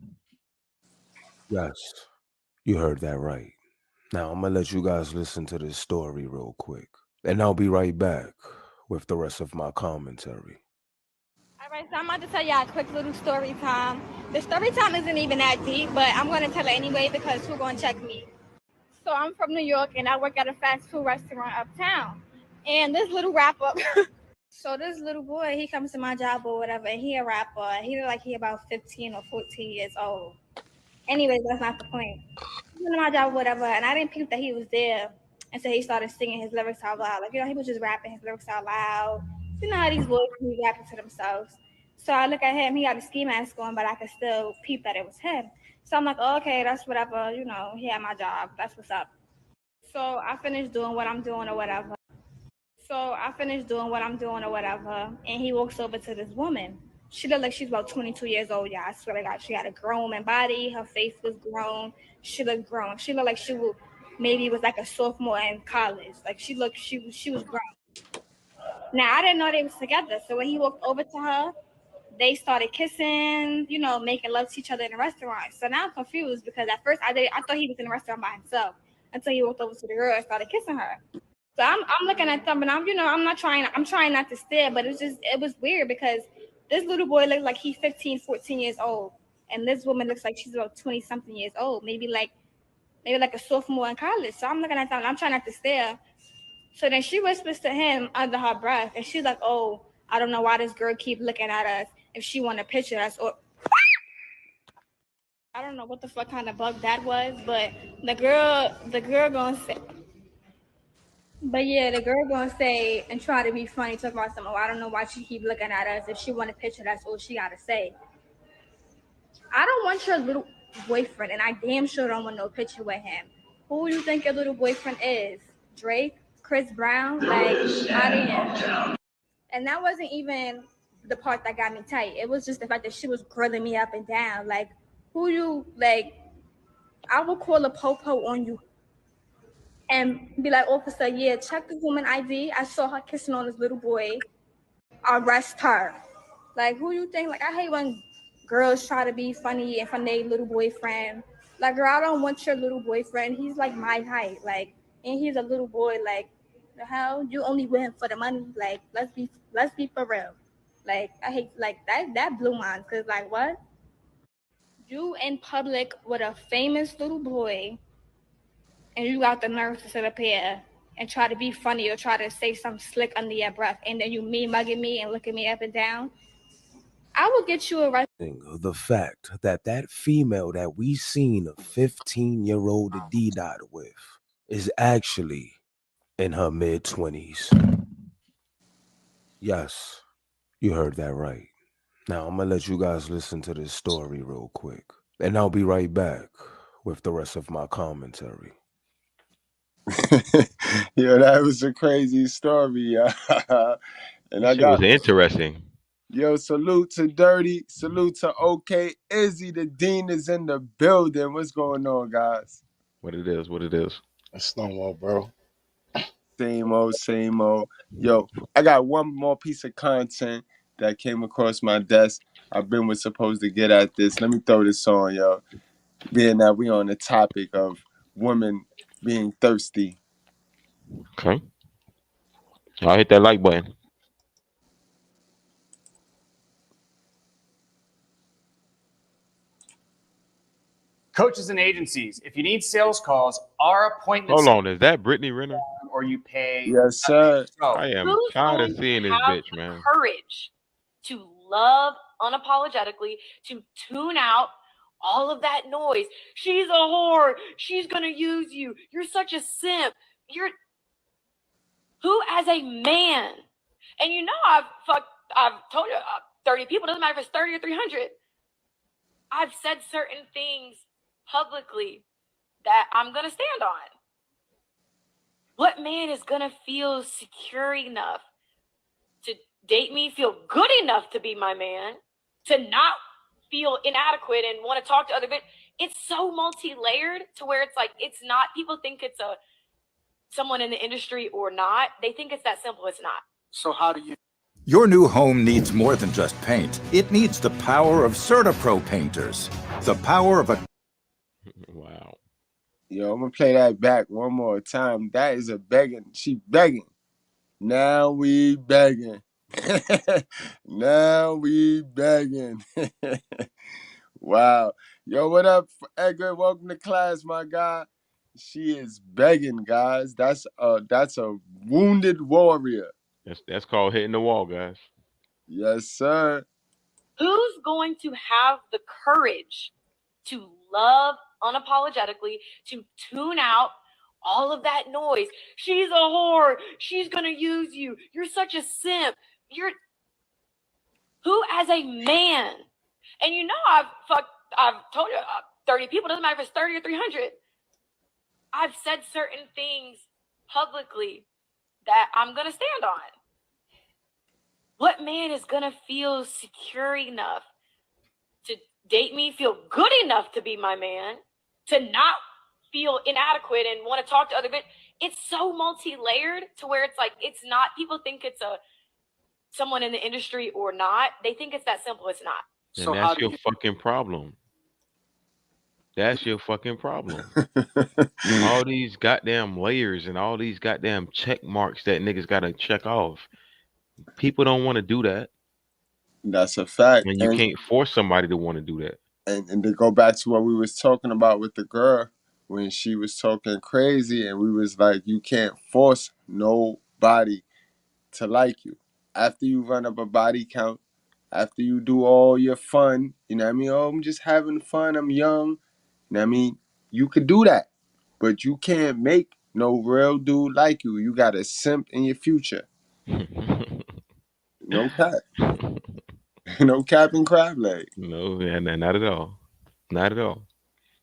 Yes, you heard that right. Now I'm gonna let you guys listen to this story real quick, and I'll be right back with the rest of my commentary. All right, so I'm about to tell y'all a quick little story time. The story time isn't even that deep, but I'm going to tell it anyway because who's going to check me? So I'm from New York, and I work at a fast food restaurant uptown. And this little rapper, so this little boy, he comes to my job or whatever, and he a rapper. He look like he about 15 or 14 years old. Anyways, that's not the point. He came to my job or whatever, and I didn't peep that he was there until he started singing his lyrics out loud. Like, he was just rapping his lyrics out loud. You know how these boys be rapping to themselves. So I look at him, he got a ski mask on, but I could still peep that it was him. So I'm like, oh, okay, that's whatever, he had my job. That's what's up. So I finished doing what I'm doing or whatever. And he walks over to this woman. She looked like she's about 22 years old, y'all. I swear to God, she had a grown man body. Her face was grown. She looked grown. She looked like she was like a sophomore in college. Like she was grown. Now I didn't know they was together. So when he walked over to her, they started kissing, making love to each other in the restaurant. So now I'm confused because at first I thought he was in the restaurant by himself until he walked over to the girl and started kissing her. So I'm looking at them, and I'm trying not to stare, but it was weird because this little boy looked like he's 15, 14 years old. and this woman looks like she's about 20 something years old, maybe like a sophomore in college. So I'm looking at that and I'm trying not to stare. So then she whispers to him under her breath, and she's like, "Oh, I don't know why this girl keep looking at us. If she want to picture us, or I don't know what the fuck kind of bug that was, but the girl gonna say, but yeah, the girl gonna say and try to be funny, talk about something. Oh, I don't know why she keep looking at us. If she want to picture, that's all she gotta say. I don't want your little boyfriend, and I damn sure don't want no picture with him. Who do you think your little boyfriend is? Drake? Chris Brown? Like, out of here. And that wasn't even the part that got me tight. It was just the fact that she was grilling me up and down. Like, who you, like, I will call a popo on you and be like, officer, yeah, check the woman ID. I saw her kissing on this little boy. Arrest her. Like, who you think? Like, I hate when girls try to be funny in front of their little boyfriend. Like, girl, I don't want your little boyfriend. He's like my height. Like, and he's a little boy. Like, the hell? You only with him for the money? Like, let's be for real. Like, I hate like that blew mine. Cause like what? You in public with a famous little boy, and you got the nerve to sit up here and try to be funny or try to say something slick under your breath, and then you mugging me and looking me up and down. I will get you arrested. The fact that that female that we seen a 15-year-old D-Dot with is actually in her mid-20s. Yes, you heard that right. Now, I'm going to let you guys listen to this story real quick, and I'll be right back with the rest of my commentary. Yo, that was a crazy story. And That shit was interesting. Yo, salute to Dirty. Salute to OK Izzy. The Dean is in the building. What's going on, guys? What it is. That's Stonewall, bro. Same old. Yo, I got one more piece of content that came across my desk. I've been supposed to get at this. Let me throw this on, yo. Being that we on the topic of women being thirsty. Okay. I'll hit that like button. Coaches and agencies, if you need sales calls, our appointments. Hold on, is that Brittany Renner? Or you pay. Yes, sir. I am tired of seeing this bitch, man. Courage to love unapologetically, to tune out all of that noise. She's a whore. She's gonna use you. You're such a simp. Who as a man, and you know I've told you 30 people, doesn't matter if it's 30 or 300. I've said certain things publicly that I'm gonna stand on. What man is gonna feel secure enough to date me, feel good enough to be my man, to not feel inadequate and want to talk to other bitches? It's so multi-layered to where it's like, it's not, people think it's someone in the industry or not. They think it's that simple. It's not. So how do you? Your new home needs more than just paint. It needs the power of CertaPro painters. The power of a... Wow. Yo, I'm going to play that back one more time. That is a begging. She begging. Now we begging. Now we begging. Wow. Yo, what up, Edgar? Welcome to class, my guy. She is begging, guys. That's a wounded warrior. That's called hitting the wall, guys. Yes, sir. Who's going to have the courage to love unapologetically, to tune out all of that noise? She's a whore. She's gonna use you. You're such a simp. Who as a man, and you know I've told you 30 people, doesn't matter if it's 30 or 300. I've said certain things publicly that I'm gonna stand on. What man is gonna feel secure enough to date me, feel good enough to be my man, to not feel inadequate and want to talk to other bitches? It's so multi-layered to where it's like, it's not, people think it's someone in the industry or not. They think it's that simple. It's not. And that's your fucking problem. That's your fucking problem. All these goddamn layers and all these goddamn check marks that niggas gotta check off. People don't want to do that. That's a fact. And you can't force somebody to want to do that. And to go back to what we was talking about with the girl when she was talking crazy, and we was like, you can't force nobody to like you. After you run up a body count, after you do all your fun, you know what I mean? Oh, I'm just having fun. I'm young. You know what I mean? You could do that, but you can't make no real dude like you. You got a simp in your future. No cap. No cap and crab leg. No, not at all. Not at all.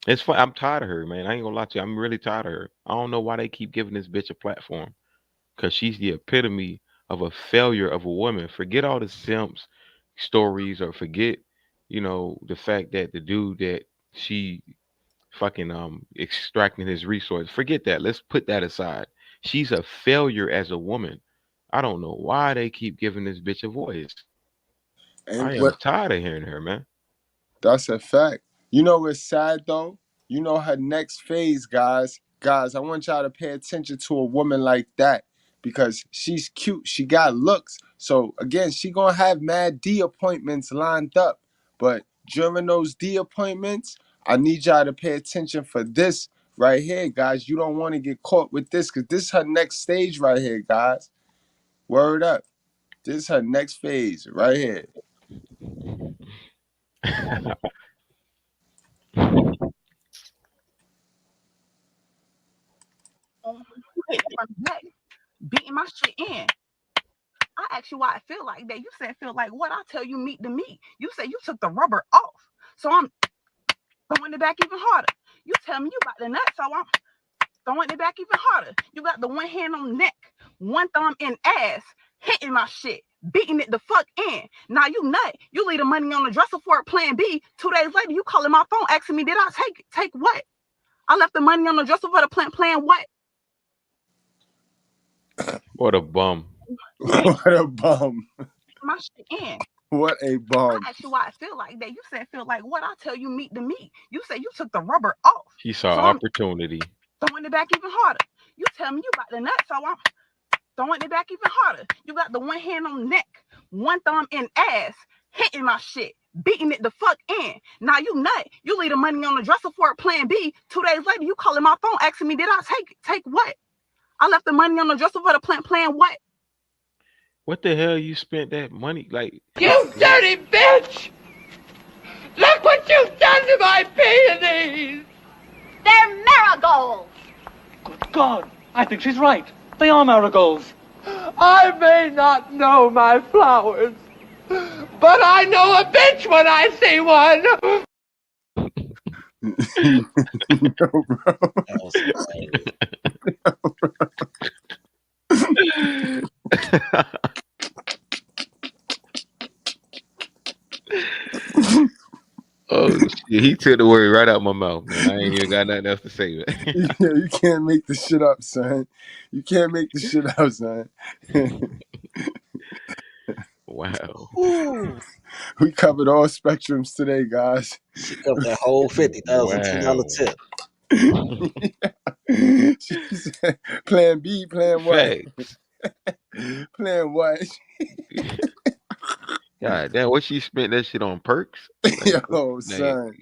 It's fun. I'm tired of her, man. I ain't gonna lie to you. I'm really tired of her. I don't know why they keep giving this bitch a platform. Cause she's the epitome of a failure of a woman. Forget all the simps stories, or forget, the fact that the dude that she fucking extracting his resource. Forget that. Let's put that aside. She's a failure as a woman. I don't know why they keep giving this bitch a voice. I And am what tired of hearing her, man. That's a fact. You know what's sad though? You know her next phase, guys. Guys, I want y'all to pay attention to a woman like that because she's cute. She got looks. So again, she gonna have mad D appointments lined up. But during those D appointments, I need y'all to pay attention for this right here, guys. You don't want to get caught with this because this is her next stage right here, guys. Word up. This is her next phase right here. From the back, beating my shit in. I asked you why I feel like that. You said feel like what? I tell you meat to meat. You said you took the rubber off. So I'm throwing it back even harder. You tell me you got the nut, so I'm throwing it back even harder. You got the one hand on the neck, one thumb in ass, hitting my shit, beating it the fuck in. Now you nut. You leave the money on the dresser for it, plan B. 2 days later, you calling my phone asking me, did I take what? I left the money on the dresser for the plan what? What a bum. What a bum. My shit in. What a bum. I asked you why I feel like that. You said feel like what? I tell you meat to meat. You said you took the rubber off. She saw So I'm opportunity. throwing it back even harder. You tell me you got the nut, so I'm throwing it back even harder. You got the one hand on the neck, one thumb in ass, hitting my shit, beating it the fuck in. Now you nut. You leave the money on the dresser for it, plan B. 2 days later, you calling my phone asking me, did I take what? I left the money on the dresser for the plan what? What the hell you spent that money like? You dirty bitch! Look what you've done to my peonies! They're marigolds. Good God, I think she's right. They are marigolds. I may not know my flowers, but I know a bitch when I see one. No, bro. Oh shit, he took the word right out my mouth, man. I ain't even got nothing else to say, man. You can't make this shit up, son. You can't make this shit up, son. Wow. Ooh, We covered all spectrums today, guys. she covered that whole 50,000 $10 tip. She said, plan B, plan what? Facts. Plan what? God damn, what she spent that shit on perks? Yo, son.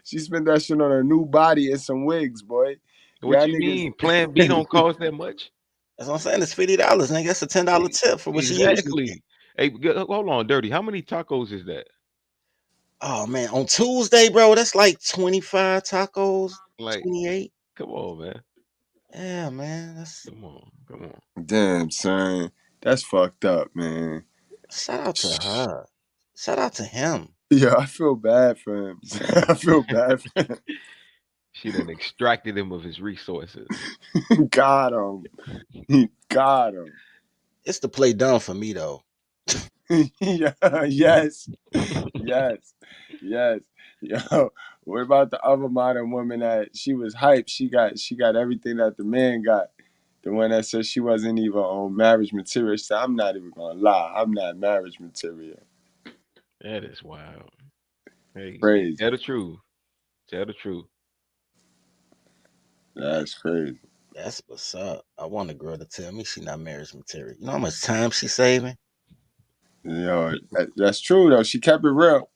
She spent that shit on a new body and some wigs, boy. What Y'all you niggas... mean? Plan B don't cost that much? That's what I'm saying. It's $50, nigga. That's a $10 tip for what she usually Exactly. Hey, hold on, Dirty. How many tacos is that? Oh man, on Tuesday, bro, that's like 25 tacos, Like, 28. come on, man. Yeah, man. That's Come on. Damn, son. That's fucked up, man. shout out to her. Shout out to him. Yeah, I feel bad for him. I feel bad for him. She done extracted him of his resources. Got him. Got him. It's the play done for me though. Yeah, yes. Yes. Yo, what about the other modern woman that she was hyped? She got everything that the man got. The one that said she wasn't even on marriage material. She said, I'm not even gonna lie. I'm not marriage material. That is wild. Hey, Crazy. tell the truth. Tell the truth. That's crazy. That's what's up. I want a girl to tell me she not marriage material. You know how much time she saving? Yo, that's true though. She kept it real.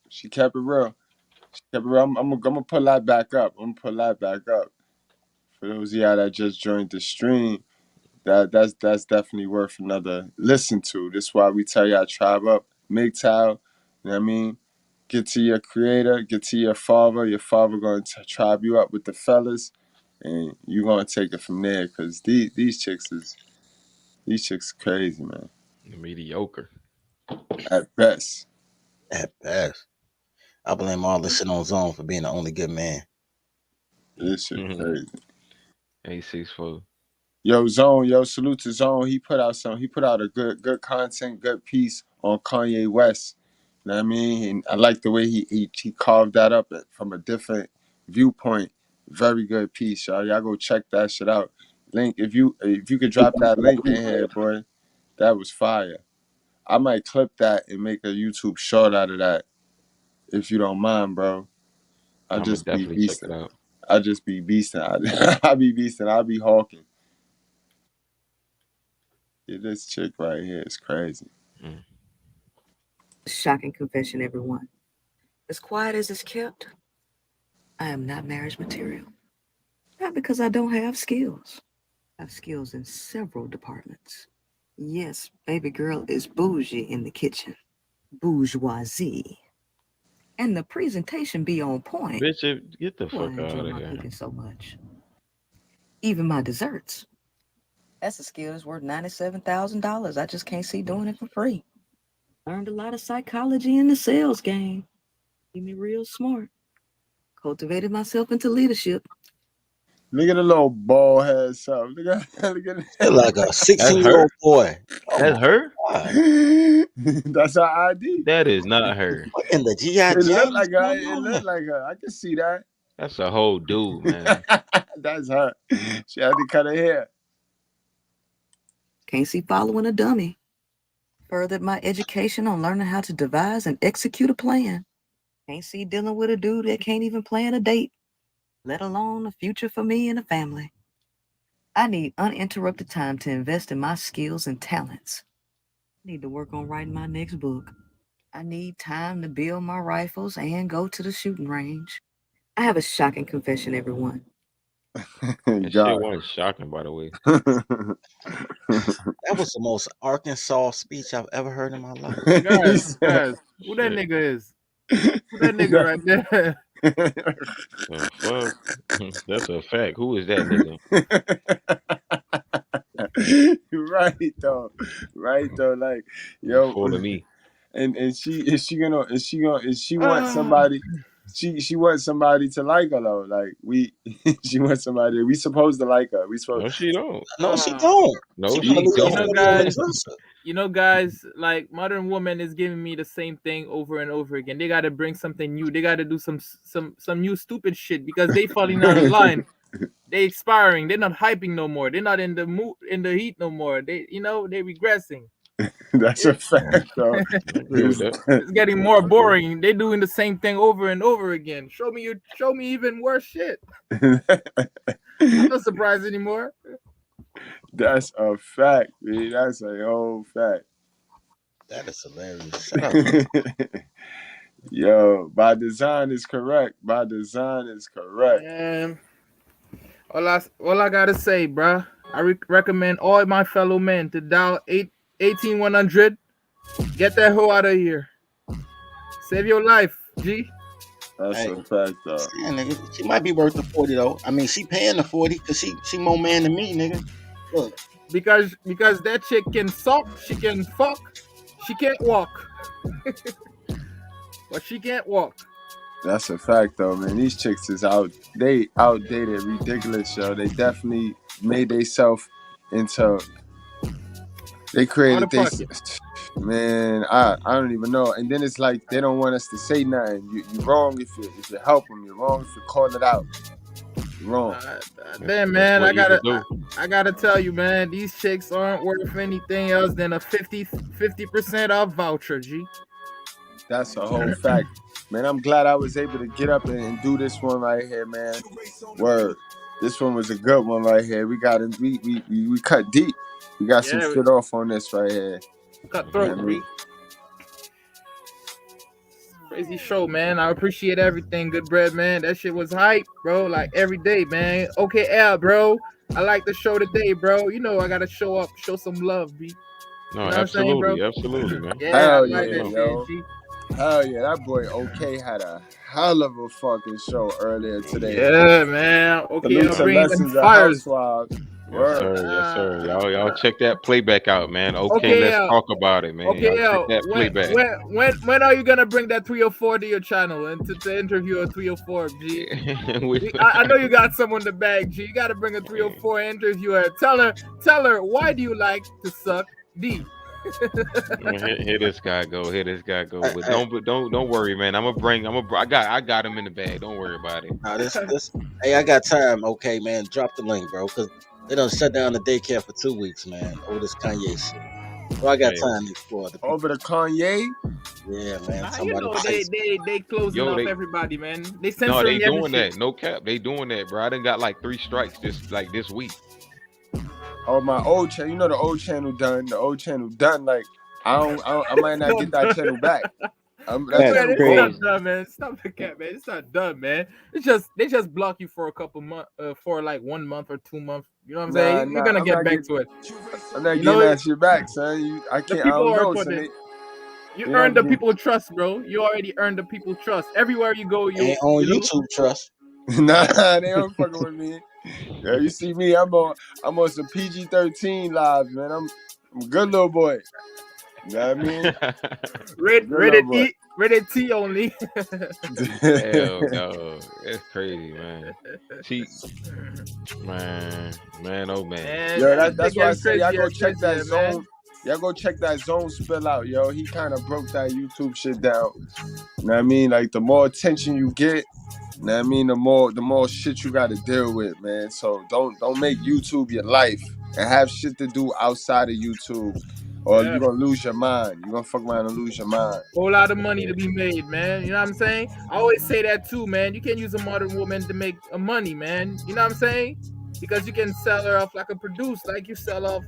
Yeah, bro, I'm gonna pull that back up. I'm gonna pull that back up. For those of y'all that just joined the stream, that's definitely worth another listen to. This is why we tell y'all tribe up, MGTOW, you know what I mean? Get to your creator, get to your father. Your father going to tribe you up with the fellas, and you gonna take it from there. Cause these chicks crazy, man. Mediocre. At best. At best. I blame all this shit on Zone for being the only good man. This shit crazy. 864. Yo, Zone, salute to Zone. He put out a good content, good piece on Kanye West. You know what I mean? And I like the way he carved that up from a different viewpoint. Very good piece, y'all. Y'all go check that shit out. Link, if you could drop that link in here, boy, that was fire. I might clip that and make a YouTube short out of that, if you don't mind, bro. I'll I'm gonna just be definitely check it beasting. out. I'll just be beasting. I'll be beasting. I'll be hawking. Yeah, this chick right here is crazy. Shocking confession, everyone. As quiet as it's kept, I am not marriage material. Not because I don't have skills. I have skills in several departments. Yes, baby girl is bougie in the kitchen. Bourgeoisie. And the presentation be on point. Bitch, get the I fuck enjoy out of my here. cooking so much. Even my desserts. That's a skill that's worth $97,000. I just can't see doing it for free. Learned a lot of psychology in the sales game. Made me real smart. Cultivated myself into leadership. Look at the little bald head self. Look at Feel like a 16-year-old boy. Oh That's my her? God. That's her ID. That is not her. What in the G.I. It looked James like her. going It on looked there? like her. I can see that. That's a whole dude, man. That's her. She had to cut her hair. Can't see following a dummy. Furthered my education on learning how to devise and execute a plan. Can't see dealing with a dude that can't even plan a date, let alone a future for me and a family. I need uninterrupted time to invest in my skills and talents. I need to work on writing my next book. I need time to build my rifles and go to the shooting range. I have a shocking confession, everyone. That shit wasn't shocking, by the way. That was the most Arkansas speech I've ever heard in my life. Guys, who that nigga is? Who that nigga right there? The fuck? That's a fact. Who is that nigga? Right though. Like, You yo, fooling me. and she wants somebody. She wants somebody to like her though. Like she wants somebody. We supposed to like her. We supposed. No, she don't. No, she don't. No, She she gotta leave that don't. 40 on the dresser. You know, guys, like Modern Woman is giving me the same thing over and over again. They gotta bring something new. They gotta do some new stupid shit because they falling out of line. They expiring. They're not hyping no more. They're not in the heat no more. They they regressing. That's a fact though. I agree with that. It's getting more boring. They're doing the same thing over and over again. Show me even worse shit. I'm not surprised anymore. That's a fact, man. That's a whole fact. That is hilarious. Shut up. Yo, by design is correct. By design is correct. Man, all I gotta say, bruh, I recommend all my fellow men to dial 18100. Get that hoe out of here. Save your life, G. That's Hey, a fact though. yeah, nigga, she might be worth the 40 though. I mean, she paying the 40 because she more man than me, nigga. Look, Because that chick can suck, she can fuck, she can't walk. But she can't walk. That's a fact though, man. These chicks is outdated, ridiculous, yo. They definitely made themselves into. They created they. Man, I don't even know. And then it's like they don't want us to say nothing. You wrong if you help them. You're wrong if you call it out. You're wrong. Damn, man, I gotta tell you, man, these chicks aren't worth anything else than a 50% off voucher, G. That's a whole fact. Man, I'm glad I was able to get up and do this one right here, man. Word. This one was a good one right here. We got it. We cut deep. We got some shit off on this right here. Cutthroat, I mean, Crazy show, man. I appreciate everything. Good bread, man. That shit was hype, bro. Like every day, man. Okay, L, bro. I like the show today, bro. You know I gotta show up, show some love, B. No, You know what I'm saying, bro? absolutely, man. Yeah, I Hell like yeah, that yo. shit, G. Hell yeah, that boy OK had a hell of a fucking show earlier today. Yeah, man. Okay, Salute I'll to bring them Lessons of fires. Housewives. Yes, Word. sir. Yes, sir. Y'all check that playback out, man. Okay, Okay, let's L. talk about it, man. Okay, Y'all check L. that playback. When are you gonna bring that 304 to your channel and to interview a 304, G? I know you got some in the bag, G. You gotta bring a 304 interviewer. Tell her why do you like to suck D? Here this guy go. Here this guy go. But don't worry, man. I got him in the bag. Don't worry about it. Nah, this. Hey, I got time. Okay, man. Drop the link, bro, because they done shut down the daycare for 2 weeks, man. Over this Kanye shit. So I got time to explore the. Over the Kanye? Yeah, man. Nah, you know they closing off everybody, man. They censoring No, they every doing shit. that. No cap. They doing that, bro. I done got like 3 strikes this week. Oh, my old channel. You know the old channel done. The old channel done. Like I might not get that channel back. It's not done, man. Stop the cap, man. It's not done, man. They just block you for a couple months, for like 1 month or 2 months. You know what I'm saying? You're gonna get back to it. I'm not getting that shit back, son. I can't. I don't know, son. You earned the people trust, bro. You already earned the people trust. Everywhere you go, you on YouTube trust. Nah, they don't fucking with me. Yo, you see me? I'm on some PG-13 lives, man. I'm a good little boy. You know what I mean? Rated T only. Hell no, it's crazy, man. Man, oh man. Yo, that's why I say y'all go check that zone. Man. Y'all go check that zone spill out, yo. He kind of broke that YouTube shit down. You know what I mean? Like the more attention you get, you know what I mean, the more shit you got to deal with, man. So don't make YouTube your life and have shit to do outside of YouTube, or you're gonna lose your mind. You're gonna fuck around and lose your mind. Whole lot of money to be made, man. You know what I'm saying? I always say that too, man. You can't use a modern woman to make money, man. You know what I'm saying? Because you can sell her off like a produce, like you sell off.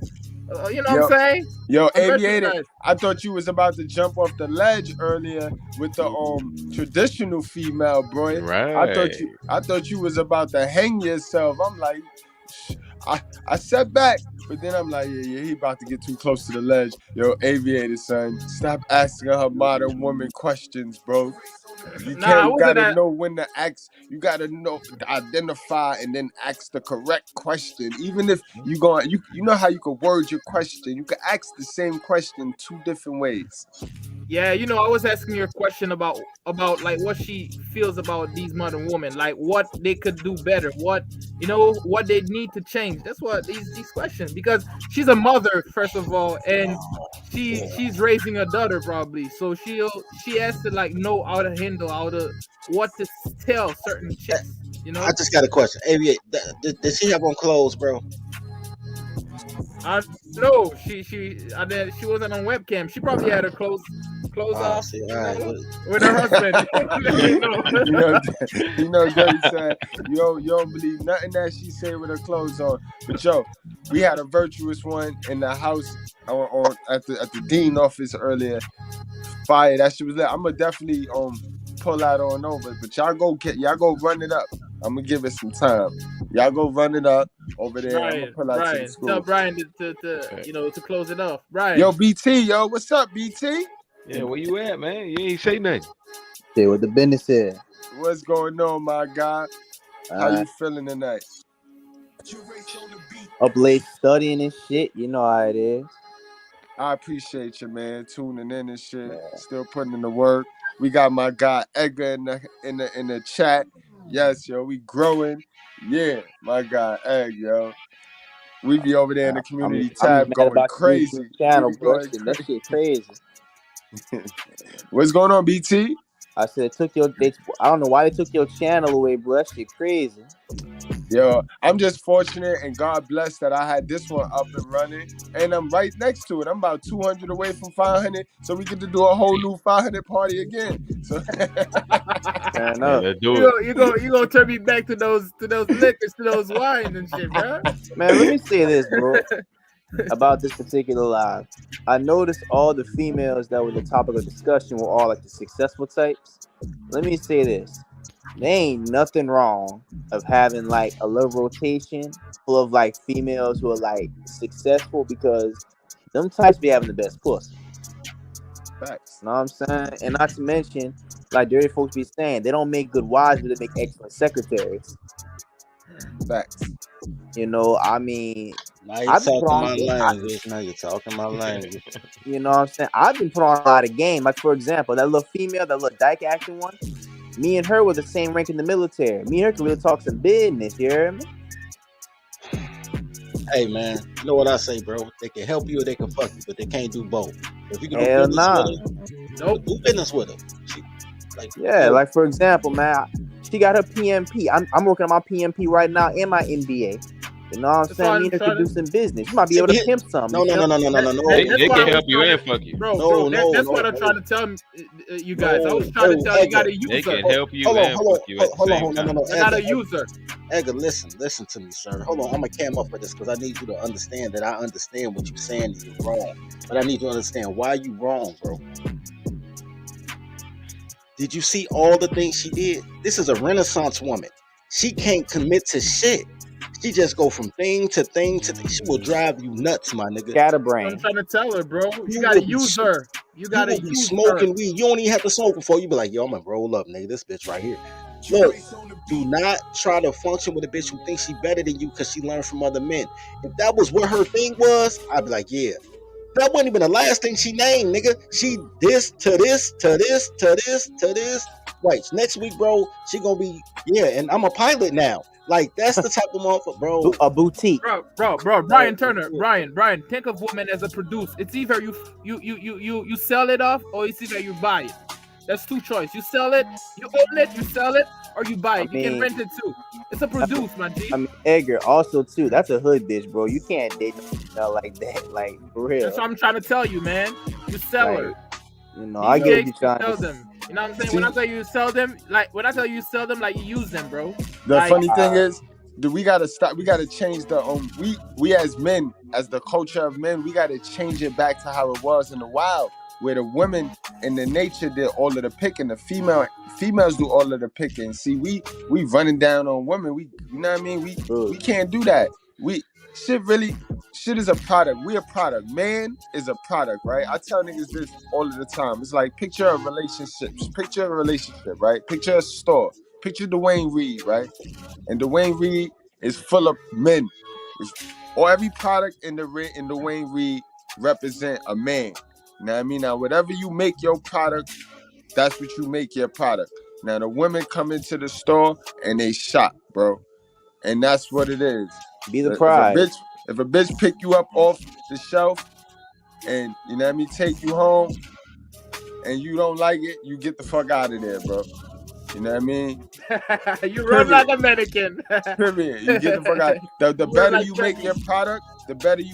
You know what I'm saying? Yo, Aviator, I thought you was about to jump off the ledge earlier with the traditional female, bro. Right. I thought you was about to hang yourself. I'm like, I sat back, but then I'm like, yeah, he about to get too close to the ledge. Yo, Aviator, son, stop asking her modern woman questions, bro. You gotta know when to ask. You gotta know, identify, and then ask the correct question. Even if you know how you can word your question. You can ask the same question 2 different ways. Yeah, you know, I was asking your question about like what she feels about these modern women, like what they could do better, what they need to change. That's what these questions, because she's a mother first of all, and she's raising a daughter probably, so she has to like know how to handle what to tell certain chicks. You know, I just got a question. Hey, does she have on clothes, bro? No, she wasn't on webcam. She probably had her clothes off with her husband. you know, Dirty said, you don't believe nothing that she said with her clothes on. But yo, we had a virtuous one in the house at the dean office earlier. Fire, that shit was lit. I'm gonna definitely pull that on over. But y'all go run it up. I'm gonna give it some time. Y'all go run it up over there. I'm gonna pull out to the school. Tell Brian to close it off. Brian. Yo, BT, what's up, BT? Yeah, where you at, man? You ain't say nothing. Yeah, what the business is. What's going on, my guy? How you feeling tonight? Up late studying and shit. You know how it is. I appreciate you, man, tuning in and shit. Still putting in the work. We got my guy Edgar in the chat. Yes, yo, we growing. Yeah, my guy Egg, yo. We be over there in the community tab going crazy. Channel, bro. That shit crazy. What's going on, BT? I said I don't know why they took your channel away, bro. That shit crazy. Yo, I'm just fortunate and God bless that I had this one up and running, and I'm right next to it. I'm about 200 away from 500, so we get to do a whole new 500 party again. So you gonna turn me back to those liquors, to those wines and shit, bro. Man, let me say this, bro. about this particular live. I noticed all the females that were the topic of discussion were all like the successful types. Let me say this. There ain't nothing wrong of having like a little rotation full of like females who are like successful because them types be having the best pussy. Facts. Know what I'm saying? And not to mention, like dirty folks be saying, they don't make good wives, but they make excellent secretaries. Facts. You know, I mean, Now you're I've been put talking on my game. language. Now you're talking my language. You know what I'm saying? I've been put on a lot of game. Like for example, that little female, that little dyke action one. Me and her were the same rank in the military. Me and her could really talk some business. You hear me? Hey man, you know what I say, bro? They can help you or they can fuck you, but they can't do both. If you can do Hell business nah. with her, do business with her. Yeah, like for example, man, she got her PMP. I'm working on my PMP right now and my NBA. You know what I'm saying? Me and her could do some business. You might be able to pimp something. No. They can help you and fuck you. Bro, that's what I'm trying to tell you guys. I was trying to tell you, you got to use They her. can help you and fuck you at the same time. You're not a user. Edgar, listen to me, sir. Hold on, I'm gonna cam up for this because I need you to understand that I understand what you're saying is wrong, but I need you to understand why you wrong, bro. Did you see all the things she did? This is a Renaissance woman. She can't commit to shit. She just go from thing to thing to thing. She will drive you nuts, my nigga. Scatterbrain. I'm trying to tell her, bro. You gotta use her. You gotta use smoking weed. You don't even have to smoke before you be like, yo, I'm gonna roll up, nigga. This bitch right here. Look, do not try to function with a bitch who thinks she better than you because she learned from other men. If that was what her thing was, I'd be like, yeah. That wasn't even the last thing she named, nigga. She this to this to this to this to this. Right, next week, bro, she gonna be and I'm a pilot now. Like that's the type of motherfucker, bro. A boutique, bro. Brian Turner, Brian. Think of woman as a producer. It's either you sell it off, or it's either you buy it. That's two choices. You sell it, you own it, you sell it, or you buy it. You can rent it too. It's a produce, man. G. I mean, Edgar, also too. That's a hood bitch, bro. You can't date no like that, like for real. That's what I'm trying to tell you, man. You sell her. You know, I get you trying to sell them. You know what I'm saying? When I tell you sell them, like when I tell you sell them, like you use them, bro. The like, funny thing is, we gotta stop. We gotta change the we as men, as the culture of men, we gotta change it back to how it was in the wild, where the women and the nature did all of the picking. The females do all of the picking. See, we running down on women. You know what I mean? We can't do that. Shit is a product. We a product. Man is a product, right? I tell niggas this all of the time. It's like picture a relationship. Picture a relationship, right? Picture a store. Picture Dwayne Reed, right? And Dwayne Reed is full of men. Or every product in Dwayne Reed represent a man. You know what I mean? Now, whatever you make your product, that's what you make your product. Now, the women come into the store and they shop, bro. And that's what it is. Be the prize. If a bitch pick you up off the shelf and, you know what I mean, take you home and you don't like it, you get the fuck out of there, bro. You know what I mean? You run like a mannequin. Period. You get the fuck out. The better you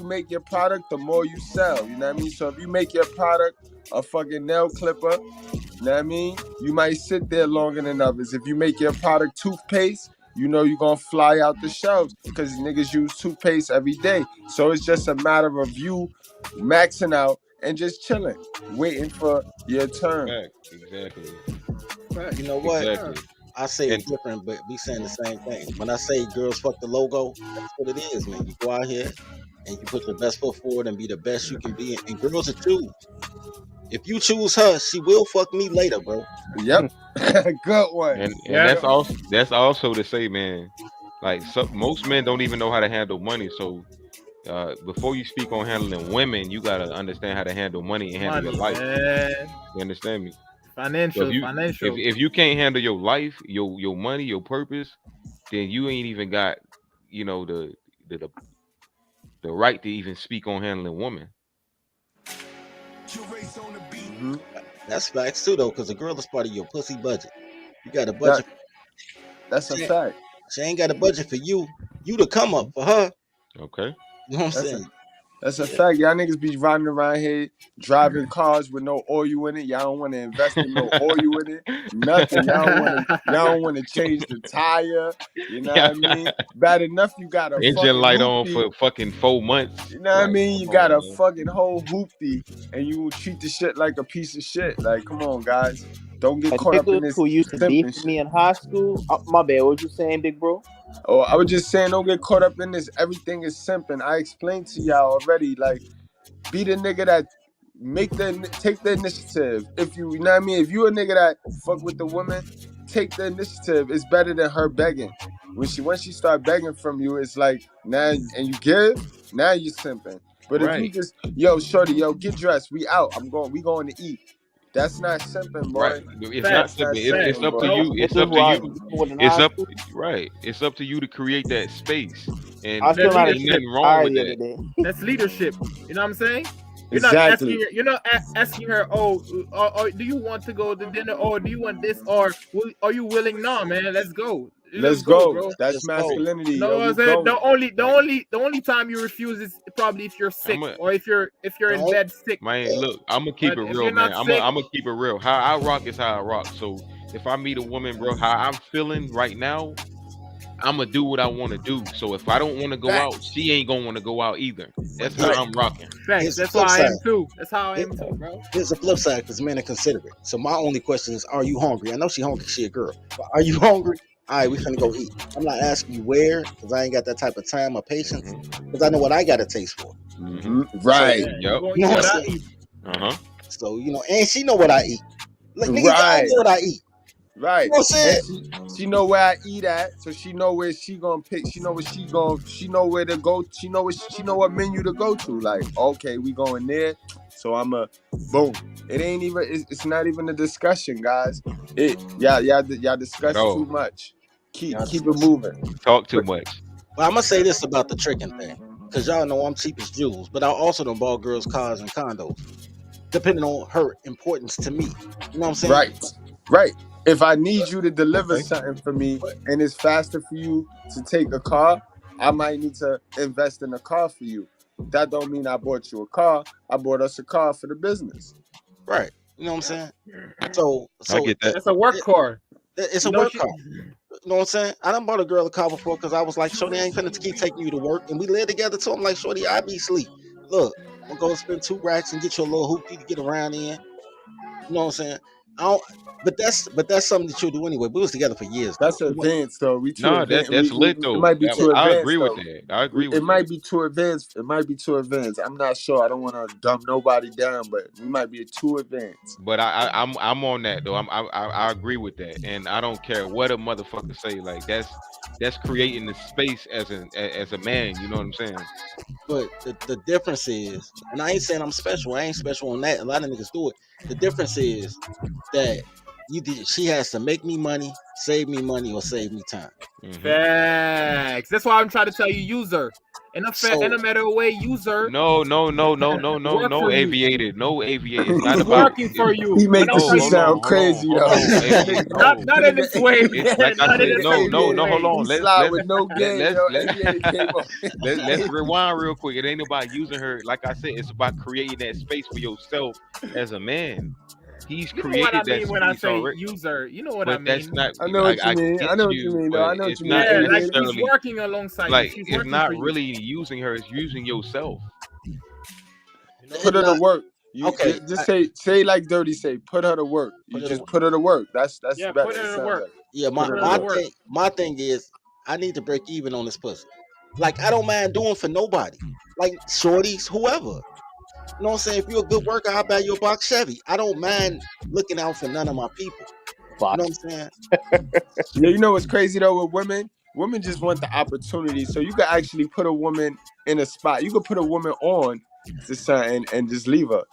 make your product, the more you sell. You know what I mean? So if you make your product a fucking nail clipper, you know what I mean? You might sit there longer than others. If you make your product toothpaste, you know you're gonna fly out the shelves because niggas use toothpaste every day. So it's just a matter of you maxing out and just chilling, waiting for your turn. Exactly. You know what? Exactly. I say it different, but we saying the same thing. When I say girls fuck the logo, that's what it is, man. You go out here and you put your best foot forward and be the best you can be. And girls are choose. If you choose her, she will fuck me later, bro. Yep. Good one. And that's also to say, man, like most men don't even know how to handle money. So before you speak on handling women, you gotta understand how to handle money and handle your life. Man. You understand me? Financial. If you can't handle your life, your money, your purpose, then you ain't even got, you know, the right to even speak on handling women. Mm-hmm. That's facts too, though, because a girl is part of your pussy budget. You got a budget. That's a fact. She ain't got a budget for you. You to come up for her. Okay. You know what I'm saying? That's a fact. Y'all niggas be riding around here driving cars with no oil in it. Y'all don't want to invest in no oil in it. Nothing. Y'all don't want to change the tire. You know Yeah. what I mean? Bad enough you got a Engine fucking light on hoopty. for fucking 4 months. You know what I Like, mean? You come got on, a man. fucking whole hoopty and you will treat the shit like a piece of shit. Like, come on, guys. Don't get A caught up nigga in this who used to beef simping with me shit. in high school. My bad. What you saying, big bro? Oh, I was just saying, don't get caught up in this. Everything is simping. I explained to y'all already. Like, be the nigga that take the initiative. If you know what I mean, if you a nigga that fuck with the woman, take the initiative. It's better than her begging. When she start begging from you, it's like now and you give, now you simping. But if you Right. just shorty, get dressed, we going to eat. That's not simping, Right. boy. It's not Facts. That's not simple. It's simping, up to boy. No. you. It's Nigga up who to I you. beef with in It's high up school. right. It's up to you to create that space. And I That still not ain't leadership. nothing wrong tired with the other that. day. That's leadership. You know what I'm saying? You're not Exactly. asking. You're not asking her. Oh, or do you want to go to dinner? Or do you want this? Or are you willing? No, man. Let's go. Let's Let's go, go. bro. That's Let's go. masculinity, You know yo. what I'm We saying? going. Like, The only time you refuse is probably if you're sick I'm a or if you're in No, bed sick. man. Look, I'm gonna keep But it if real, you're man. not sick, I'm gonna keep it real. How I rock is how I rock. So if I meet a woman, bro, how I'm feeling right now, I'm gonna do what I want to do. So if I don't want to go out, facts. she ain't gonna want to go out either. But That's how here, I'm rocking. thanks. here's the That's flip why I side. am too. That's how I Here- am too, bro. Here's the flip side because men are considerate. So my only question is, are you hungry? I know she hungry. She a girl. But are you hungry? All right, we finna go eat. I'm not asking you where because I ain't got that type of time or patience because I know what I got a taste for. So Right. Yeah, Yep. you you know eat what I'm what Yep. I saying. eat. Uh-huh. So and she know what I eat. Like nigga, y'all Right. know what I eat. You Right. know what I'm saying? And she know where I eat at, so she know where she gonna pick. She know where to go. She know what menu to go to. Like, okay, we going there. So I'm a boom. It ain't even it's not even a discussion, guys. Y'all At discuss too all. much. Y'all Keep it discuss. moving. Talk too But much. But I'm gonna say this about the tricking thing, because y'all know I'm cheap as jewels, but I also don't bought girls cars and condos, depending on her importance to me. You know what I'm saying? right. Right. If I need you to deliver Okay. something for me and it's faster for you to take a car, I might need to invest in a car for you. That don't mean I bought you a car. I bought us a car for the business. Right. You know what I'm saying? So I so get that. That's a work core. it's a You know work she. car. You know what I'm saying? I done bought a girl a car before because I was like, Shorty, I ain't finna keep taking you to work. And we live together too. I'm like, Shorty, I be sleep. Look, I'm gonna go spend 2 racks and get you a little hoopty to get around in. You know what I'm saying? I don't but that's something that you'll do anyway. We was together for years though. That's advanced though. We too No, advanced. that's lit It though. might be too I advanced agree with though. that. I agree It with that. might be too advanced. It might be too advanced. I'm not sure. I don't want to dumb nobody down, but we might be too advanced. But I'm on that though. I agree with that, and I don't care what a motherfucker say. Like that's creating the space as a man. You know what I'm saying? But the difference is, and I ain't saying I'm special. I ain't special on that. A lot of niggas do it. The difference is that she has to make me money, save me money, or save me time. Facts. That's why I'm trying to tell you, user. In So a matter of way, user No, no, work for you. aviator, no aviator. It's not He's about. working It's, for you. He When make I'm the no, shit telling hold you, on, sound hold on, crazy hold though. on, Nigga, aviator. No, not in this way, man. like I Not in said, this no, simple no. Hold way. he on. slide with no game, Let's yo. Aviator came on. let's rewind real quick. It ain't about using her. Like I said, it's about creating that space for yourself as a man. He's You know what I created that mean when I space say already. user. You know what I But that's mean. not. I know what you I mean. get I know what you you, mean, though. but I know what it's you mean, not Yeah, like aviator. he's necessarily working alongside you. like She's it's working for not you. really using her. It's using yourself. you know, Put her to not work. You okay. just say like Dirty say, put her to work. You Put it just away. put her to work. That's Yeah, better. put It her to sounds work. like Yeah, put my her Put to her to my work. work. thing my thing is I need to break even on this pussy. Like I don't mind doing for nobody. Like shorties, whoever. You know what I'm saying? If you're a good worker, I'll buy you a box Chevy. I don't mind looking out for none of my people. You know Fuck. what I'm saying? Yeah, you know what's crazy though with women? Women just want the opportunity. So you could actually put a woman in a spot. You could put a woman on to something and just leave her.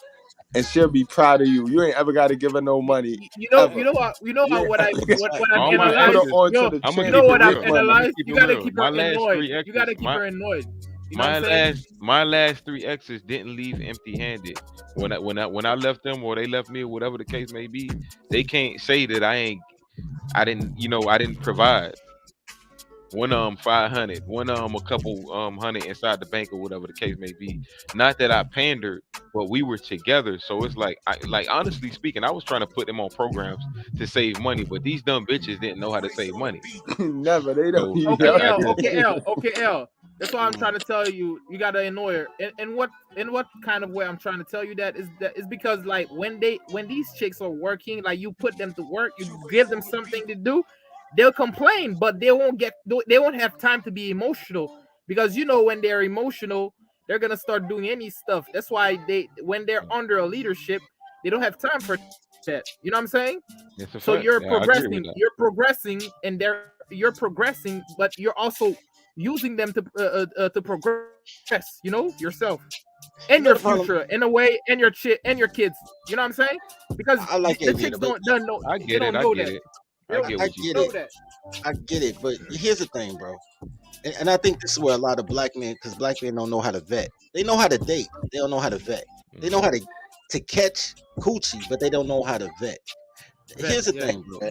And she'll be proud of you. You ain't ever got to give her no money. Ever. You know You ain't what ever got, Right. what I've All you my could put her analyzed. exes, on to the I'm gonna You chance know keep it to what I've get real. I'm money. gonna analyzed. keep You it gotta real. keep her My last annoyed. three You exes, gotta keep her annoyed. You know what I'm saying? my last three exes didn't leave empty-handed. When I left them or they left me or whatever the case may be, they can't say that I didn't, I didn't provide. one 500, one a couple hundred inside the bank or whatever the case may be. Not that I pandered, but we were together. So it's like honestly speaking, I was trying to put them on programs to save money, but these dumb bitches didn't know how to save money. Never. They don't. So Okay, I L. just Okay, L. Okay, L. That's why I'm trying to tell you. You gotta annoy her. And what kind of way I'm trying to tell you that is because like when these chicks are working, like you put them to work, you give them something to do, they'll complain, but they won't have time to be emotional because you know when they're emotional, they're gonna start doing any stuff. That's why when they're under a leadership, they don't have time for that. You know what I'm saying? it's a So fact. Yeah, I agree with that. you're progressing, and you're progressing, but you're also using them to progress. You know yourself and your You know the future problem? in a way, and your kids. You know what I'm saying? Because I like the it, chicks Vita, but don't know. I They get it. don't I know get that. it. They I don't get I what you get know it. saying. that. I get it. But here's the thing, bro. And I think this is where a lot of black men, because black men don't know how to vet. They know how to date. They don't know how to vet. They know how to catch coochie, but they don't know how to vet. Vet, Here's the yeah. thing, bro.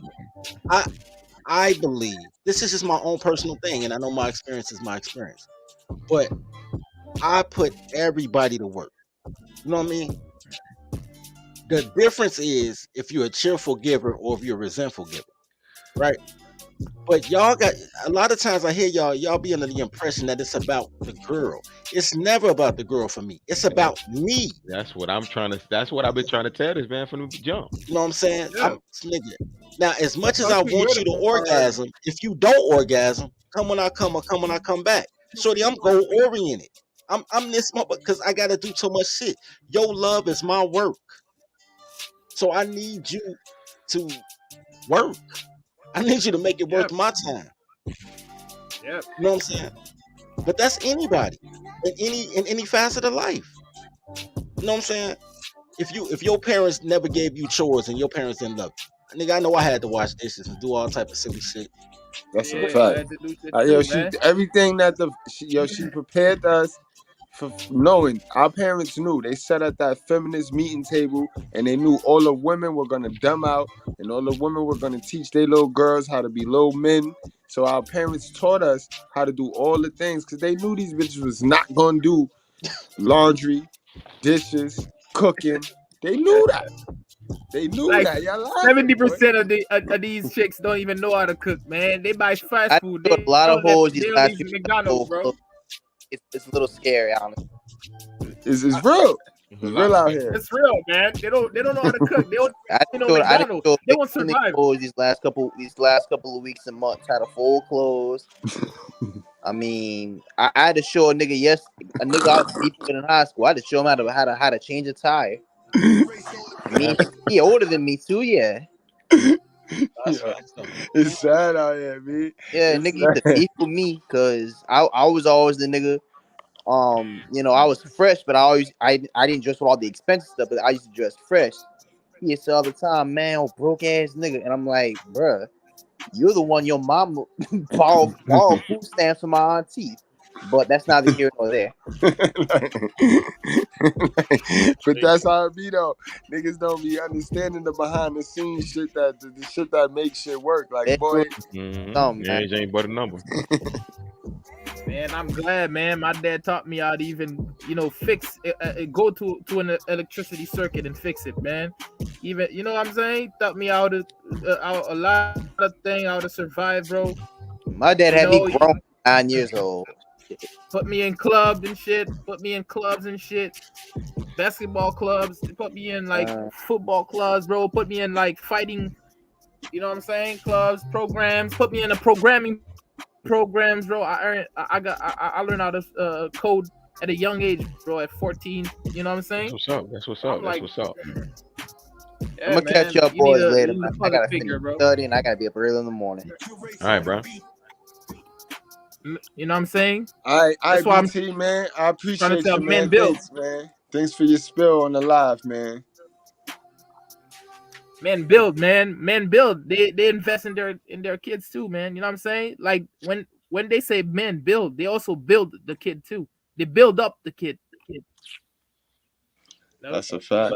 I I believe this is just my own personal thing, and I know my experience is my experience. But I put everybody to work. You know what I mean? The difference is if you're a cheerful giver or if you're a resentful giver, right? But y'all got a lot of times I hear y'all be under the impression that it's about the girl. It's never about the girl for me. It's about me. That's what I'm trying to. That's what I've been trying to tell this man from the jump. You know what I'm saying? Yeah. Nigga. Now, as much as I Especially want you're you the to most priority. orgasm, if you don't orgasm, come when I come or come when I come back. Shorty, I'm goal oriented. I'm this because I gotta do so much shit. Your love is my work. So I need you to work. I need you to make it worth Yep. my time. Yep. You know what I'm saying? But that's anybody in any facet of life. You know what I'm saying? If your parents never gave you chores and your parents didn't love you, nigga, I know I had to wash dishes and do all type of silly shit. That's a Yeah, But you fact. had to do shit Yo, too, she man. everything that she prepared us for knowing. Our parents knew. They sat at that feminist meeting table and they knew all the women were gonna dumb out and all the women were gonna teach their little girls how to be little men. So our parents taught us how to do all the things because they knew these bitches was not gonna do laundry, dishes, cooking. They knew that. They knew Like that. Y'all laughing, boy. 70% of these chicks don't even know how to cook, man. They buy fast I food. showed a lot of hoes these They'll last leave few weeks. McDonald's, bro. It's a little scary, honestly. It's real. There's a It's lot real of out things. here. It's real, man. They don't know how to cook. They don't know I didn't McDonald's. show They big won't nigga survive. hoes these last couple of weeks and months. Had a full clothes. I mean, I had to show a nigga a nigga I was beefing with in high school. I had to show him how to change a tire. I mean, he older than me too, yeah. That's Yeah. facts though. It's sad out here, man. Yeah, It's nigga used to sad. beef with me because I was always the nigga. I was fresh, but I didn't dress with all the expensive stuff, but I used to dress fresh. He used to say all the time, man, oh, broke ass nigga, and I'm like, bruh, you're the one your mom borrow food stamps from my auntie, but that's neither here nor there. But that's how it be though. Niggas don't be understanding the behind the scenes shit that the shit that makes shit work. Like They're boy, doing something, man. Age ain't but a number. Man, I'm glad, man. My dad taught me how to even, fix go to an electricity circuit and fix it, man. Even, you know what I'm saying? Taught me how to a lot of things, how to survive, bro. My dad You had me know, grown 9 years old. put me in clubs and shit. Put me in clubs and shit. Basketball clubs. Put me in like football clubs, bro. Put me in like fighting. You know what I'm saying? Clubs, programs. Put me in the programming programs, bro. I learned how to code at a young age, bro. At 14. You know what I'm saying? That's what's up. That's what's I'm up. That's like, what's up. yeah, I'm gonna catch man. up, You need boys, a later, man. I public gotta figure, finish bro. studying. I gotta be up early in the morning. All right, bro. You know what I'm saying? I That's why I'm BT man, I trying to appreciate tell you, men man. build. Thanks, man. Thanks for your spill on the live, man. Men build, man. Men build. They invest in their kids too, man. You know what I'm saying? Like when they say men build, they also build the kid too. They build up the kid. No? That's a fact.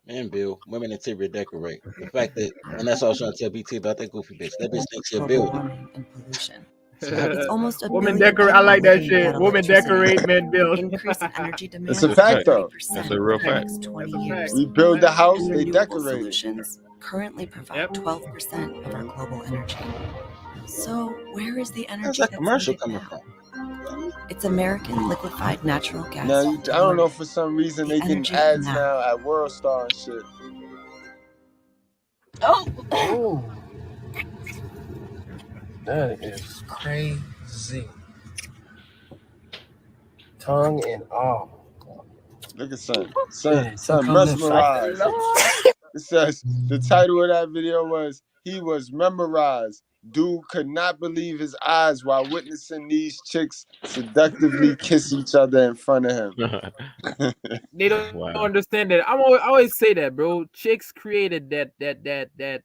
Man, Bill, women interior decorate. The fact that, and that's all I was trying to tell BT about that goofy bitch. That bitch thinks she a builder. It's almost a Woman billion decorate. I people like that living shit. without Woman electricity. decorate, men build. Increase in energy It's demand a by fact, though. 30% That's a real over the fact. next 20 That's a years. fact. We build the house, And they renewable decorate it. solutions currently provide 12% of our global energy. So where is the Where's energy that that's commercial needed coming now? from? It's American liquefied natural gas. Now, I don't know, for some reason The they getting energy ads now. now at World Star and shit. Oh, That is crazy. Tongue and all. Look at son. Hey, Son come this way. mesmerized. It says the title of that video was "He was memorized." Dude could not believe his eyes while witnessing these chicks seductively kiss each other in front of him. They don't Wow. understand that. I always say that, bro. Chicks created that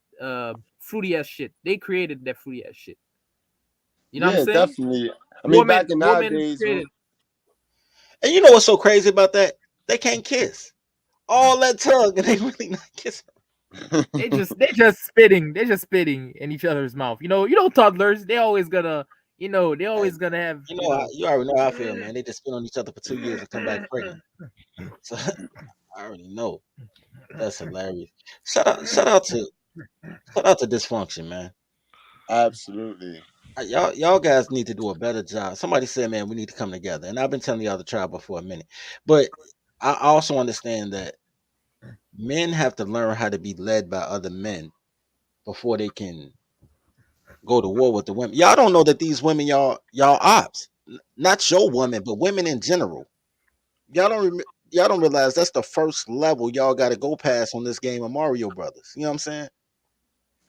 fruity ass shit. They created that fruity ass shit. You know what I'm Yeah, saying? definitely. I mean, back in Woman nowadays, created. And you know what's so crazy about that? They can't kiss. All that tongue and they really not kissing. They just spitting. They're just spitting in each other's mouth. You know, toddlers. They always gonna. They always gonna have. You know, you already know how I feel, man. They just spit on each other for 2 years and come back pregnant. So I already know. That's hilarious. Shout out to dysfunction, man. absolutely. Y'all guys need to do a better job. Somebody said, man, we need to come together. And I've been telling y'all to try for a minute. But I also understand that men have to learn how to be led by other men before they can go to war with the women. Y'all don't know that these women y'all ops. Not your woman, but women in general. Y'all don't realize that's the first level y'all got to go past on this game of Mario Brothers. You know what I'm saying?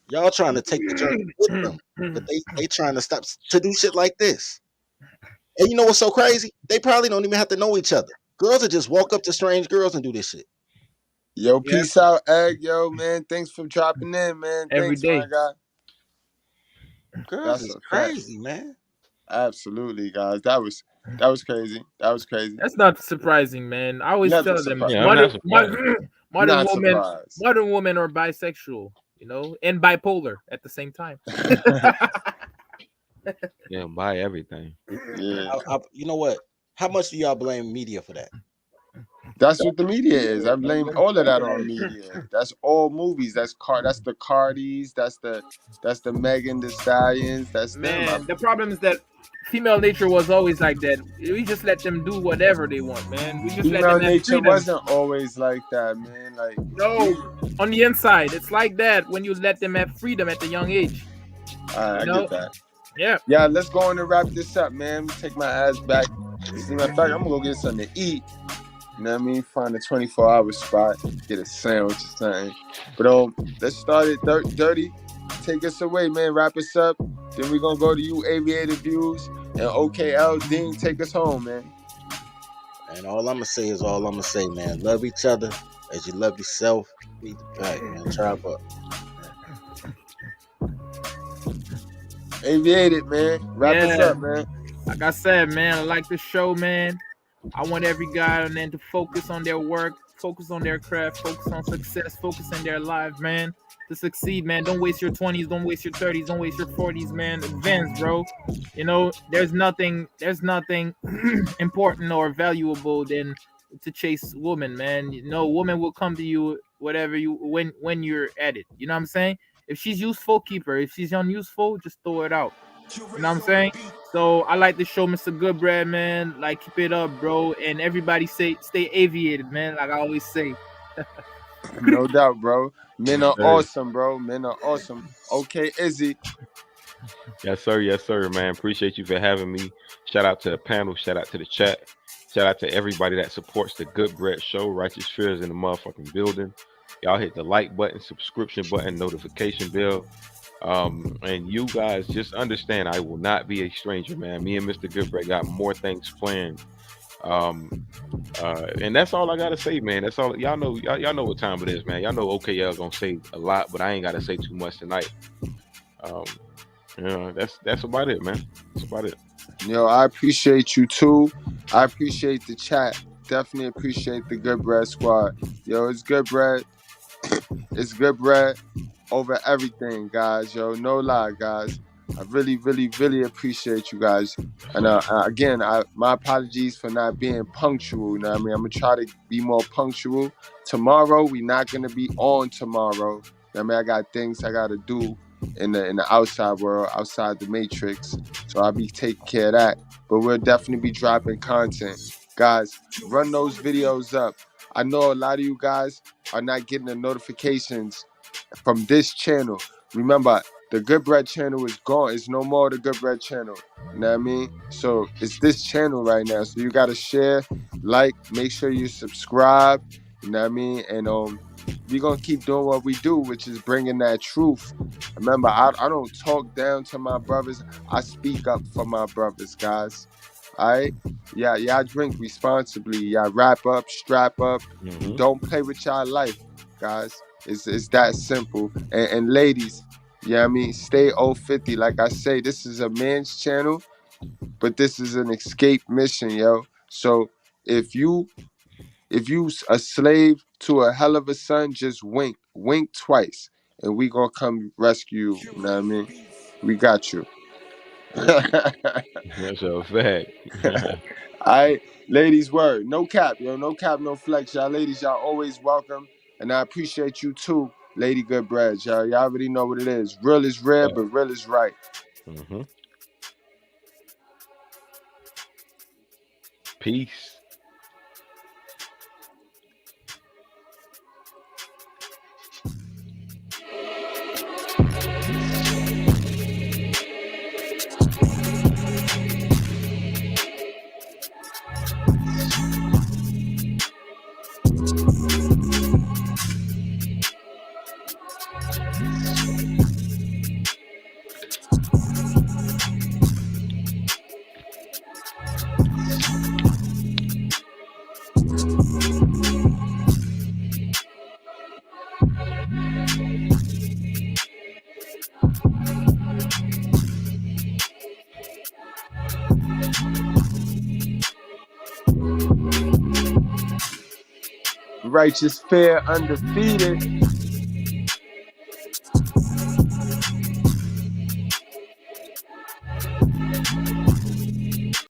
Y'all trying to take the journey with them, but they trying to stop to do shit like this. And you know what's so crazy? They probably don't even have to know each other. Girls will just walk up to strange girls and do this shit. Yo, peace out, Egg. Yo, man, thanks for dropping in, man. Every Thanks, day. my guy. Girls That's is a fact. crazy, man. Absolutely, guys. That was crazy. That was crazy. That's not surprising, man. I always Never tell them surprised. Yeah, I'm not surprised. modern Not women surprised. modern women are bisexual, and bipolar at the same time. Yeah, buy everything. Yeah. You know what? How much do y'all blame media for that? That's what the media is. I blame all of that on media. That's all movies. That's the Cardis. That's the Megan the Stallions. That's them. Man, the problem is that female nature was always like that. We just let them do whatever they want, man. We just let Female them have nature freedom. wasn't always like that, man. Like No, on the inside, it's like that when you let them have freedom at a young age. I get that. Yeah. Yeah, let's go on and wrap this up, man. Take my ass back. As a matter of fact, I'm gonna go get something to eat. You know what I mean? Find a 24-hour spot, get a sandwich or something. But let's start it dirty. Take us away, man. Wrap us up. Then we're gonna go to you, Aviator Views, and OKL Dean. Take us home, man. And all I'm gonna say is all I'm gonna say, man. Love each other as you love yourself. Lead the pack, man. Chop up. Aviated, man. Wrap us up, man. Like I said, man, I like the show, man. I want every guy and then to focus on their work, focus on their craft, focus on success, focus in their life, man. To succeed, man. Don't waste your 20s, don't waste your 30s, don't waste your 40s, man. Advance, bro. There's nothing important or valuable than to chase women, man. Woman will come to you whatever when you're at it. You know what I'm saying? If she's useful, keep her. If she's unuseful, just throw it out. You know what I'm saying? So I like the show, Mr.Goodbread, man. Like, keep it up, bro. And everybody stay aviated, man. Like I always say. No doubt, bro. Men are awesome, bro. Men are awesome. Okay, Izzy. Yes, sir, man. Appreciate you for having me. Shout out to the panel. Shout out to the chat. Shout out to everybody that supports the Goodbread Show. Righteous Fears in the motherfucking building. Y'all hit the like button, subscription button, notification bell. And you guys just understand, I will not be a stranger, man. Me and Mr. Goodbread got more things planned. And that's all I gotta say, man. That's all. Y'all know what time it is, man. Y'all know OKL gonna say a lot, but I ain't gotta say too much tonight. That's about it, man. That's about it. Yo, I appreciate you too. I appreciate the chat. Definitely appreciate the Goodbread squad. Yo, it's Goodbread. It's Goodbread over everything, guys. Yo, no lie, guys. I really, really, really appreciate you guys. And again, my apologies for not being punctual. You know what I mean? I'm gonna try to be more punctual. Tomorrow, we're not gonna be on tomorrow. I mean, I got things I gotta do in the outside world, outside the matrix. So I'll be taking care of that. But we'll definitely be dropping content. Guys, run those videos up. I know a lot of you guys are not getting the notifications from this channel. Remember, the Goodbread channel is gone. It's no more the Goodbread channel. You know what I mean? So it's this channel right now. So you gotta share, like, make sure you subscribe. You know what I mean? And we're gonna keep doing what we do, which is bringing that truth. Remember, I don't talk down to my brothers. I speak up for my brothers, guys. All right? Yeah, y'all drink responsibly. Y'all wrap up, strap up. Don't play with y'all life, guys. It's that simple. And ladies, yeah, I mean, stay 050. Like I say, this is a man's channel, but this is an escape mission, yo. So if you a slave to a hell of a son, just wink twice, and we gonna come rescue you. You know what I mean? We got you. That's a fact. All right, ladies, word. No cap, yo. No cap, no flex. Y'all ladies, y'all always welcome. And I appreciate you too, Lady Goodbread. Y'all already know what it is. Real is rare, but real is right. Peace. Righteous, fair, undefeated.